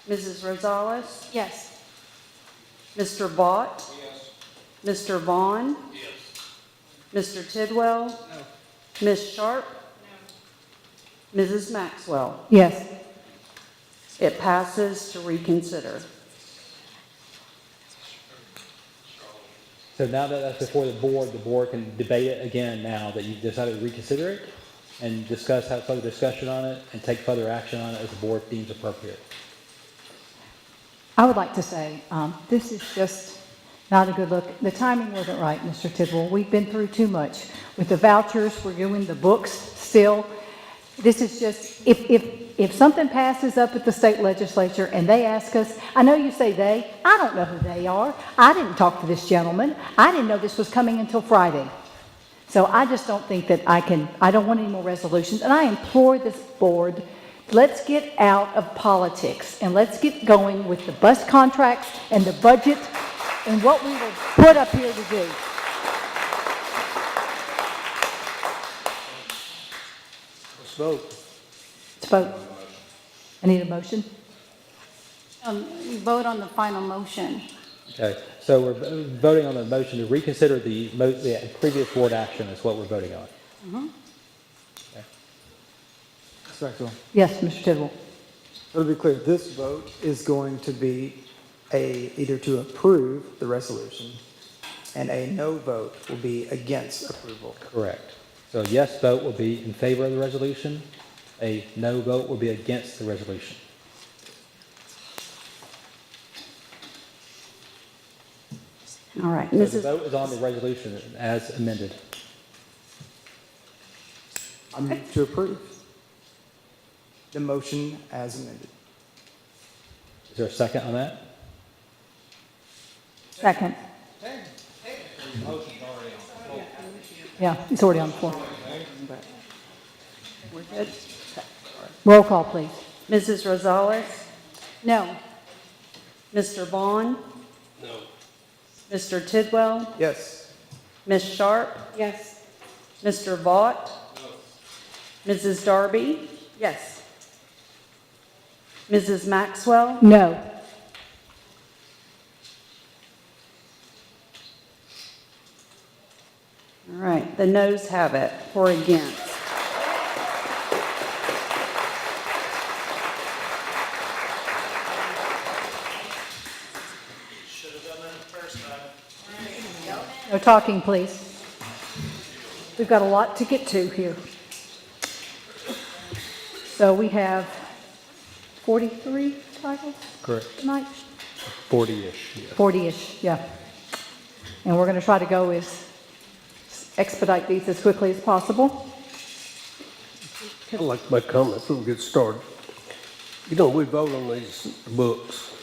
Mrs. Rosales? Yes. Mr. Vaught? Mr. Vaughn? Mr. Tidwell? No. Ms. Sharp? Mrs. Maxwell? Yes. It passes to reconsider. So now that that's before the board can debate it again now that you've decided to reconsider it and discuss, have further discussion on it and take further action on it as the board deems appropriate. I would like to say, this is just not a good look. The timing wasn't right, Mr. Tidwell. We've been through too much. With the vouchers, we're doing the books still. This is just, if something passes up at the state legislature and they ask us, I know you say they, I don't know who they are. I didn't talk to this gentleman. I didn't know this was coming until Friday. So I just don't think that I don't want any more resolutions. And I implore this board, let's get out of politics and let's get going with the bus contracts and the budget and what we were put up here to do. Let's vote. Let's vote. I need a motion. You vote on the final motion. Okay, so we're voting on the motion to reconsider the previous board action is what we're voting on. Maxwell. Yes, Mr. Tidwell. So to be clear, this vote is going to be either to approve the resolution, and a no vote will be against approval. Correct. So a yes vote will be in favor of the resolution. A no vote will be against the resolution. All right, So the Mrs. vote is on the resolution as amended. I move to approve the motion as amended. Is there a second on that? Second. Yeah, it's already on the floor. We're good? Roll call, please. Mrs. Rosales? No. Mr. Vaughn? No. Mr. Tidwell? Yes. Ms. Sharp? Yes. Mr. Vaught? Mrs. Darby? Yes. Mrs. Maxwell? No. All right, the noes have it, 4 against. No talking, please. We've got a lot to get to here. So we have 43 titles Correct. tonight? 40-ish, yes. 40-ish, yeah. And we're going to try to go expedite these as quickly as possible. I'd like to make a comment before we get started. You know, we vote on these books.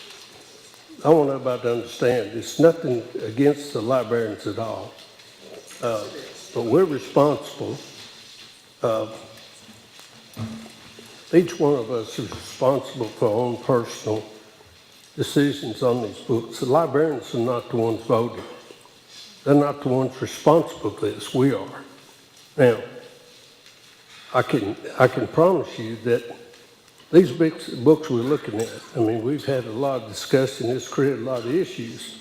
I want everybody to understand, it's nothing against the librarians at all. But we're responsible. Each one of us is responsible for our own personal decisions on these books. The librarians are not the ones voting. They're not the ones responsible for this. We are. Now, I can promise you that these books we're looking at, I mean, we've had a lot of discussion. It's created a lot of issues.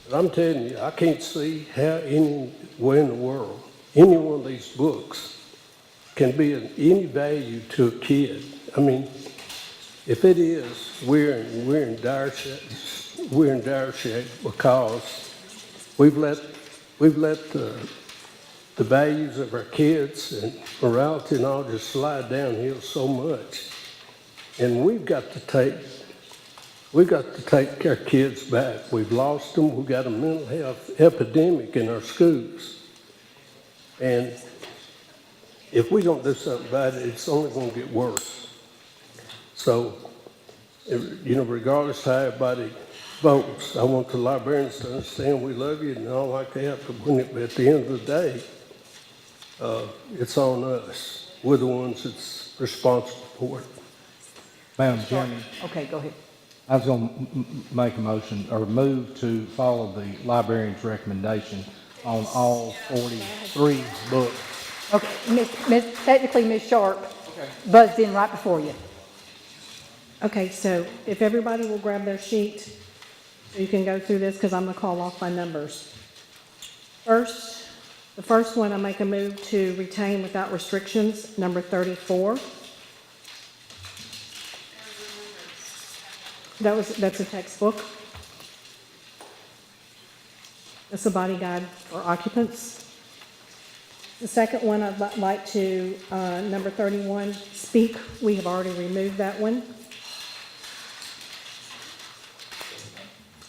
But I'm telling you, I can't see how anywhere in the world any one of these books can be of any value to a kid. I mean, if it is, we're in dire shape because we've let the values of our kids and morality and all just slide downhill so much. And we've got to take our kids back. We've lost them. We've got a mental health epidemic in our schools. And if we don't do something about it, it's only going to get worse. So, you know, regardless of how everybody votes, I want the librarians to understand we love you and all like that, but at the end of the day, it's on us. We're the ones that's responsible for it. Madam Chairman, Okay, go ahead. I was going to make a motion or move to follow the librarian's recommendation on all 43 books. Okay, technically Ms. Sharp buzzed in right before you. Okay, so if everybody will grab their sheet, you can go through this, because I'm going to call off my numbers. The first one, I make a move to retain without restrictions, number 34. That's a textbook. That's a body guide for occupants. The second one, I'd like to, number 31, speak. We have already removed that one.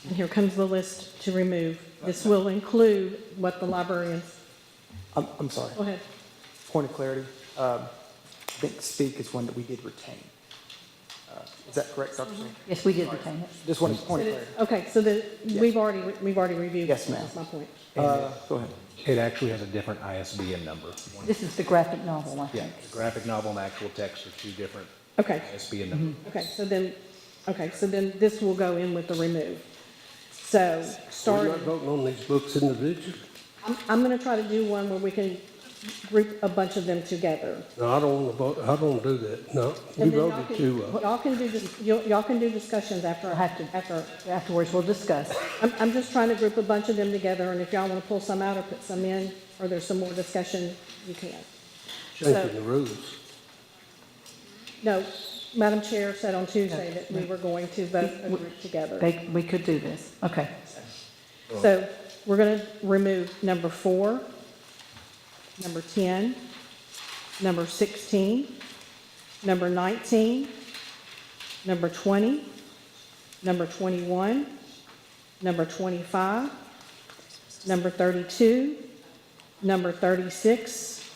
And here comes the list to remove. This will include what the librarians. I'm sorry. Go ahead. Point of clarity. I think speak is one that we did retain. Is that correct, Dr. Singh? Yes, we did retain it. This one is point of clarity. Okay, so we've already reviewed. Yes, ma'am. That's my point. Go ahead. It actually has a different ISBN number. This is the graphic novel, I Yeah, think. the graphic novel and actual text are two different Okay. ISBN numbers. Okay, so then this will go in with the remove. So We're start. not voting on these books individually. I'm going to try to do one where we can group a bunch of them together. No, I don't want to vote, I don't do that, no. You And then voted to, y'all can do y'all can do discussions after. Afterwards, we'll discuss. I'm just trying to group a bunch of them together, and if y'all want to pull some out or put some in, or there's some more discussion, you can. changing the rules. No, Madam Chair said on Tuesday that we were going to vote a group together. We could do this. Okay. So we're going to remove number 4, number 10, number 16, number 19, number 20, number 21, number 25, number 32, number 36,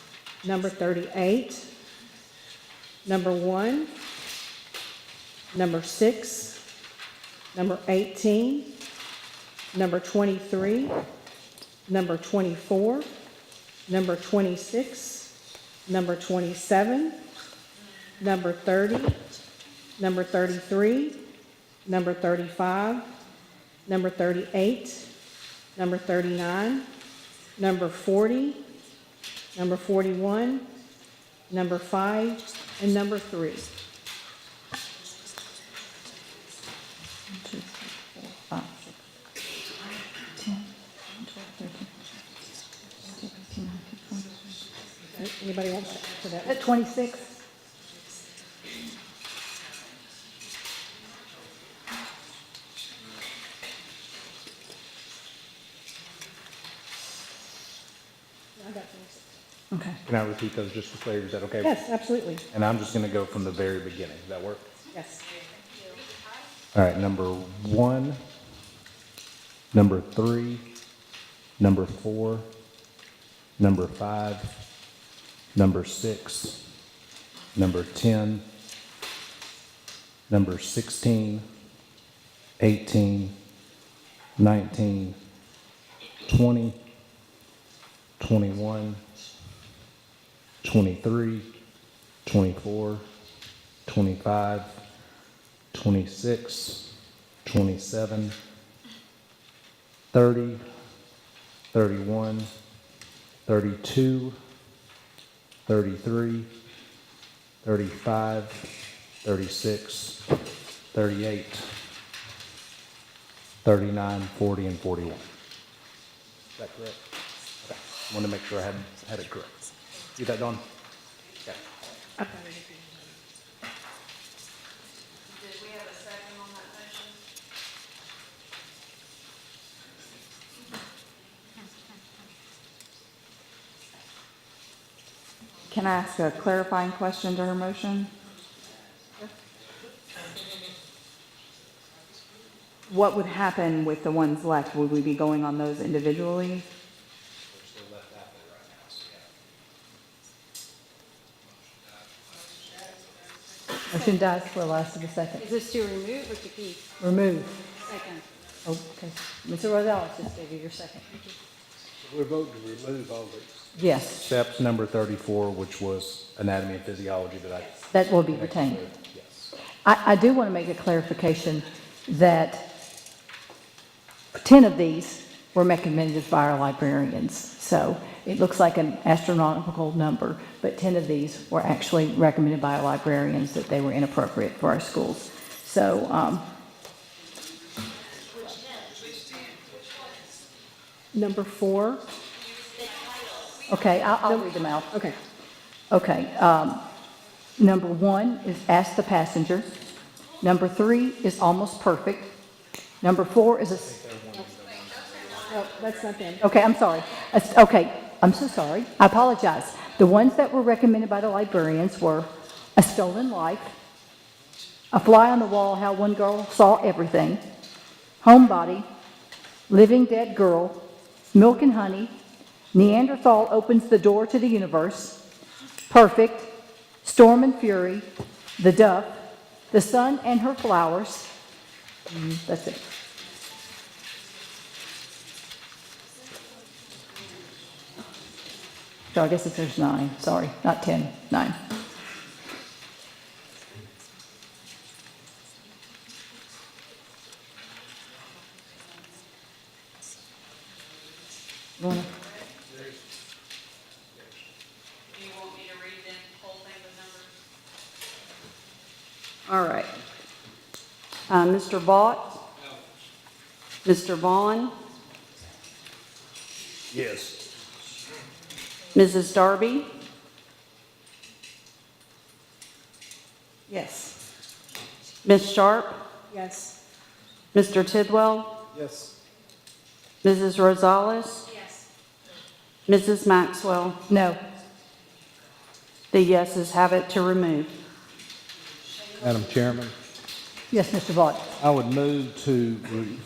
number 38, number 1, number 6, number 18, number 23, number 24, number 26, number 27, number 30, number 33, number 35, number 38, number 39, number 40, number 41, number 5, and number 3. 1, 2, 3, 4, 5, 6, 10, 12, 13, 14, 15, 19, 20. Anybody want to add to that? At 26. I got 26. Okay. Can I repeat those just for clarity? Is that okay? Yes, absolutely. And I'm just going to go from the very beginning. Does that work? Yes. All right, number 1, number 3, number 4, number 5, number 6, number 10, number 16, 18, 19, 20, 21, 23, 24, 25, 26, 27, 30, 31, 32, 33, 35, 36, 38, 39, 40, and 41. Is that correct? Okay. I want to make sure I had it correct. You got that, Dawn? Okay. Did we have a second on that motion? Can I ask a clarifying question to her motion? What would happen with the ones left? Would we be going on those individually? Motion dies for a last of a second. Is this to remove or to keep? Remove. Second. Okay. Mr. Rosales, just gave you your second. We're voting to remove all these. Yes, Except number 34, which was anatomy and physiology that will be retained. Yes. I do want to make a clarification that 10 of these were recommended by our librarians. So it looks like an astronomical number, but 10 of these were actually recommended by our librarians that they were inappropriate for our schools. So, Number 4. okay, I'll read them out. Okay. Okay, number 1 is Ask the Passenger. Number 3 is Almost Perfect. Number 4 is No, that's not them. Okay, I'm sorry. Okay, I'm so sorry. I apologize. The ones that were recommended by the librarians were A Stolen Life, A Fly on the Wall, How One Girl Saw Everything, Homebody, Living Dead Girl, Milk and Honey, Neanderthal Opens the Door to the Universe, Perfect, Storm and Fury, The Duff, The Sun and Her Flowers. That's it. So I guess if there's 9, sorry, not 10, 9. You wanna- Do you want me to read the whole thing with numbers? All right. Mr. Vaught? Mr. Vaughn? Yes. Mrs. Darby? Yes. Ms. Sharp? Yes. Mr. Tidwell? Yes. Mrs. Rosales? Yes. Mrs. Maxwell? No. The yeses have it to remove. Madam Chairman, Yes, Mr. Vaught. I would move to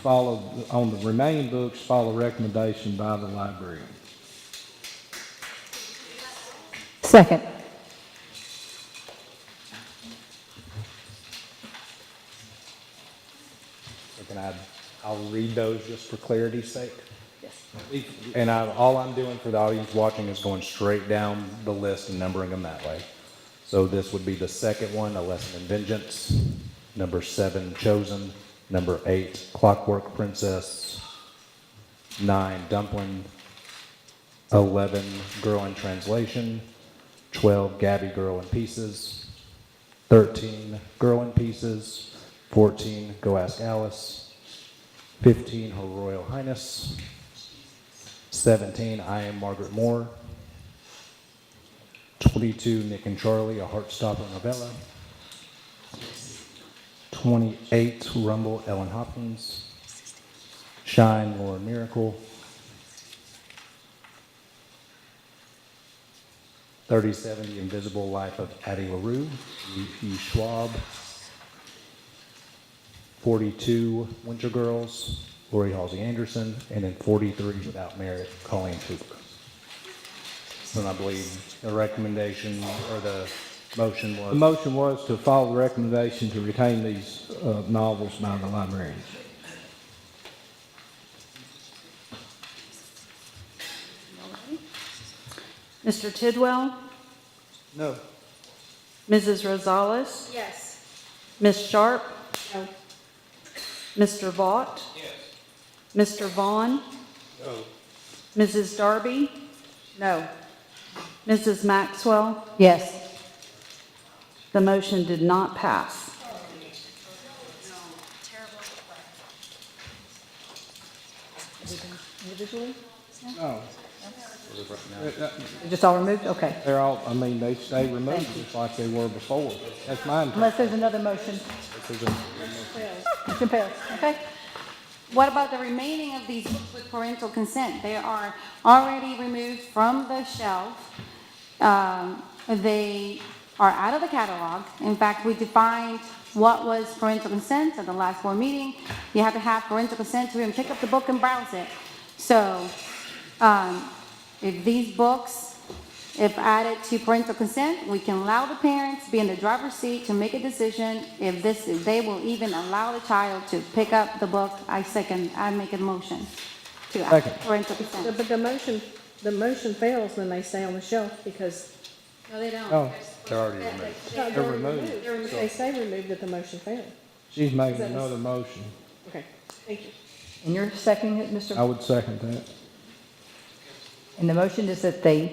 follow, on the remaining books, follow recommendation by the librarian. Second. So I'll read those just for clarity's sake. And all I'm doing for the audience watching is going straight down the list and numbering them that way. So this would be the second one, A Lesson in Vengeance. Number 7, Chosen. Number 8, Clockwork Princess. 9, Dumpling. 11, Girl in Translation. 12, Gabby Girl in Pieces. 13, Girl in Pieces. 14, Go Ask Alice. 15, Her Royal Highness. 17, I Am Margaret Moore. 22, Nick and Charlie, a Heartstopper novella. 28, Rumble, Ellen Hopkins. Shine, Laura Miracle. 37, The Invisible Life of Addie LaRue, E. Schwab. 42, Winter Girls, Lori Halsey Anderson. And then 43, Without Merit, Colleen Hooper. And I believe the recommendation or the motion was. The motion was to follow the recommendation to retain these novels by the librarians. Mr. Tidwell? No. Mrs. Rosales? Yes. Ms. Sharp? No. Mr. Vaught? Yes. Mr. Vaughn? No. Mrs. Darby? No. Mrs. Maxwell? Yes. The motion did not pass. Individually? No. They're just all removed? Okay. They're all, I mean, they stay removed just like they were before. That's mine. Unless there's another motion. Motion fails. Okay. What about the remaining of these books with parental consent? They are already removed from the shelf. They are out of the catalog. In fact, we defined what was parental consent at the last board meeting. You have to have parental consent to even pick up the book and browse it. So, if these books, if added to parental consent, we can allow the parents to be in the driver's seat to make a decision if they will even allow the child to pick up the book. I make a motion to add parental consent. But the motion fails when they stay on the shelf because. No, they don't. Oh, they're already removed. No, They're removed. They say removed that the motion failed. She's making another motion. Okay, thank you. And you're seconding it, Mr.? I would second that. And the motion is that the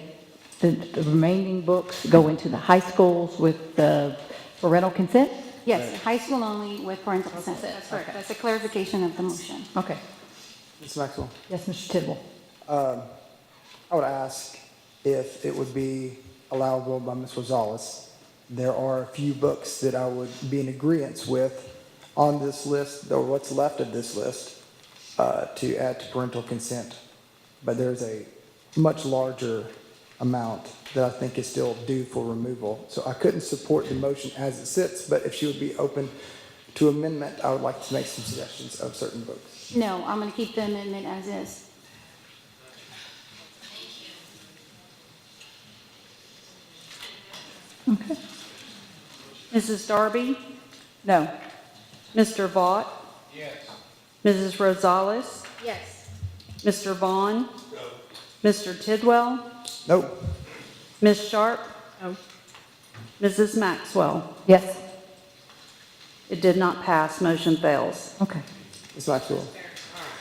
remaining books go into the high schools with the parental consent? Yes, high school only with parental consent. That's correct. Okay. That's a clarification of the motion. Okay. Ms. Maxwell? Yes, Mr. Tidwell. I would ask if it would be allowable by Ms. Rosales. There are a few books that I would be in agreement with on this list, or what's left of this list, to add to parental consent. But there's a much larger amount that I think is still due for removal. So I couldn't support the motion as it sits, but if she would be open to amendment, I would like to make some suggestions of certain books. No, I'm going to keep the amendment as is. Okay. Mrs. Darby? No. Mr. Vaught? Yes. Mrs. Rosales? Yes. Mr. Vaughn? Mr. Tidwell? No. Ms. Sharp? No. Mrs. Maxwell? Yes. It did not pass. Motion fails. Okay. Ms. Maxwell?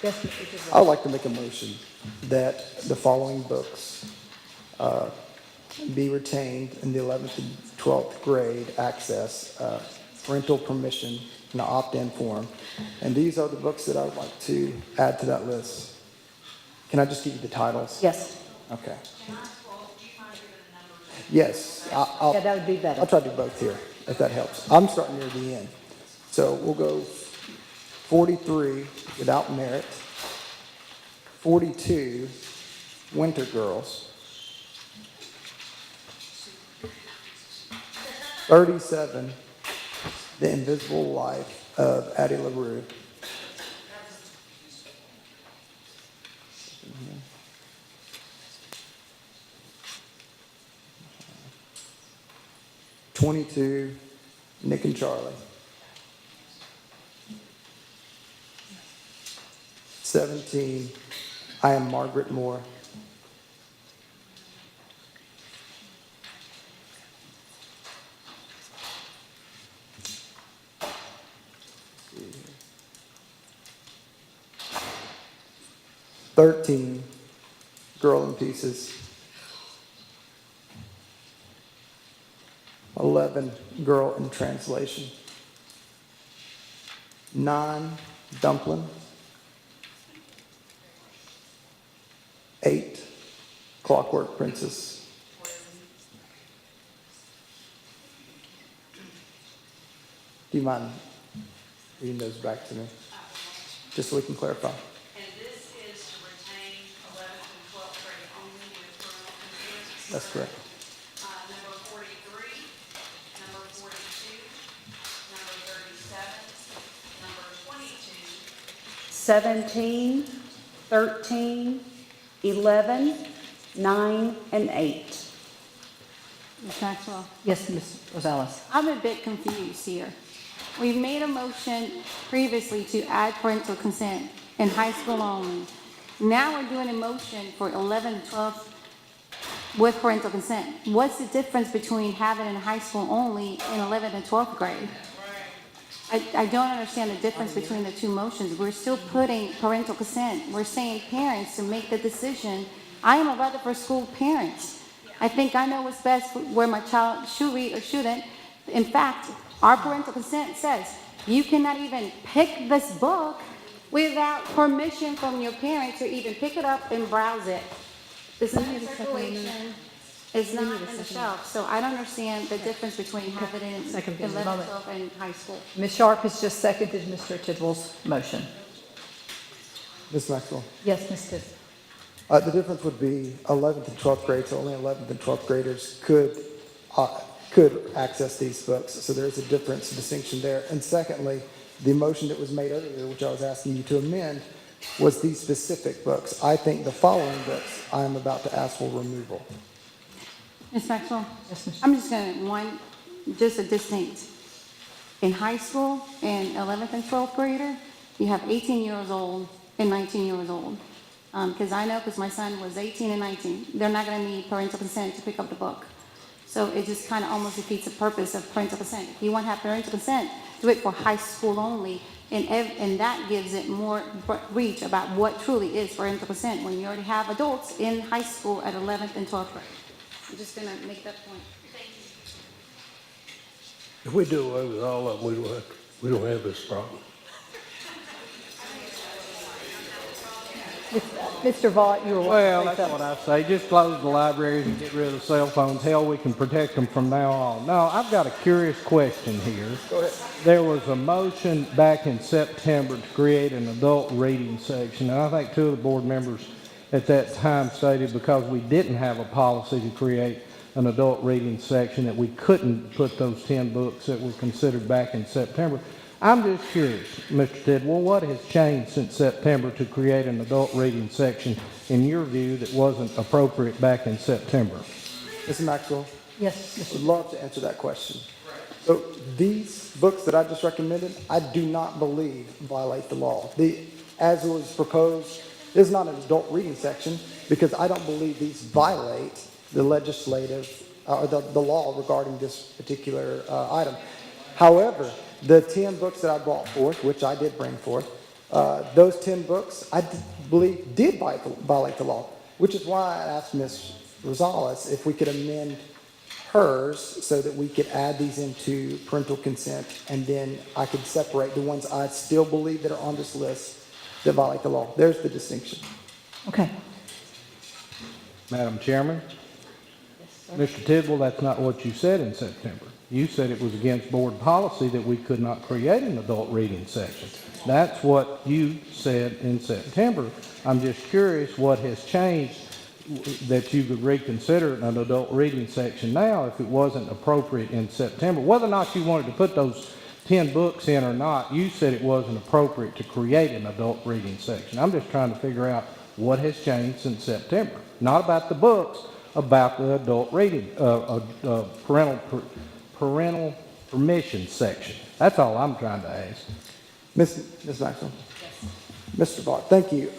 Yes, Mr. Tidwell. I would like to make a motion that the following books be retained in the 11th and 12th grade access, parental permission in an opt-in form. And these are the books that I would like to add to that list. Can I just give you the titles? Yes. Okay. Yes, I'll. Yeah, that would be better. I'll try to do both here, if that helps. I'm starting near the end. So we'll go 43, Without Merit, 42, Winter Girls, 37, The Invisible Life of Addie LaRue. "22, Nick and Charlie. 17, I Am Margaret Moore. 13, Girl in Pieces. 11, Girl in Translation. 9, Dumpling. 8, Clockwork Princess. Do you mind reading those back to me? Just so we can clarify. And this is to retain 11th and 12th grade only with parental consent. That's correct. Number 43, number 42, number 37, number 22, 17, 13, 11, 9, and 8. Ms. Maxwell? Yes, Ms. Rosales. I'm a bit confused here. We've made a motion previously to add parental consent in high school only. Now we're doing a motion for 11 and 12 with parental consent. What's the difference between having it in high school only in 11th and 12th grade? I don't understand the difference between the two motions. We're still putting parental consent. We're saying parents to make the decision. I am a Rutherford School parent. I think I know what's best for where my child should read or shouldn't. In fact, our parental consent says you cannot even pick this book without permission from your parent to even pick it up and browse it. It's not in circulation. It's not in the shelf. So I don't understand the difference between having it in 11, 12, and high school. Ms. Sharp has just seconded Mr. Tidwell's motion. Ms. Maxwell? Yes, Ms. Tidwell. The difference would be 11th and 12th grade, so only 11th and 12th graders could access these books. So there's a difference, a distinction there. And secondly, the motion that was made earlier, which I was asking you to amend, was these specific books. I think the following books I am about to ask for removal. Ms. Maxwell? I'm just going to, just a distinct. In high school, in 11th and 12th grader, you have 18 years old and 19 years old. Because I know, because my son was 18 and 19, they're not going to need parental consent to pick up the book. So it just kind of almost defeats the purpose of parental consent. If you want to have parental consent, do it for high school only, and that gives it more reach about what truly is parental consent when you already have adults in high school at 11th and 12th grade. I'm just going to make that point. If we do away with all of them, we don't have this problem. Mr. Vaught, you were wanting to Well, say that's something. what I say. Just close the libraries and get rid of the cell phones. Hell, we can protect them from now on. No, I've got a curious question here. Go ahead. There was a motion back in September to create an adult reading section, and I think two of the board members at that time stated because we didn't have a policy to create an adult reading section that we couldn't put those 10 books that were considered back in September. I'm just curious, Mr. Tidwell, what has changed since September to create an adult reading section, in your view, that wasn't appropriate back in September? Mr. Maxwell? Yes, I would love to answer that question. So these books that I just recommended, I do not believe violate the law. As it was proposed, there's not an adult reading section because I don't believe these violate the legislative, or the law regarding this particular item. However, the 10 books that I brought forth, which I did bring forth, those 10 books I believe did violate the law, which is why I asked Ms. Rosales if we could amend hers so that we could add these into parental consent, and then I could separate the ones I still believe that are on this list that violate the law. There's the distinction. Okay. Madam Chairman? Mr. Tidwell, that's not what you said in September. You said it was against board policy that we could not create an adult reading section. That's what you said in September. I'm just curious what has changed that you could reconsider an adult reading section now if it wasn't appropriate in September. Whether or not you wanted to put those 10 books in or not, you said it wasn't appropriate to create an adult reading section. I'm just trying to figure out what has changed since September. Not about the books, about the adult reading, parental permission section. That's all I'm trying to ask. Ms. Maxwell? Mr. Vaught, thank you.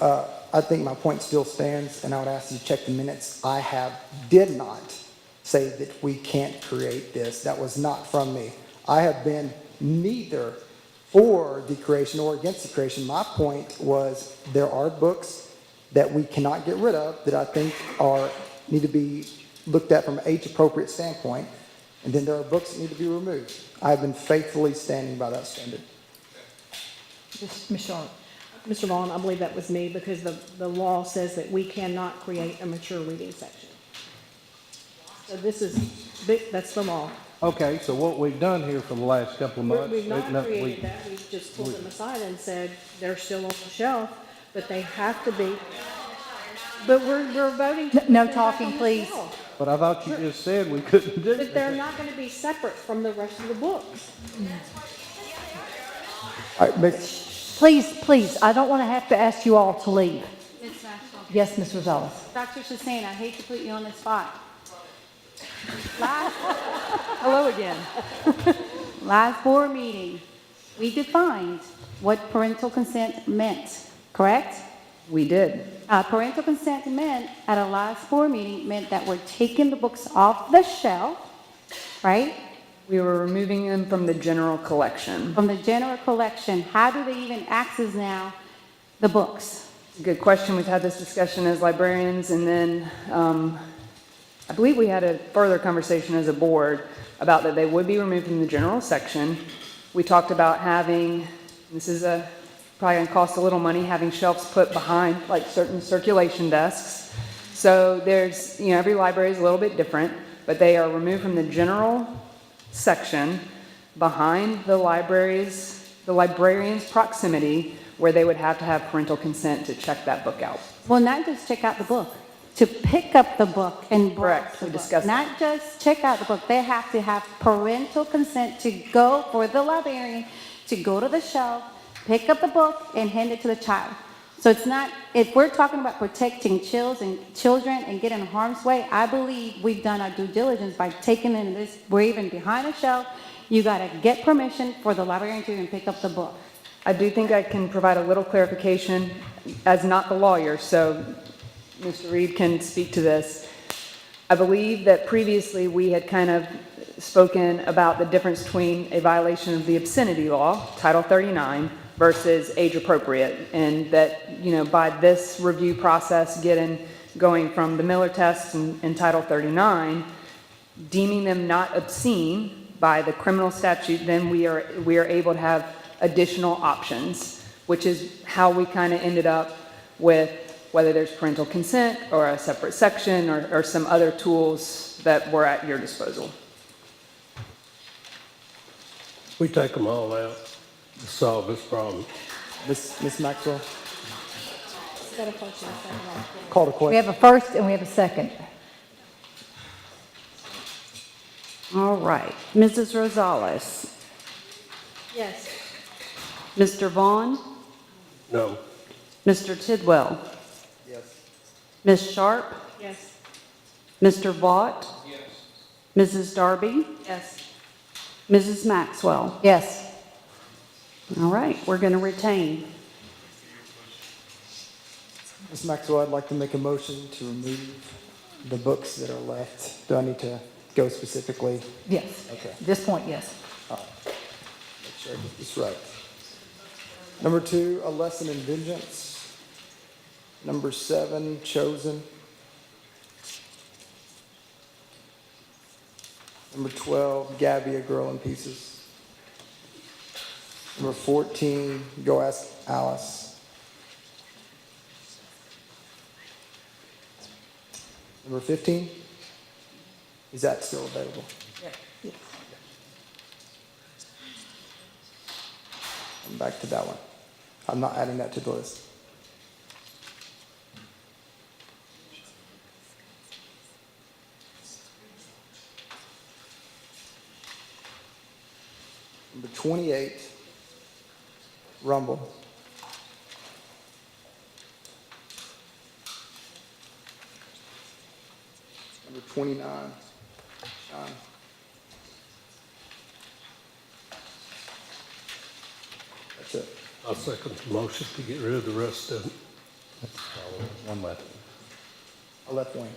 I think my point still stands, and I would ask you to check the minutes. I did not say that we can't create this. That was not from me. I have been neither for the creation or against the creation. My point was there are books that we cannot get rid of that I think need to be looked at from an age-appropriate standpoint, and then there are books that need to be removed. I have been faithfully standing by that standard. Ms. Sharp. Mr. Vaughn, I believe that was me because the law says that we cannot create a mature reading section. So that's the law. Okay, so what we've done here for the last couple of months... We've not created that. We've just pulled them aside and said they're still on the shelf, but they have to be. But we're voting. No talking, please. But I thought you just said we couldn't do But that. they're not going to be separate from the rest of the books. All right, Please, I don't want to have to ask you all to leave. Ms. Maxwell. Yes, Ms. Rosales. Dr. Shasane, I hate to put you on the spot. Hello again. Last board meeting, we defined what parental consent meant, correct? We did. Parental consent meant, at a last board meeting, meant that we're taking the books off the shelf, right? We were removing them from the general collection. From the general collection. How do they even access now the books? Good question. We've had this discussion as librarians, and then I believe we had a further conversation as a board about that they would be removed from the general section. We talked about having, this is probably going to cost a little money, having shelves put behind like certain circulation desks. So there's, every library is a little bit different, but they are removed from the general section behind the library's, the librarian's proximity, where they would have to have parental consent to check that book out. Well, not just check out the book, to pick up the book and Correct. We discussed that. Not just check out the book. They have to have parental consent to go for the librarian to go to the shelf, pick up the book, and hand it to the child. So it's not, if we're talking about protecting children and getting in harm's way, I believe we've done our due diligence by taking in this, we're even behind a shelf. You got to get permission for the librarian to even pick up the book. I do think I can provide a little clarification as not the lawyer, so Mr. Reed can speak to this. I believe that previously we had kind of spoken about the difference between a violation of the obscenity law, Title 39, versus age appropriate, and that, by this review process going from the Miller test and Title 39, deeming them not obscene by the criminal statute, then we are able to have additional options, which is how we kind of ended up with whether there's parental consent or a separate section or some other tools that were at your disposal. We take them all out to solve this problem. Ms. Maxwell? Call to We question. have a first and we have a second. All right. Mrs. Rosales? Yes. Mr. Vaughn? No. Mr. Tidwell? Yes. Ms. Sharp? Yes. Mr. Vaught? Yes. Mrs. Darby? Yes. Mrs. Maxwell? Yes. All right, we're going to retain. Ms. Maxwell, I'd like to make a motion to remove the books that are left. Do I need to go specifically? Yes. Okay. At this point, yes. All right. Make sure I get this right. Number 2, A Lesson in Vengeance. Number 7, Chosen. Number 12, Gabby, A Girl in Pieces. Number 14, Go Ask Alice. Number 15, is that still available? Yes. I'm back to that one. I'm not adding that to the list. Number 28, Rumble. Number 29, Shine. That's it. I'll second the motion to get rid of the rest of them. One left. I left one.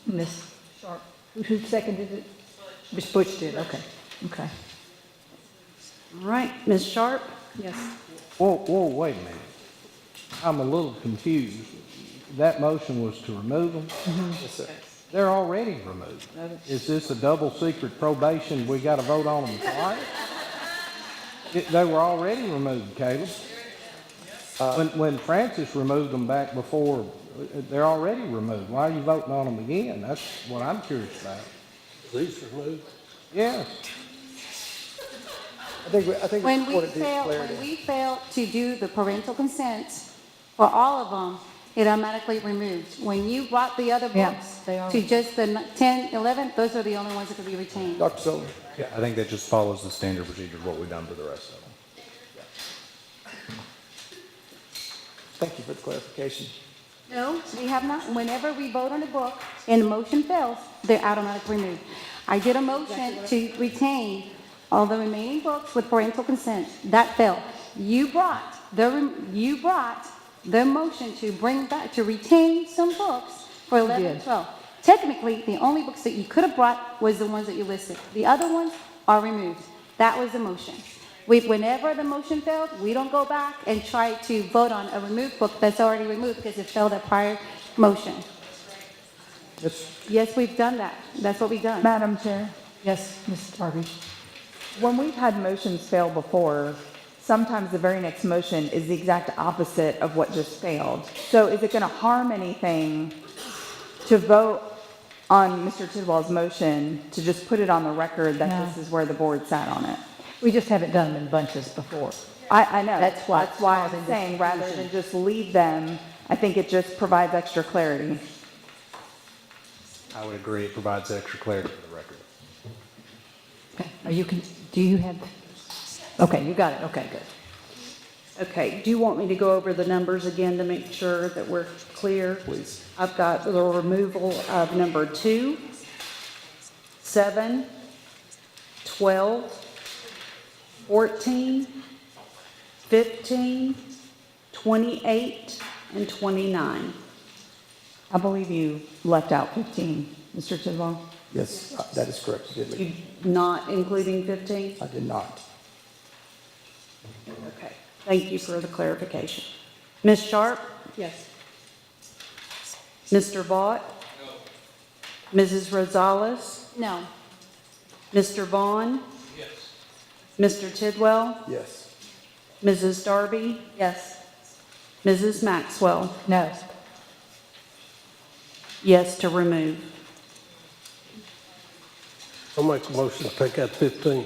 Ms. Sharp, who seconded it? Ms. Butch did, okay. Okay. All right, Ms. Sharp? Yes. Whoa, wait a minute. I'm a little confused. That motion was to remove them? Yes, sir. They're already removed. Is this a double secret probation? We got to vote on them twice? They were already removed, Caleb. When Francis removed them back before, they're already removed. Why are you voting on them again? That's what I'm curious about. These removed? Yes. I think it's When important to get clarity. we fail to do the parental consent for all of them, it automatically removed. When you brought the other Yeah, books they are. to just the 10, 11, those are the only ones that could be retained. Dr. Sullivan? Yeah, I think that just follows the standard procedure of what we've done for the rest of them. Thank you for the clarification. No, we have not. Whenever we vote on a book and the motion fails, they're automatically removed. I did a motion to retain all the remaining books with parental consent. That failed. You brought the motion to bring back, to retain some books for 11 and 12. Technically, the only books that you could have brought was the ones that you listed. The other ones are removed. That was the motion. Whenever the motion failed, we don't go back and try to vote on a removed book that's already removed because it failed a prior motion. Yes, we've done that. That's what we've done. Madam Chair, Yes, Ms. Darby. when we've had motions fail before, sometimes the very next motion is the exact opposite of what just failed. So is it going to harm anything to vote on Mr. Tidwell's motion to just put it on the record that No. this is where the board sat on it? We just haven't done them in bunches before. I know. That's why it's I'm causing saying, this rather confusion. than just leave them, I think it just provides extra clarity. I would agree, it provides extra clarity for the record. Okay, do you have, okay, you got it, okay, good. Okay, do you want me to go over the numbers again to make sure that we're clear? Please. I've got the removal of number 2, 7, 12, 14, 15, 28, and 29. I believe you left out 15, Mr. Tidwell. Yes, that is correct. You did leave. Not including 15? I did not. Okay, thank you for the clarification. Ms. Sharp? Yes. Mr. Vaught? Mrs. Rosales? No. Mr. Vaughn? Yes. Mr. Tidwell? Yes. Mrs. Darby? Yes. Mrs. Maxwell? No. Yes to remove. I'll make a motion to take out 15,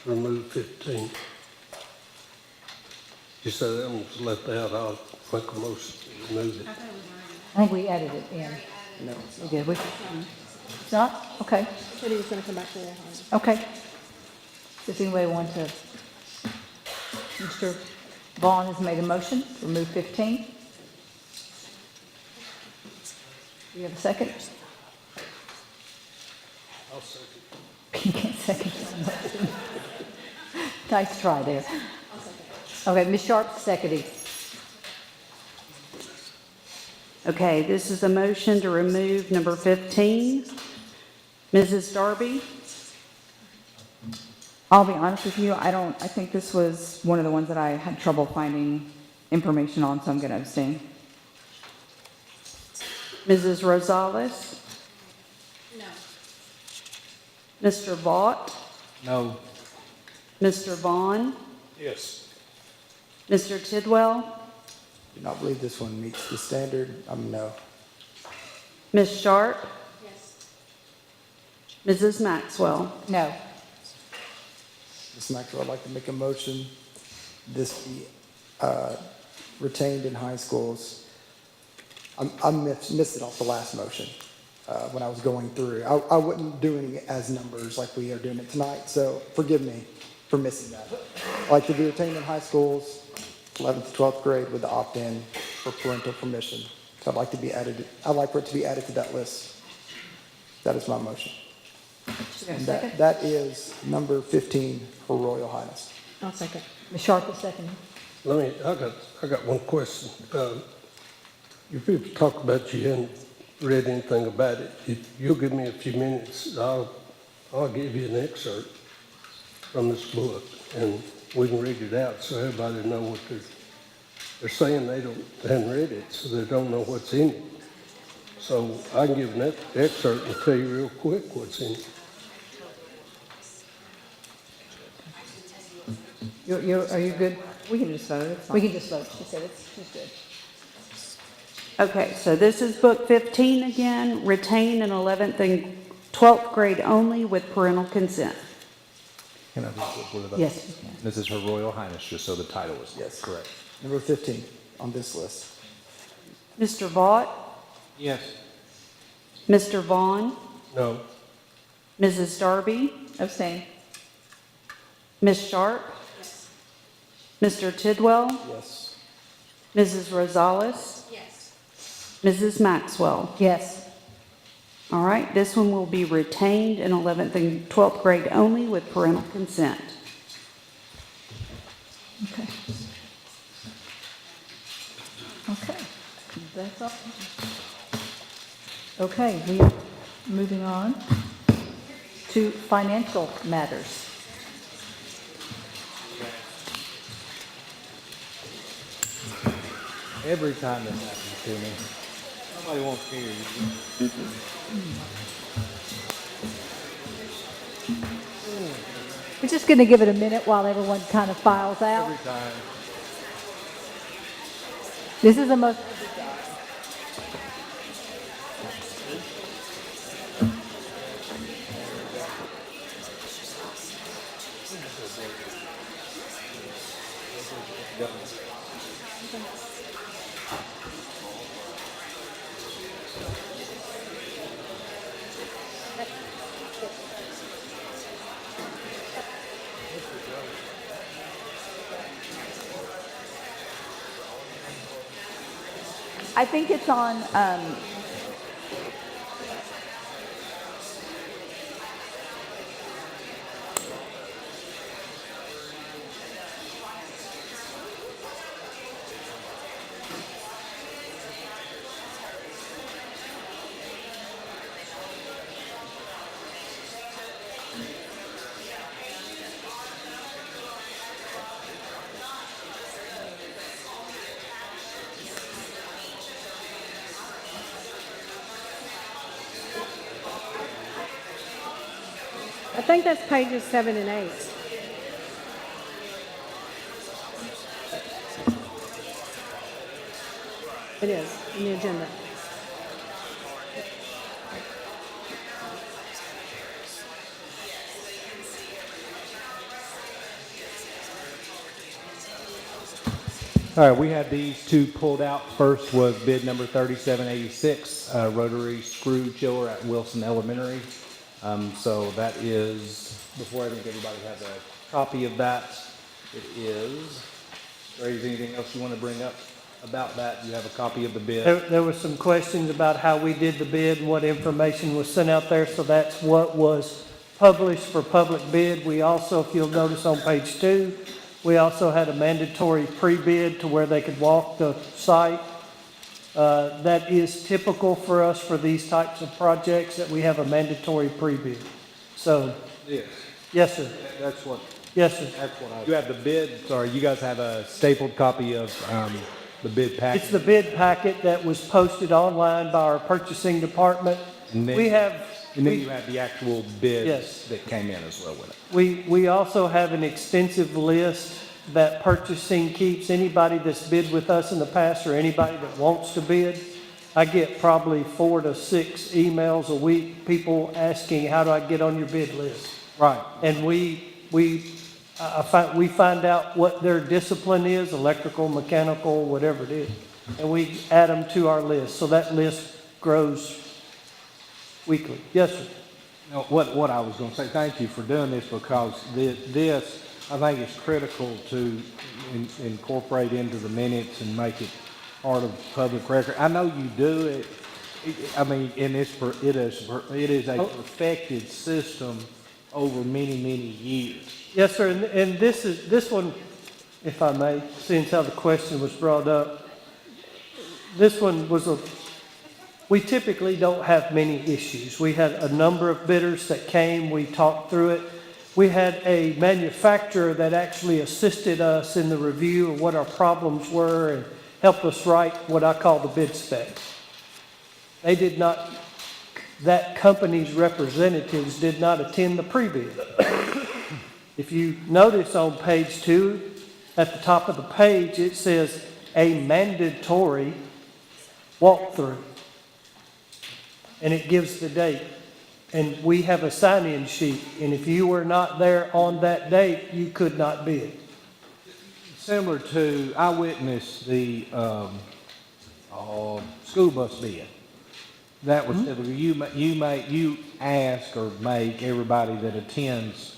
remove 15. You said that one was left out, I'll make a motion to remove it. I think we added it in. No. We did. It's not? Okay. He said he was going to come back to that. Okay. Does anybody want to? Mr. Vaughn has made a motion to remove 15. Do you have a second? I'll second. You can't second the motion. Nice try there. Okay, Ms. Sharp seconded. Okay, this is a motion to remove number 15. Mrs. Darby? I'll be honest with you, I think this was one of the ones that I had trouble finding information on, so I'm going to abstain. Mrs. Rosales? No. Mr. Vaught? No. Mr. Vaughn? Yes. Mr. Tidwell? Do not believe this one meets the standard. No. Ms. Sharp? Yes. Mrs. Maxwell? No. Ms. Maxwell, I'd like to make a motion, this be retained in high schools. I missed it off the last motion when I was going through. I wasn't doing it as numbers like we are doing it tonight, so forgive me for missing that. I'd like to be retained in high schools, 11th to 12th grade with the opt-in for parental permission. So I'd like for it to be added to that list. That is my motion. And that is number 15 for Royal Highness. I'll second. Ms. Sharp is seconding. I got one question. You people talk about you hadn't read anything about it. You'll give me a few minutes. I'll give you an excerpt from this book, and we can read it out so everybody know what they're saying. They hadn't read it, so they don't know what's in it. So I can give an excerpt and tell you real quick what's in it. Are you good? We can just vote. We can just vote. She said she's good. Okay, so this is book 15 again, retain in 11th and 12th grade only with parental consent. Can I just put it up? Yes. This is Her Royal Highness, just so the title is correct. Number 15 on this list. Mr. Vaught? Yes. Mr. Vaughn? No. Mrs. Darby? Abstain. Ms. Sharp? Yes. Mr. Tidwell? Yes. Mrs. Rosales? Yes. Mrs. Maxwell? Yes. All right, this one will be retained in 11th and 12th grade only with parental consent. Okay. Okay. That's all. Okay, we are moving on to financial matters. Every time this happens to me, somebody wants to hear you. We're just going to give it a minute while everyone kind of files out. Every time. This is the most. I think it's on, I think that's pages 7 and 8. It is, in the agenda. All right, we had these two pulled out. First was bid number 3786, rotary screw chiller at Wilson Elementary. So that is, before I think everybody has a copy of that, it is. Or is there anything else you want to bring up about that? You have a copy of the bid. There were some questions about how we did the bid and what information was sent out there, so that's what was published for public bid. We also, if you'll notice on page 2, we also had a mandatory pre-bid to where they could walk the site. That is typical for us for these types of projects, that we have a mandatory pre-bid. So, Yes. yes, sir. That's what. Yes, sir. That's what I. You have the bid. Sorry, you guys have a stapled copy of the bid package. It's the bid packet that was posted online by our purchasing department. And then, We have. And then you have the actual bids Yes. that came in as well with it. We also have an extensive list that purchasing keeps. Anybody that's bid with us in the past or anybody that wants to bid, I get probably 4 to 6 emails a week, people asking, how do I get on your bid list? Right. And we find out what their discipline is, electrical, mechanical, whatever it is, and we add them to our list. So that list grows weekly. Yes, sir. No, what I was going to say, thank you for doing this, because this, I think, is critical to incorporate into the minutes and make it part of public record. I know you do it. I mean, and it is a perfected system over many, many years. Yes, sir. And this one, if I may, since how the question was brought up, this one was we typically don't have many issues. We had a number of bidders that came, we talked through it. We had a manufacturer that actually assisted us in the review of what our problems were and helped us write what I call the bid specs. That company's representatives did not attend the pre-bid. If you notice on page 2, at the top of the page, it says a mandatory walkthrough. And it gives the date. And we have a sign-in sheet. And if you were not there on that date, you could not bid. Similar to, I witnessed the school bus bid. That was typical. You ask or make everybody that attends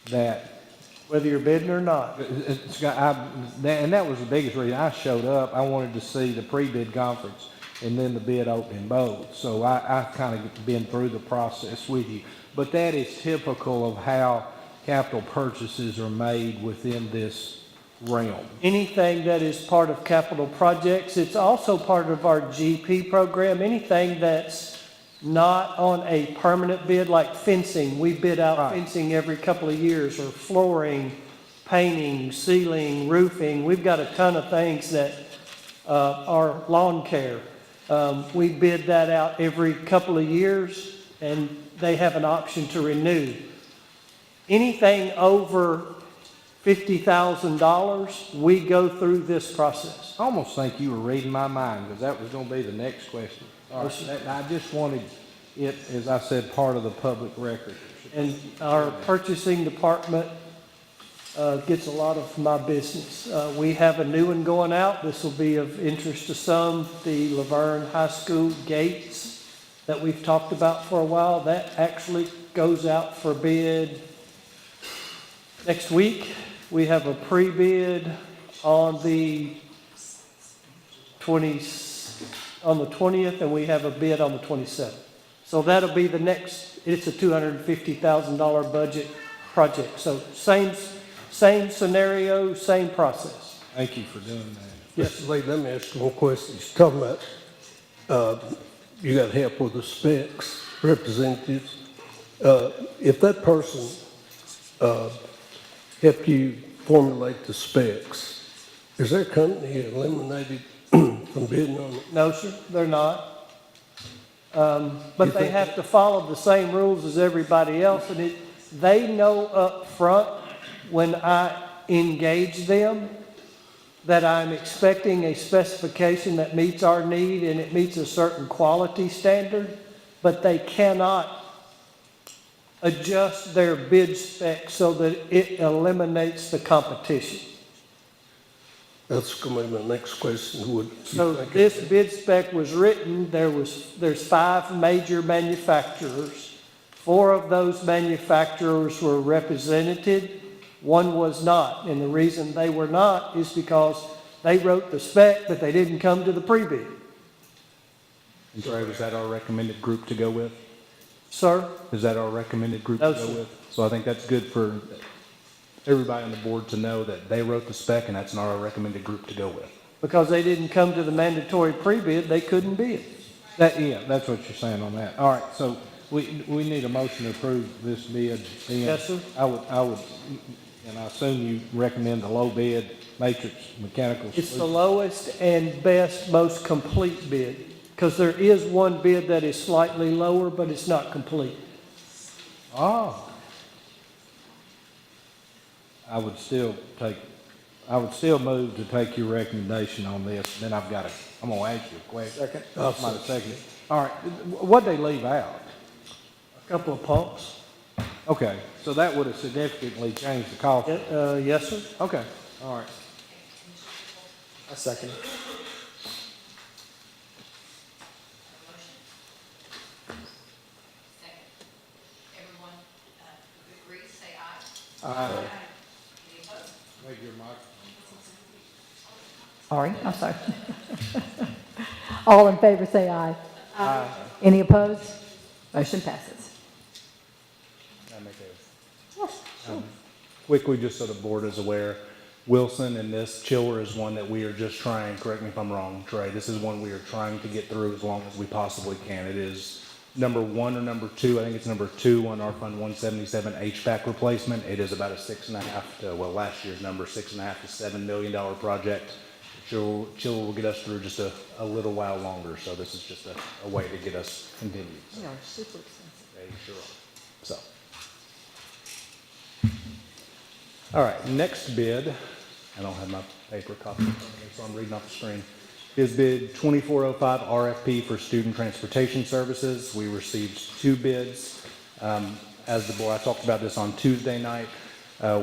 that, whether you're bidding or not. And that was the biggest reason I showed up. I wanted to see the pre-bid conference and then the bid opening both. So I've kind of been through the process with you. But that is typical of how capital purchases are made within this realm. Anything that is part of capital projects, it's also part of our GP program. Anything that's not on a permanent bid, like fencing. We bid out fencing every couple of years, or flooring, painting, ceiling, roofing. We've got a ton of things that are lawn care. We bid that out every couple of years, and they have an option to renew. Anything over $50,000, we go through this process. I almost think you were reading my mind, because that was going to be the next question. All right. I just wanted it, as I said, part of the public record. And our purchasing department gets a lot of my business. We have a new one going out. This will be of interest to some. The Laverne High School gates that we've talked about for a while, that actually goes out for bid next week. We have a pre-bid on the 20th, and we have a bid on the 27th. So that'll be the next. It's a $250,000 budget project. So same scenario, same process. Thank you for doing that. Yes, Lee, let me ask you one question. You're talking about you got help with the specs, representatives. If that person helped you formulate the specs, is their company eliminated from bidding on it? No, sir, they're not. But they have to follow the same rules as everybody else, and they know up front when I engage them that I'm expecting a specification that meets our need and it meets a certain quality standard, but they cannot adjust their bid spec so that it eliminates the competition. That's going to be my next question. So this bid spec was written, there's 5 major manufacturers. 4 of those manufacturers were represented, 1 was not. And the reason they were not is because they wrote the spec, but they didn't come to the pre-bid. And Trey, was that our recommended group to go with? Sir? Is that our recommended group No, to go sir. with? So I think that's good for everybody on the board to know that they wrote the spec and that's not our recommended group to go with. Because they didn't come to the mandatory pre-bid, they couldn't bid. Yeah, that's what you're saying on that. All right, so we need a motion to approve this bid. Then. Yes, sir. I would, and I assume you recommend the low bid, Matrix Mechanical It's the Solutions. lowest and best, most complete bid. Because there is one bid that is slightly lower, but it's not complete. Oh. I would still move to take your recommendation on this. Then I'm going to ask you a question. Second. Second. All right, what'd they leave out? A couple of pumps. Okay, so that would have significantly changed the cost. Yes, sir. Okay, all right. I second it. Everyone who agrees, say aye. Aye. Any opposed? Make your mic. Sorry, I'm sorry. All in favor, say aye. Aye. Any opposed? Motion passes. Can I make quickly, just so the board is aware, Wilson and this chiller is one that we are just trying, correct me if I'm wrong, Trey, this is one we are trying to get through as long as we possibly can. It is number 1 or number 2, I think it's number 2 on our Fund 177 HVAC replacement. It is about a last year's number, $6.5 to $7 million project. Chiller will get us through just a little while longer, so this is just a way to get us continued. They are super expensive. They sure are. So. All right, next bid, I don't have my paper copy, so I'm reading off the screen, is bid 2405 RFP for student transportation services. We received 2 bids. As the board, I talked about this on Tuesday night.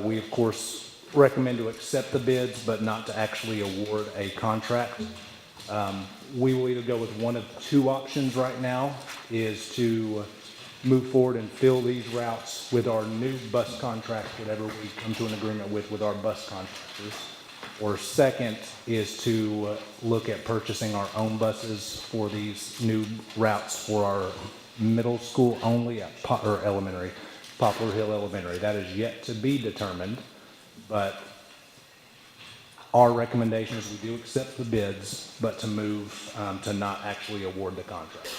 We, of course, recommend to accept the bids, but not to actually award a contract. We will either go with one of 2 options right now, is to move forward and fill these routes with our new bus contract, whatever we come to an agreement with our bus contractors. Or second is to look at purchasing our own buses for these new routes for our middle school only at elementary, Poplar Hill Elementary. That is yet to be determined, but our recommendation is we do accept the bids, but to move to not actually award the contract.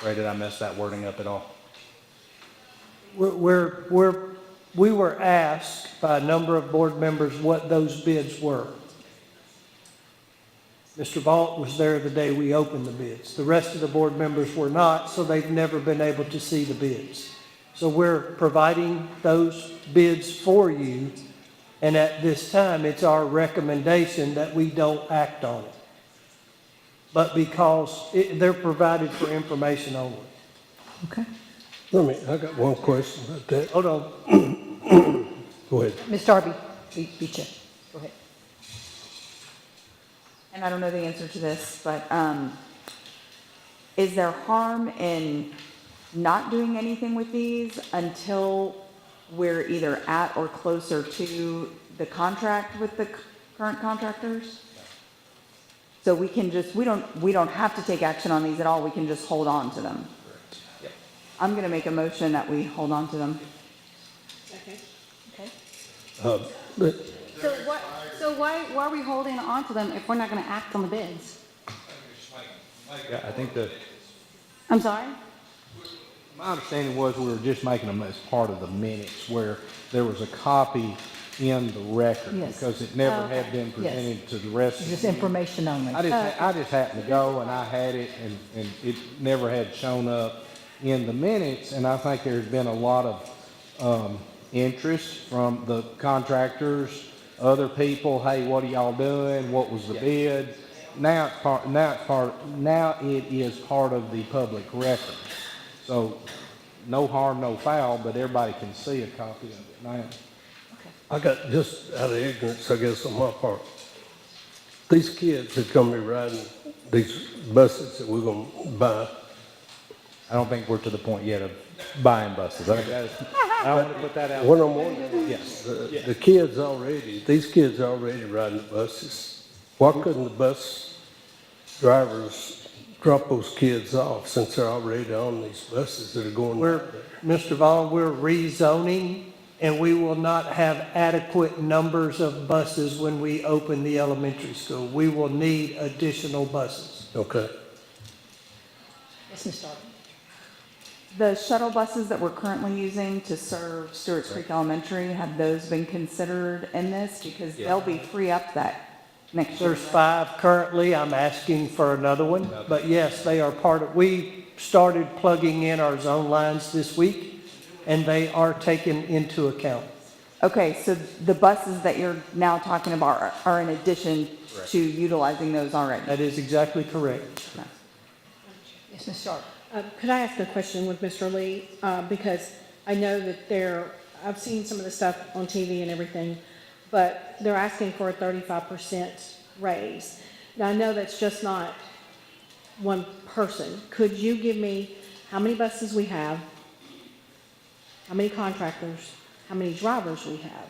Right, did I mess that wording up at all? We were asked by a number of board members what those bids were. Mr. Vaught was there the day we opened the bids. The rest of the board members were not, so they've never been able to see the bids. So we're providing those bids for you, and at this time, it's our recommendation that we don't act on it. But because they're provided for information only. Okay. I got one question about that. Hold on. Go ahead. Ms. Darby, beat you. Go ahead. And I don't know the answer to this, but is there harm in not doing anything with these until we're either at or closer to the contract with the current contractors? So we can just, we don't have to take action on these at all, we can just hold on to them. I'm going to make a motion that we hold on to them. Okay. Okay. So why are we holding on to them if we're not going to act on the bids? Yeah, I think I'm sorry? My understanding was we were just making them as part of the minutes where there was a copy in the record. Yes. Because it never Okay. had been presented to the rest of the. Just information only. I just happened to go and I had it and it never had shown up in the minutes, and I think there's been a lot interest from the contractors, other people. Hey, what are y'all doing? What was the bid? Now it is part of the public record. So no harm, no foul, but everybody can see a copy of it now. I got, just out of ignorance, I guess, on my part, these kids that come here riding these buses that we're gonna buy, I don't think we're to the point yet of buying buses. I think that is, I don't want to put that out. what I'm wondering, Yes. the kids already, these kids already riding the buses. Why couldn't the bus drivers drop those kids off since they're already on these buses that are going there? Mr. Vaughn, we're rezoning, and we will not have adequate numbers of buses when we open the elementary school. We will need additional buses. Okay. Yes, Ms. Darby. The shuttle buses that we're currently using to serve Stewart's Creek Elementary, have those been considered in this? Because they'll be free up that next year. There's 5 currently. I'm asking for another one. But yes, they are part of, we started plugging in our zone lines this week, and they are taken into account. Okay, so the buses that you're now talking about are in addition to utilizing those already? That is exactly correct. Yes, Ms. Sharp. Could I ask a question with Mr. Lee? Because I know that I've seen some of the stuff on TV and everything, but they're asking for a 35% raise. Now, I know that's just not one person. Could you give me how many buses we have, how many contractors, how many drivers we have?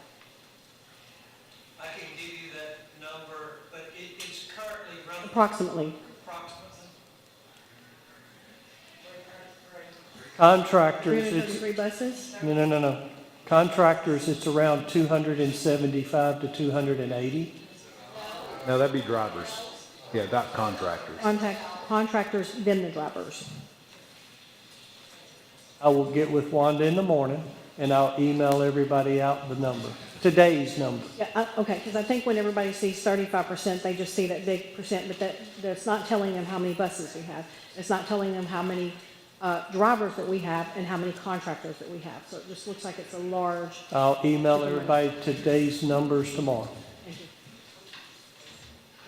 I can give you that number, but it's currently running. Approximately. Contractors, it's, 333 buses? no. Contractors, it's around 275 to 280. No, that'd be drivers. Yeah, not contractors. Contractors, then the drivers. I will get with Wanda in the morning, and I'll email everybody out the number, today's number. Yeah, okay, because I think when everybody sees 35%, they just see that big percent, but that's not telling them how many buses we have. It's not telling them how many drivers that we have and how many contractors that we have. So it just looks like it's a large. I'll email everybody today's numbers tomorrow. Thank you.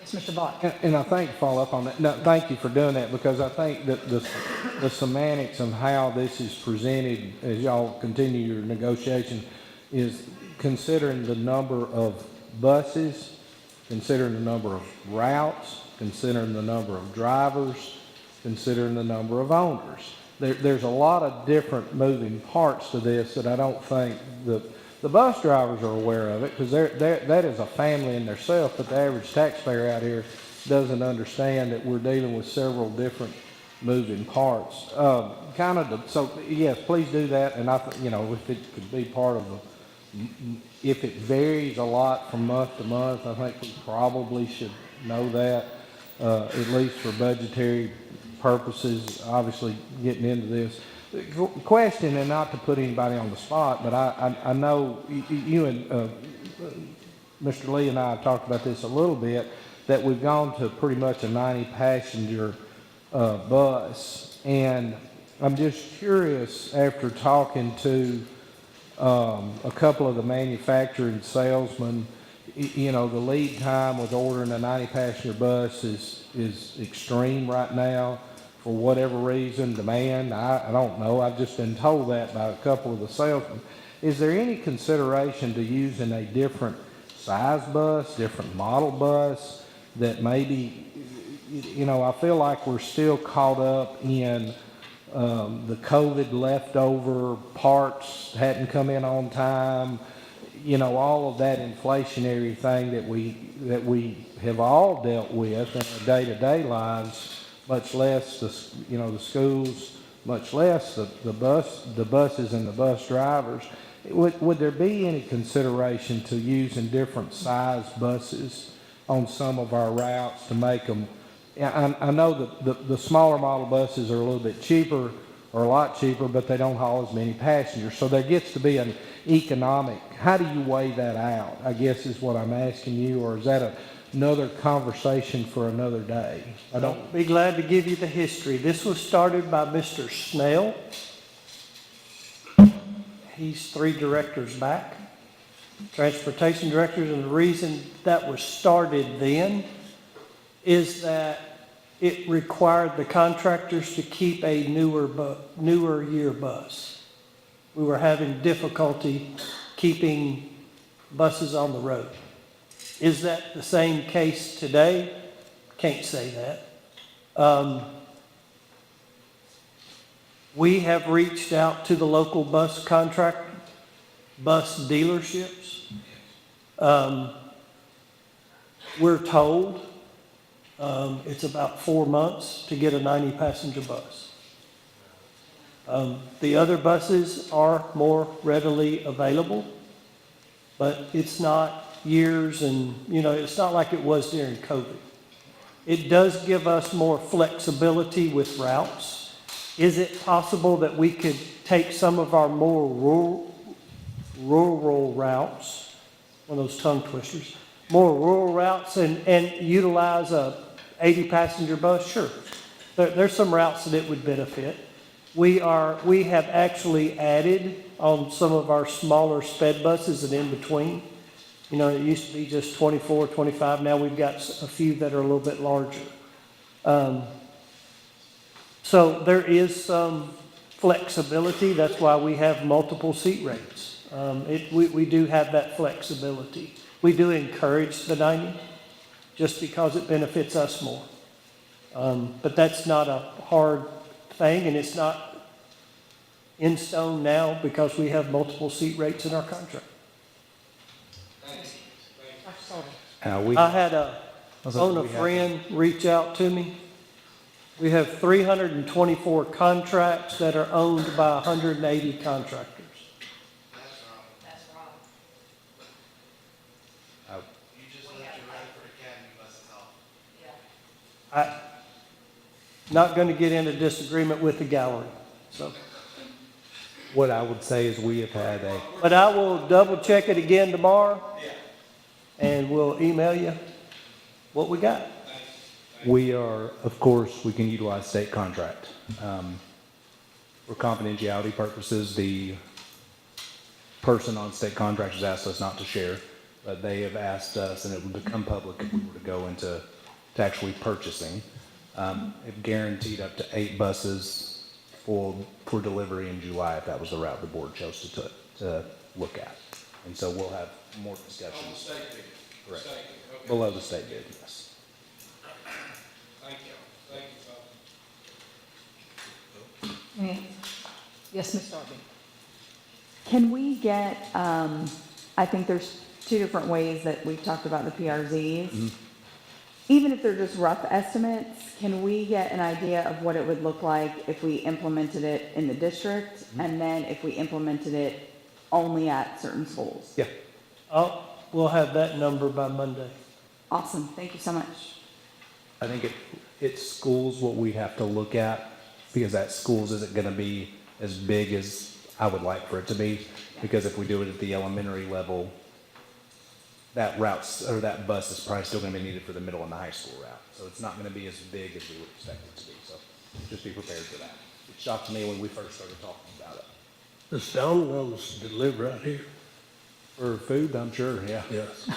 Yes, Mr. Vaughn. And I think, follow up on that, no, thank you for doing that, because I think that the semantics of how this is presented as y'all continue your negotiation is considering the number of buses, considering the number of routes, considering the number of drivers, considering the number of owners. There's a lot of different moving parts to this that I don't think the bus drivers are aware of it, because that is a family in themselves, but the average taxpayer out here doesn't understand that we're dealing with several different moving parts. So yes, please do that, and if it could be part of if it varies a lot from month to month, I think we probably should know that, at least for budgetary purposes, obviously getting into this. Question, and not to put anybody on the spot, but I know you and Mr. Lee and I have talked about this a little bit, that we've gone to pretty much a 90-passenger bus, and I'm just curious, after talking to a couple of the manufacturing salesmen, the lead time with ordering a 90-passenger bus is extreme right now. For whatever reason, demand, I don't know. I've just been told that by a couple of the salesmen. Is there any consideration to using a different size bus, different model bus, that maybe, I feel like we're still caught up in the COVID leftover parts hadn't come in on time, all of that inflationary thing that we have all dealt with in our day-to-day lives. Much less the schools, much less the buses and the bus drivers. Would there be any consideration to using different size buses on some of our routes to make them? I know that the smaller model buses are a little bit cheaper, or a lot cheaper, but they don't haul as many passengers. So there gets to be an economic. How do you weigh that out, I guess is what I'm asking you, or is that another conversation for another day? I'll be glad to give you the history. This was started by Mr. Snell. he's 3 directors back, transportation directors, and the reason that was started then is that it required the contractors to keep a newer year bus. We were having difficulty keeping buses on the road. Is that the same case today? Can't say that. We have reached out to the local bus dealerships. We're told it's about 4 months to get a 90-passenger bus. The other buses are more readily available, but it's not years and, it's not like it was during COVID. It does give us more flexibility with routes. Is it possible that we could take some of our more rural routes, one of those tongue twisters, more rural routes and utilize a 80-passenger bus? Sure. There's some routes that it would benefit. We have actually added on some of our smaller sped buses and in between. It used to be just 24, 25. Now we've got a few that are a little bit larger. So there is some flexibility. That's why we have multiple seat rates. We do have that flexibility. We do encourage the 90 just because it benefits us more. But that's not a hard thing, and it's not in stone now because we have multiple seat rates in our contract. I had a friend reach out to me. We have 324 contracts that are owned by 180 contractors. That's wrong. You just left your Rutherford Academy buses off. I'm not going to get into disagreement with the gallery. So, What I would say is we have had but I will double check it again tomorrow, and we'll email you what we got. We are, of course, we can utilize state contract. For confidentiality purposes, the person on state contract has asked us not to share, but they have asked us, and it would become public if we were to go into actually purchasing. It guaranteed up to 8 buses for delivery in July if that was the route the board chose to look at. And so we'll have more discussions. On the state bid? Correct. State bid, okay. Below the state bid, yes. Thank you. Thank you, Yes, Ms. Darby. Can we get, I think there's 2 different ways that we've talked about the PRZs. Even if they're just rough estimates, can we get an idea of what it would look like if we implemented it in the district, and then if we implemented it only at certain schools? Yeah. We'll have that number by Monday. Awesome, thank you so much. I think it's schools what we have to look at, because that schools isn't going to be as big as I would like for it to be, because if we do it at the elementary level, that that bus is probably still going to be needed for the middle and the high school route. So it's not going to be as big as we would expect it to be. So just be prepared for that. It shocked me when we first started talking about it. Does Domino's deliver out here? For food, I'm sure, yeah. Yes.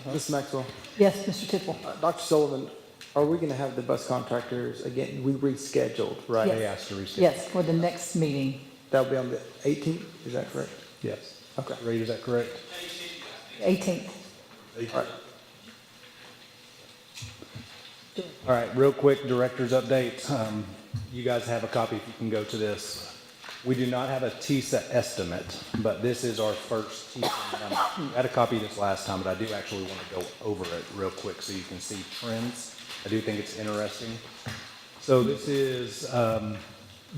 Ms. Maxwell? Yes, Mr. Tippel. Dr. Sullivan, are we going to have the bus contractors, again, we rescheduled, right? Yes. They asked to reschedule. Yes, for the next meeting, That'll be on the 18th, is that correct? Yes. Okay. Reed, is that correct? 18th. All right. All right, real quick, director's update. You guys have a copy if you can go to this. We do not have a TISA estimate, but this is our first TISA number. I had a copy of this last time, but I do actually want to go over it real quick so you can see trends. I do think it's interesting. So this is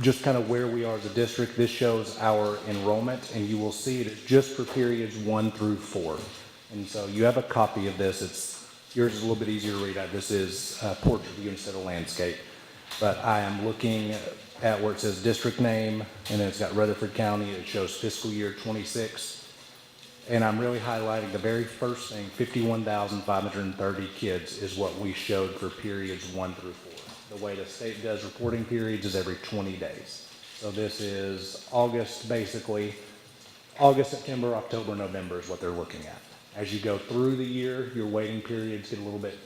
just kind of where we are as a district. This shows our enrollment, and you will see it is just for periods 1 through 4. And so you have a copy of this. Yours is a little bit easier to read out. This is portrait view instead of landscape. But I am looking at where it says district name, and then it's got Rutherford County. It shows fiscal year 26. And I'm really highlighting the very first thing, 51,530 kids is what we showed for periods 1 through 4. The way the state does reporting periods is every 20 days. So this is August, basically. August, September, October, November is what they're looking at. As you go through the year, your waiting periods get a little bit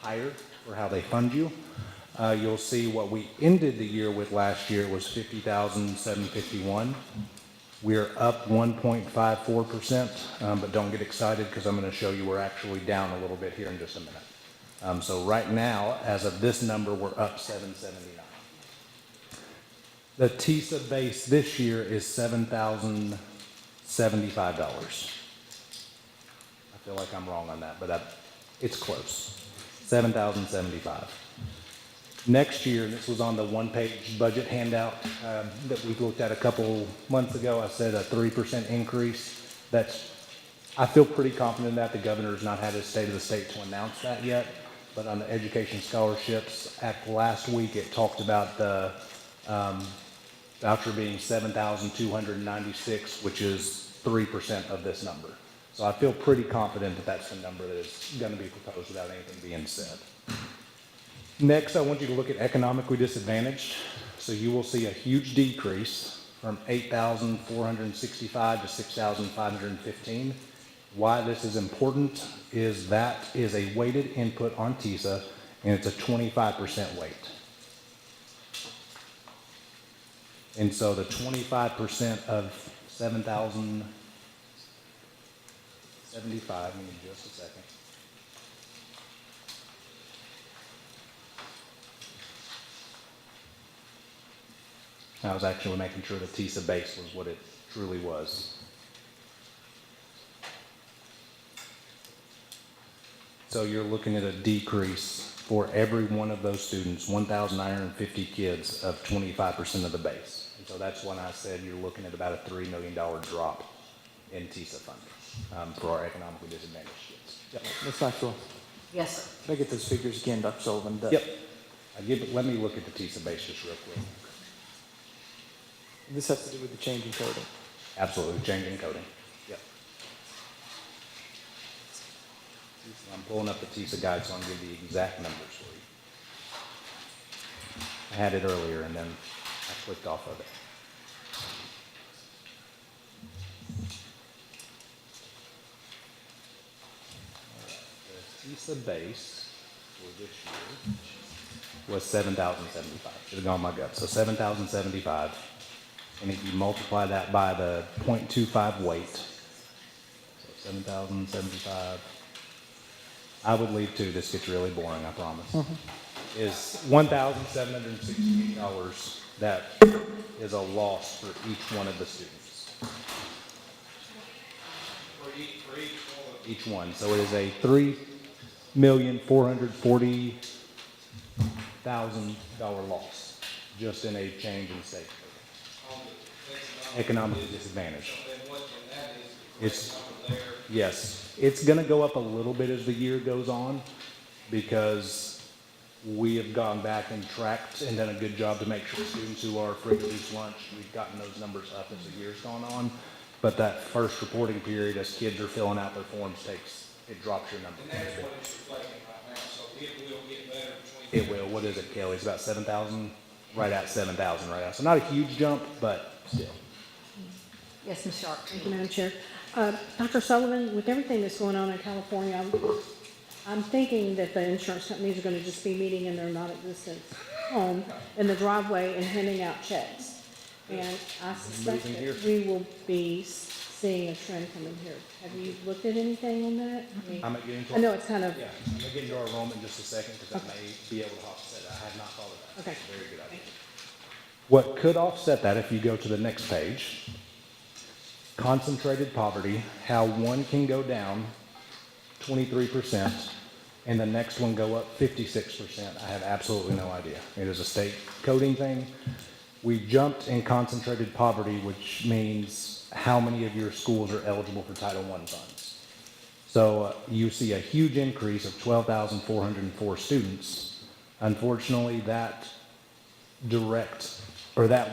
higher for how they fund you. You'll see what we ended the year with last year was $50,751. We're up 1.54%, but don't get excited because I'm going to show you we're actually down a little bit here in just a minute. So right now, as of this number, we're up 779. The TISA base this year is $7,075. I feel like I'm wrong on that, but it's close. $7,075. Next year, and this was on the one-page budget handout that we looked at a couple months ago, I said a 3% increase. I feel pretty confident that the governor's not had his state of the state to announce that yet, but on the education scholarships, last week it talked about the voucher being $7,296, which is 3% of this number. So I feel pretty confident that that's the number that is going to be proposed without anything being said. Next, I want you to look at economically disadvantaged. So you will see a huge decrease from 8,465 to 6,515. Why this is important is that is a weighted input on TISA, and it's a 25% weight. And so the 25% of 7,075, give me just a second. I was actually making sure the TISA base was what it truly was. So you're looking at a decrease for every one of those students, 1,950 kids, of 25% of the base. And so that's when I said you're looking at about a $3 million drop in TISA funding for our economically disadvantaged kids. Yeah, Ms. Maxwell. Yes, sir. Can I get those figures again, Dr. Sullivan? Yep. Let me look at the TISA base just real quick. This has to do with the change in coding. Absolutely, change in coding. Yep. I'm pulling up the TISA guide so I can give the exact numbers for you. I had it earlier and then I clicked off of it. All right. The TISA base for this year was 7,075. Should have gone my gut. So 7,075. And if you multiply that by the 0.25 weight, so 7,075, I would leave too, this gets really boring, I promise, is $1,768 that is a loss for each one of the students. For each one. Each one. So it is a $3,440,000 loss just in a change in state. Economically disadvantaged. Yes, it's going to go up a little bit as the year goes on because we have gone back and tracked and done a good job to make sure students who are free to reduce lunch, we've gotten those numbers up as the year's gone on. But that first reporting period, as kids are filling out their forms, it drops your number. And that's what it's reflecting right now, so it will get better between. It will. What is it, Kelly? It's about 7,000, right at 7,000 right now. So not a huge jump, but still. Yes, Ms. Sharp. Thank you, Madam Chair. Dr. Sullivan, with everything that's going on in California, I'm thinking that the insurance companies are going to just be meeting in their non-existent home in the driveway and handing out checks. And I suspect that we will be seeing a trend coming here. Have you looked at anything on that? I'm going to get into I know it's kind of. Yeah, I'm going to get into our enrollment in just a second because I may be able to offset that. I had not thought of that. Okay. Very good idea. What could offset that, if you go to the next page, concentrated poverty, how one can go down 23% and the next one go up 56%. I have absolutely no idea. It is a state coding thing. We jumped in concentrated poverty, which means how many of your schools are eligible for Title I funds. So you see a huge increase of 12,404 students. Unfortunately, that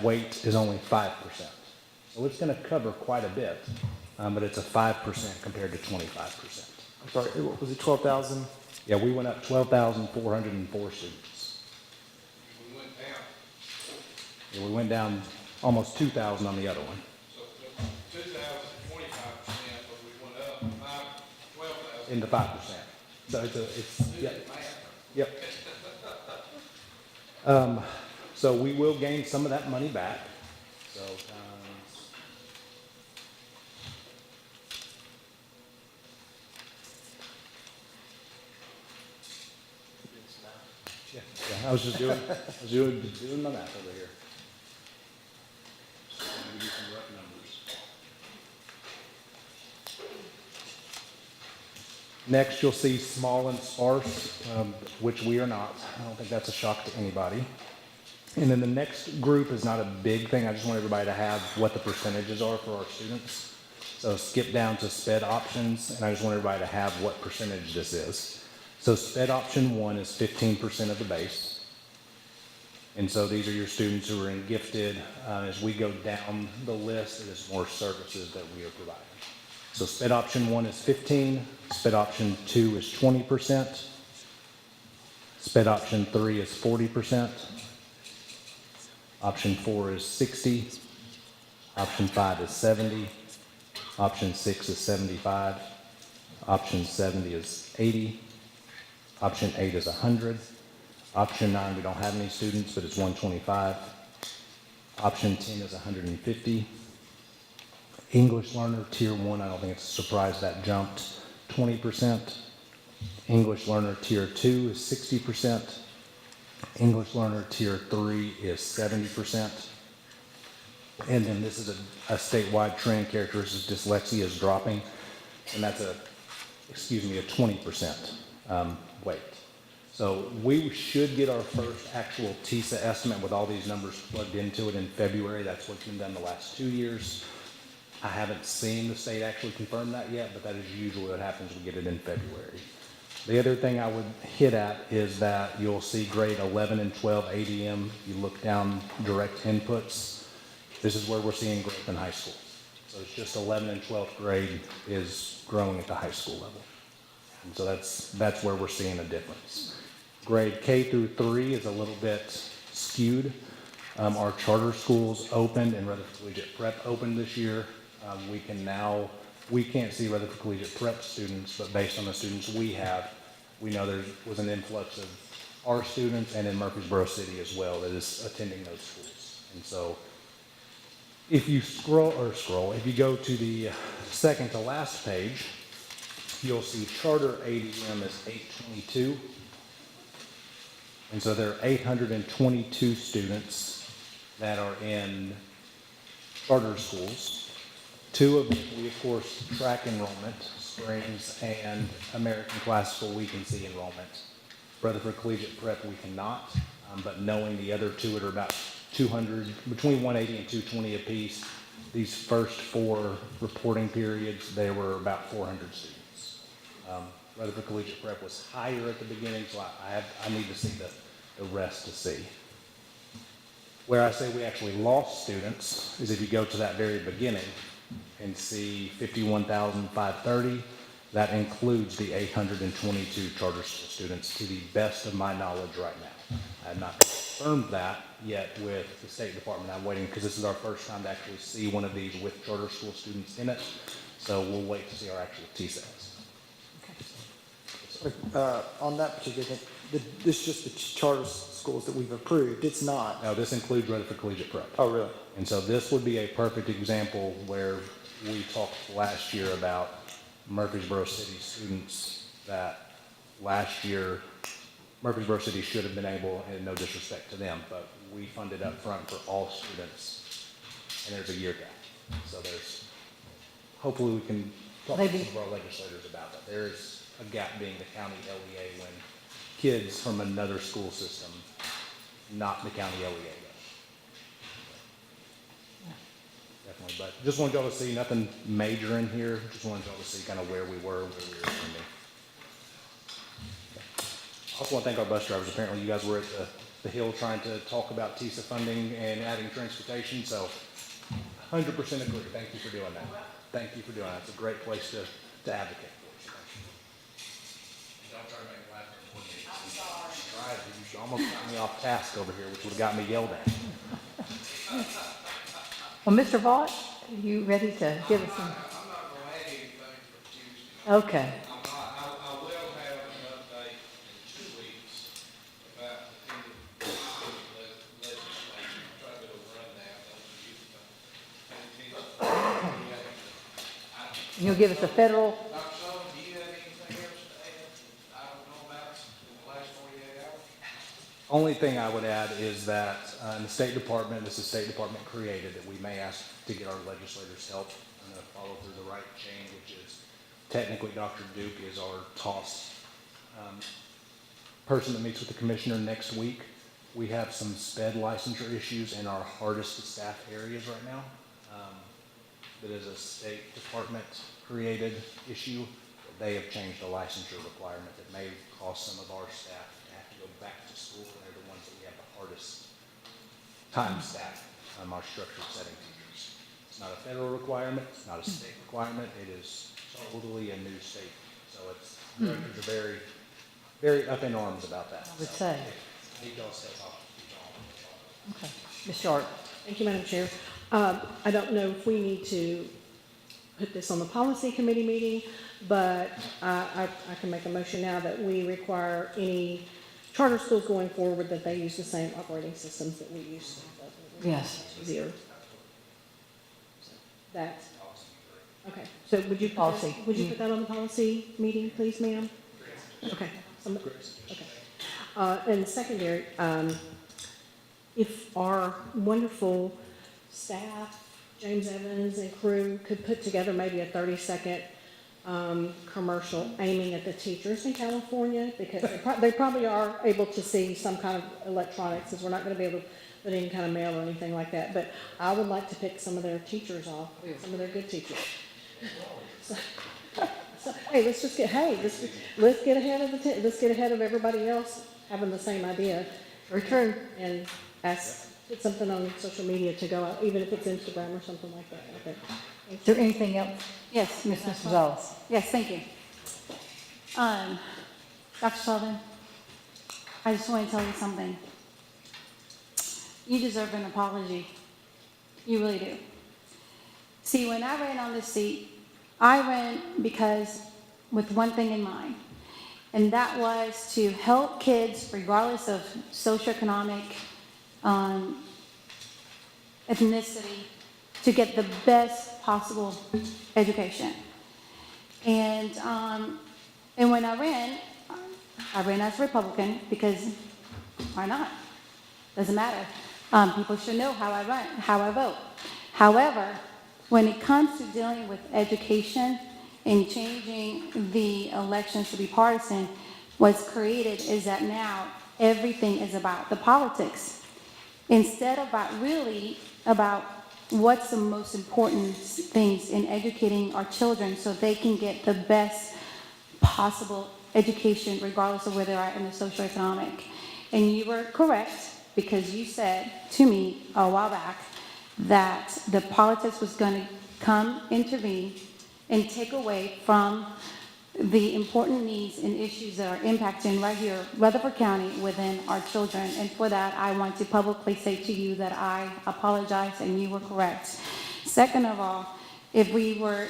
weight is only 5%. So it's going to cover quite a bit, but it's a 5% compared to 25%. I'm sorry, what was it, 12,000? Yeah, we went up 12,404 students. We went down. Yeah, we went down almost 2,000 on the other one. So 2,000, 25%, but we went up 12,000. Into 5%. So yep. So we will gain some of that money back. So yeah, I was just doing my math over here. Just to give you some rough numbers. Next, you'll see small and sparse, which we are not. I don't think that's a shock to anybody. And then the next group is not a big thing. I just want everybody to have what the percentages are for our students. So skip down to SPED options, and I just want everybody to have what percentage this is. So SPED option 1 is 15% of the base. And so these are your students who are in gifted. As we go down the list, it is more services that we are providing. So SPED option 1 is 15, SPED option 2 is 20%, SPED option 3 is 40%, option 4 is 60, option 5 is 70, option 6 is 75, option 70 is 80, option 8 is 100, option 9 we don't have any students but it's 125, option 10 is 150, English learner tier 1, I don't think it's a surprise that jumped 20%. English learner tier 2 is 60%. English learner tier 3 is 70%. And then this is a statewide trend. Characteristic dyslexia is dropping, and that's a 20% weight. So we should get our first actual TISA estimate with all these numbers plugged into it in February. That's what's been done the last 2 years. I haven't seen the state actually confirm that yet, but that is usually what happens. We get it in February. The other thing I would hit at is that you'll see grade 11 and 12 ADM. You look down direct inputs. This is where we're seeing growth in high school. So it's just 11 and 12th grade is growing at the high school level. And so that's where we're seeing a difference. Grade K through 3 is a little bit skewed. Our charter schools opened and Rutherford Collegiate Prep opened this year. We can't see Rutherford Collegiate Prep students, but based on the students we have, we know there was an influx of our students and in Murfreesboro City as well that is attending those schools. And so if you if you go to the second to last page, you'll see charter ADM is 822. And so there are 822 students that are in charter schools. 2 of them, we of course track enrollment, Springs and American Classical, we can see enrollment. Rutherford Collegiate Prep, we cannot, but knowing the other 2 are about 200, between 180 and 220 apiece, these first 4 reporting periods, they were about 400 students. Rutherford Collegiate Prep was higher at the beginning, so I need to see the rest to see. Where I say we actually lost students is if you go to that very beginning and see 51,530, that includes the 822 charter school students to the best of my knowledge right now. I have not confirmed that yet with the State Department. I'm waiting because this is our first time to actually see one of these with charter school students in it. So we'll wait to see our actual TSAs. On that particular thing, this is just the charter schools that we've approved. It's not. No, this includes Rutherford Collegiate Prep. Oh, really? And so this would be a perfect example where we talked last year about Murfreesboro City students that last year Murfreesboro City should have been able, and no disrespect to them, but we funded up front for all students, and there's a year gap. So hopefully we can talk to some of our legislators about that. There is a gap being the county LEA when kids from another school system, not the county LEA though. Definitely, but just wanted y'all to see nothing major in here. Just wanted y'all to see kind of where we were trending. I also want to thank our bus drivers. Apparently you guys were at the Hill trying to talk about TISA funding and adding transportation, so 100% agree. Thank you for doing that. Thank you for doing that. It's a great place to advocate for. Don't try to make it laugh. I'm sorry. You almost got me off task over here, which would have got me yelled at. Well, Mr. Vaught, are you ready to give us some? I'm not gonna add anything for Tuesday. Okay. I will have an update in 2 weeks about the legislation. I'll try to do a rundown, those of you that pay attention. You'll give us a federal, Dr. Sullivan, do you have anything else to add I don't know about in the last 48 hours? Only thing I would add is that in the State Department, this is State Department created, that we may ask to get our legislators' help and follow through the right chain, which is technically Dr. Duke is our TOS person that meets with the commissioner next week. We have some SPED licensure issues in our hardest to staff areas right now. That is a State Department created issue. They have changed the licensure requirement that may cause some of our staff to have to go back to school, and they're the ones that we have the hardest time staff, our structured setting teachers. It's not a federal requirement, it's not a state requirement, it is totally a new state. So it's, directors are very, very up in arms about that. I would say. Details step up. Okay. Ms. Sharp? Thank you, Madam Chair. I don't know if we need to put this on the policy committee meeting, but I can make a motion now that we require any charter schools going forward that they use the same operating systems that we use. Yes. Easier. That's, okay, so would you, Policy. would you put that on the policy meeting, please, ma'am? Okay. Okay. And secondary, if our wonderful staff, James Evans and crew, could put together maybe a 30-second commercial aiming at the teachers in California, because they probably are able to see some kind of electronics, since we're not going to be able to put any kind of mail or anything like that. But I would like to pick some of their teachers off, some of their good teachers. So, hey, let's get ahead of let's get ahead of everybody else having the same idea. Return. And put something on social media to go out, even if it's Instagram or something like that. Okay. Is there anything else? Yes, Ms. Gonzalez? Yes, thank you. Dr. Sullivan, I just want to tell you something. You deserve an apology. You really do. See, when I ran on this seat, I ran because with one thing in mind, and that was to help kids, regardless of socioeconomic ethnicity, to get the best possible education. And when I ran as a Republican because why not? Doesn't matter. People should know how I run, how I vote. However, when it comes to dealing with education and changing the elections to be partisan, what's created is that now everything is about the politics. Instead of about what's the most important things in educating our children so they can get the best possible education regardless of where they are in the socioeconomic. And you were correct because you said to me a while back that the politics was going to come, intervene, and take away from the important needs and issues that are impacting right here, Rutherford County, within our children. And for that, I want to publicly say to you that I apologize and you were correct. Second of all, if we were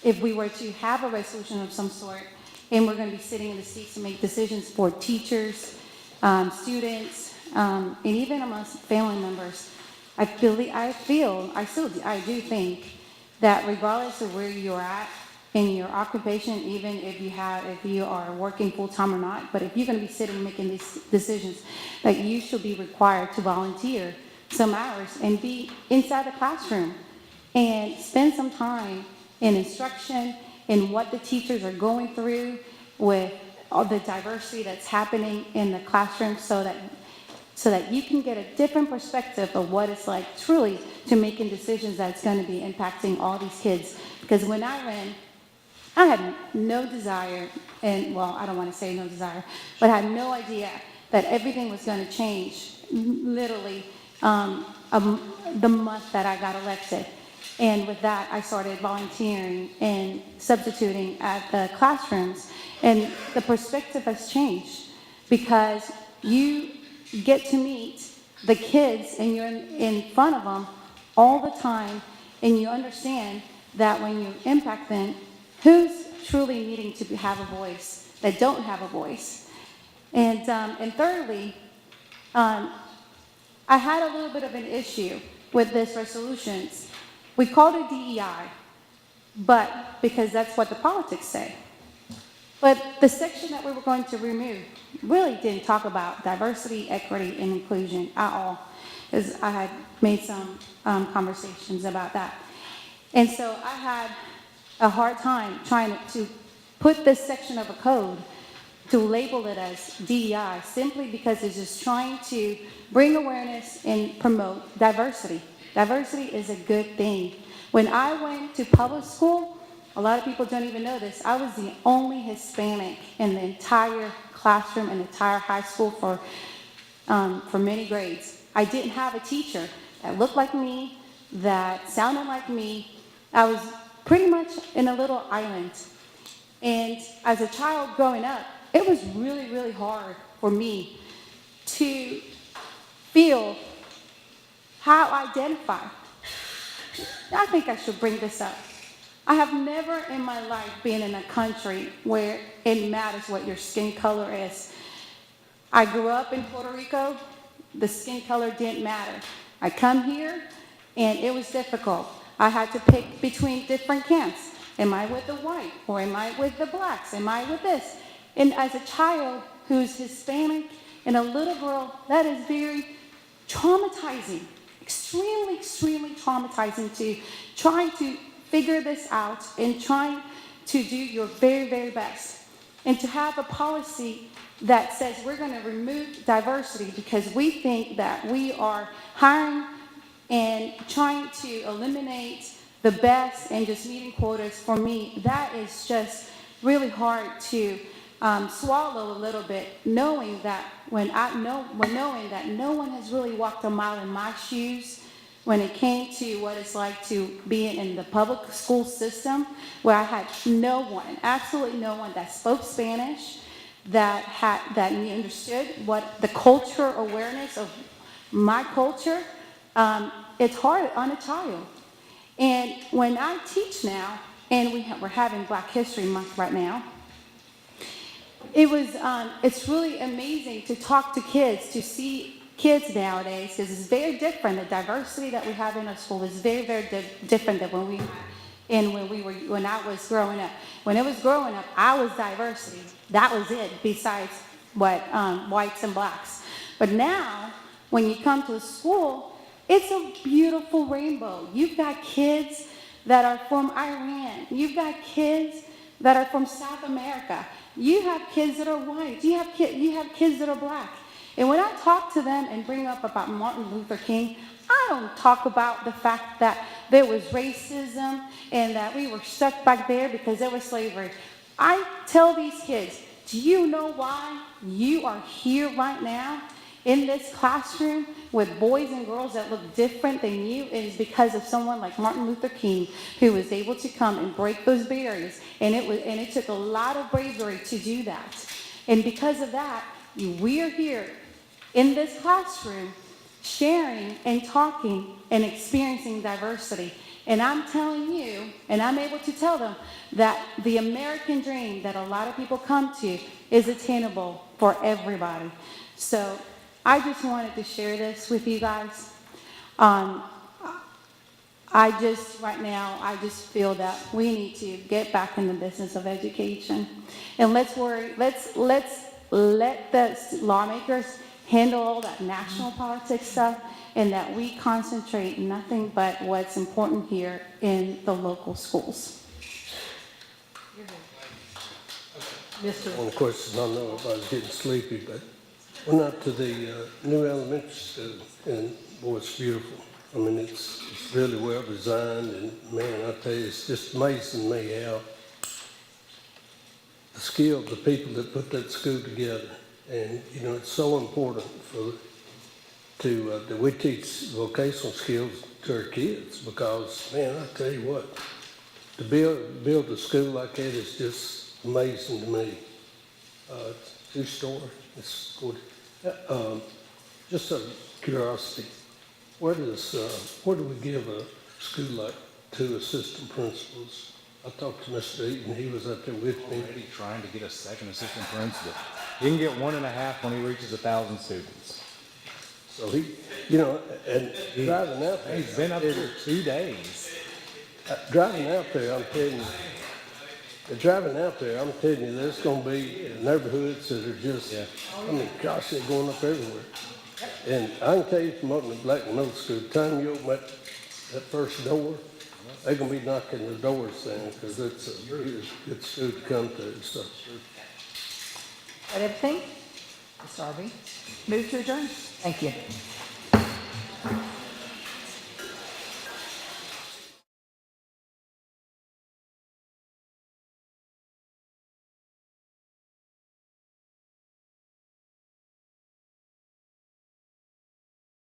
to have a resolution of some sort, and we're going to be sitting in the seats to make decisions for teachers, students, and even amongst family members, I do think that regardless of where you're at in your occupation, even if you are working full-time or not, but if you're going to be sitting making these decisions, that you should be required to volunteer some hours and be inside the classroom and spend some time in instruction, in what the teachers are going through with all the diversity that's happening in the classroom, so that you can get a different perspective of what it's like truly to making decisions that's going to be impacting all these kids. Because when I ran, I had no desire, and well, I don't want to say no desire, but I had no idea that everything was going to change literally the month that I got elected. And with that, I started volunteering and substituting at the classrooms. And the perspective has changed because you get to meet the kids and you're in front of them all the time, and you understand that when you impact them, who's truly needing to have a voice that don't have a voice. And thirdly, I had a little bit of an issue with this resolutions. We called it DEI, but because that's what the politics say. But the section that we were going to remove really didn't talk about diversity, equity, and inclusion at all, because I had made some conversations about that. And so I had a hard time trying to put this section of a code to label it as DEI, simply because it's just trying to bring awareness and promote diversity. Diversity is a good thing. When I went to public school, a lot of people don't even know this, I was the only Hispanic in the entire classroom and entire high school for many grades. I didn't have a teacher that looked like me, that sounded like me. I was pretty much in a little island. And as a child growing up, it was really, really hard for me to feel how I identify. I think I should bring this up. I have never in my life been in a country where it matters what your skin color is. I grew up in Puerto Rico. The skin color didn't matter. I come here, and it was difficult. I had to pick between different camps. Am I with the white, or am I with the blacks? Am I with this? And as a child who's Hispanic and a little girl, that is very traumatizing, extremely, extremely traumatizing to try to figure this out and trying to do your very, very best. And to have a policy that says we're going to remove diversity because we think that we are hiring and trying to eliminate the best and just meeting quotas, for me, that is just really hard to swallow a little bit, knowing that knowing that no one has really walked a mile in my shoes when it came to what it's like to be in the public school system, where I had no one, absolutely no one that spoke Spanish, that understood what the culture awareness of my culture. It's hard on a child. And when I teach now, and we're having Black History Month right now, it's really amazing to talk to kids, to see kids nowadays, because it's very different. The diversity that we have in our school is very, very different than when I was growing up. When I was growing up, I was diversity. That was it, besides what whites and blacks. But now, when you come to a school, it's a beautiful rainbow. You've got kids that are from Iran. You've got kids that are from South America. You have kids that are white. You have kids that are black. And when I talk to them and bring up about Martin Luther King, I don't talk about the fact that there was racism and that we were stuck back there because there was slavery. I tell these kids, do you know why you are here right now in this classroom with boys and girls that look different than you? It is because of someone like Martin Luther King, who was able to come and break those barriers. And it took a lot of bravery to do that. And because of that, we are here in this classroom sharing and talking and experiencing diversity. And I'm telling you, and I'm able to tell them, that the American dream that a lot of people come to is attainable for everybody. So I just wanted to share this with you guys. Right now, I just feel that we need to get back in the business of education. And let's let the lawmakers handle all that national politics stuff, and that we concentrate nothing but what's important here in the local schools. One question, I know everybody's getting sleepy, but went out to the new elementary school, and boy, it's beautiful. I mean, it's really well designed, and man, I tell you, it's just amazing to me how the skill of the people that put that school together. And you know, it's so important that we teach vocational skills to our kids, because man, I tell you what, to build a school like that is just amazing to me. It's 2-story. It's good. Just a curiosity. where do we give a school like 2 assistant principals? I talked to Mr. Eaton, he was up there with me. Already trying to get a second assistant principal. He can get 1.5 when he reaches 1,000 students. So he, you know, and driving out there. He's been up there 2 days. Driving out there, I'm telling you, there's gonna be neighborhoods that are just, I mean, gosh, they're going up everywhere. And I can tell you from opening Black Middle School, the time you open that first door, they're gonna be knocking the doors down, because it's a good school to come to, so. That everything? Ms. Harvey? Move to adjourn. Thank you.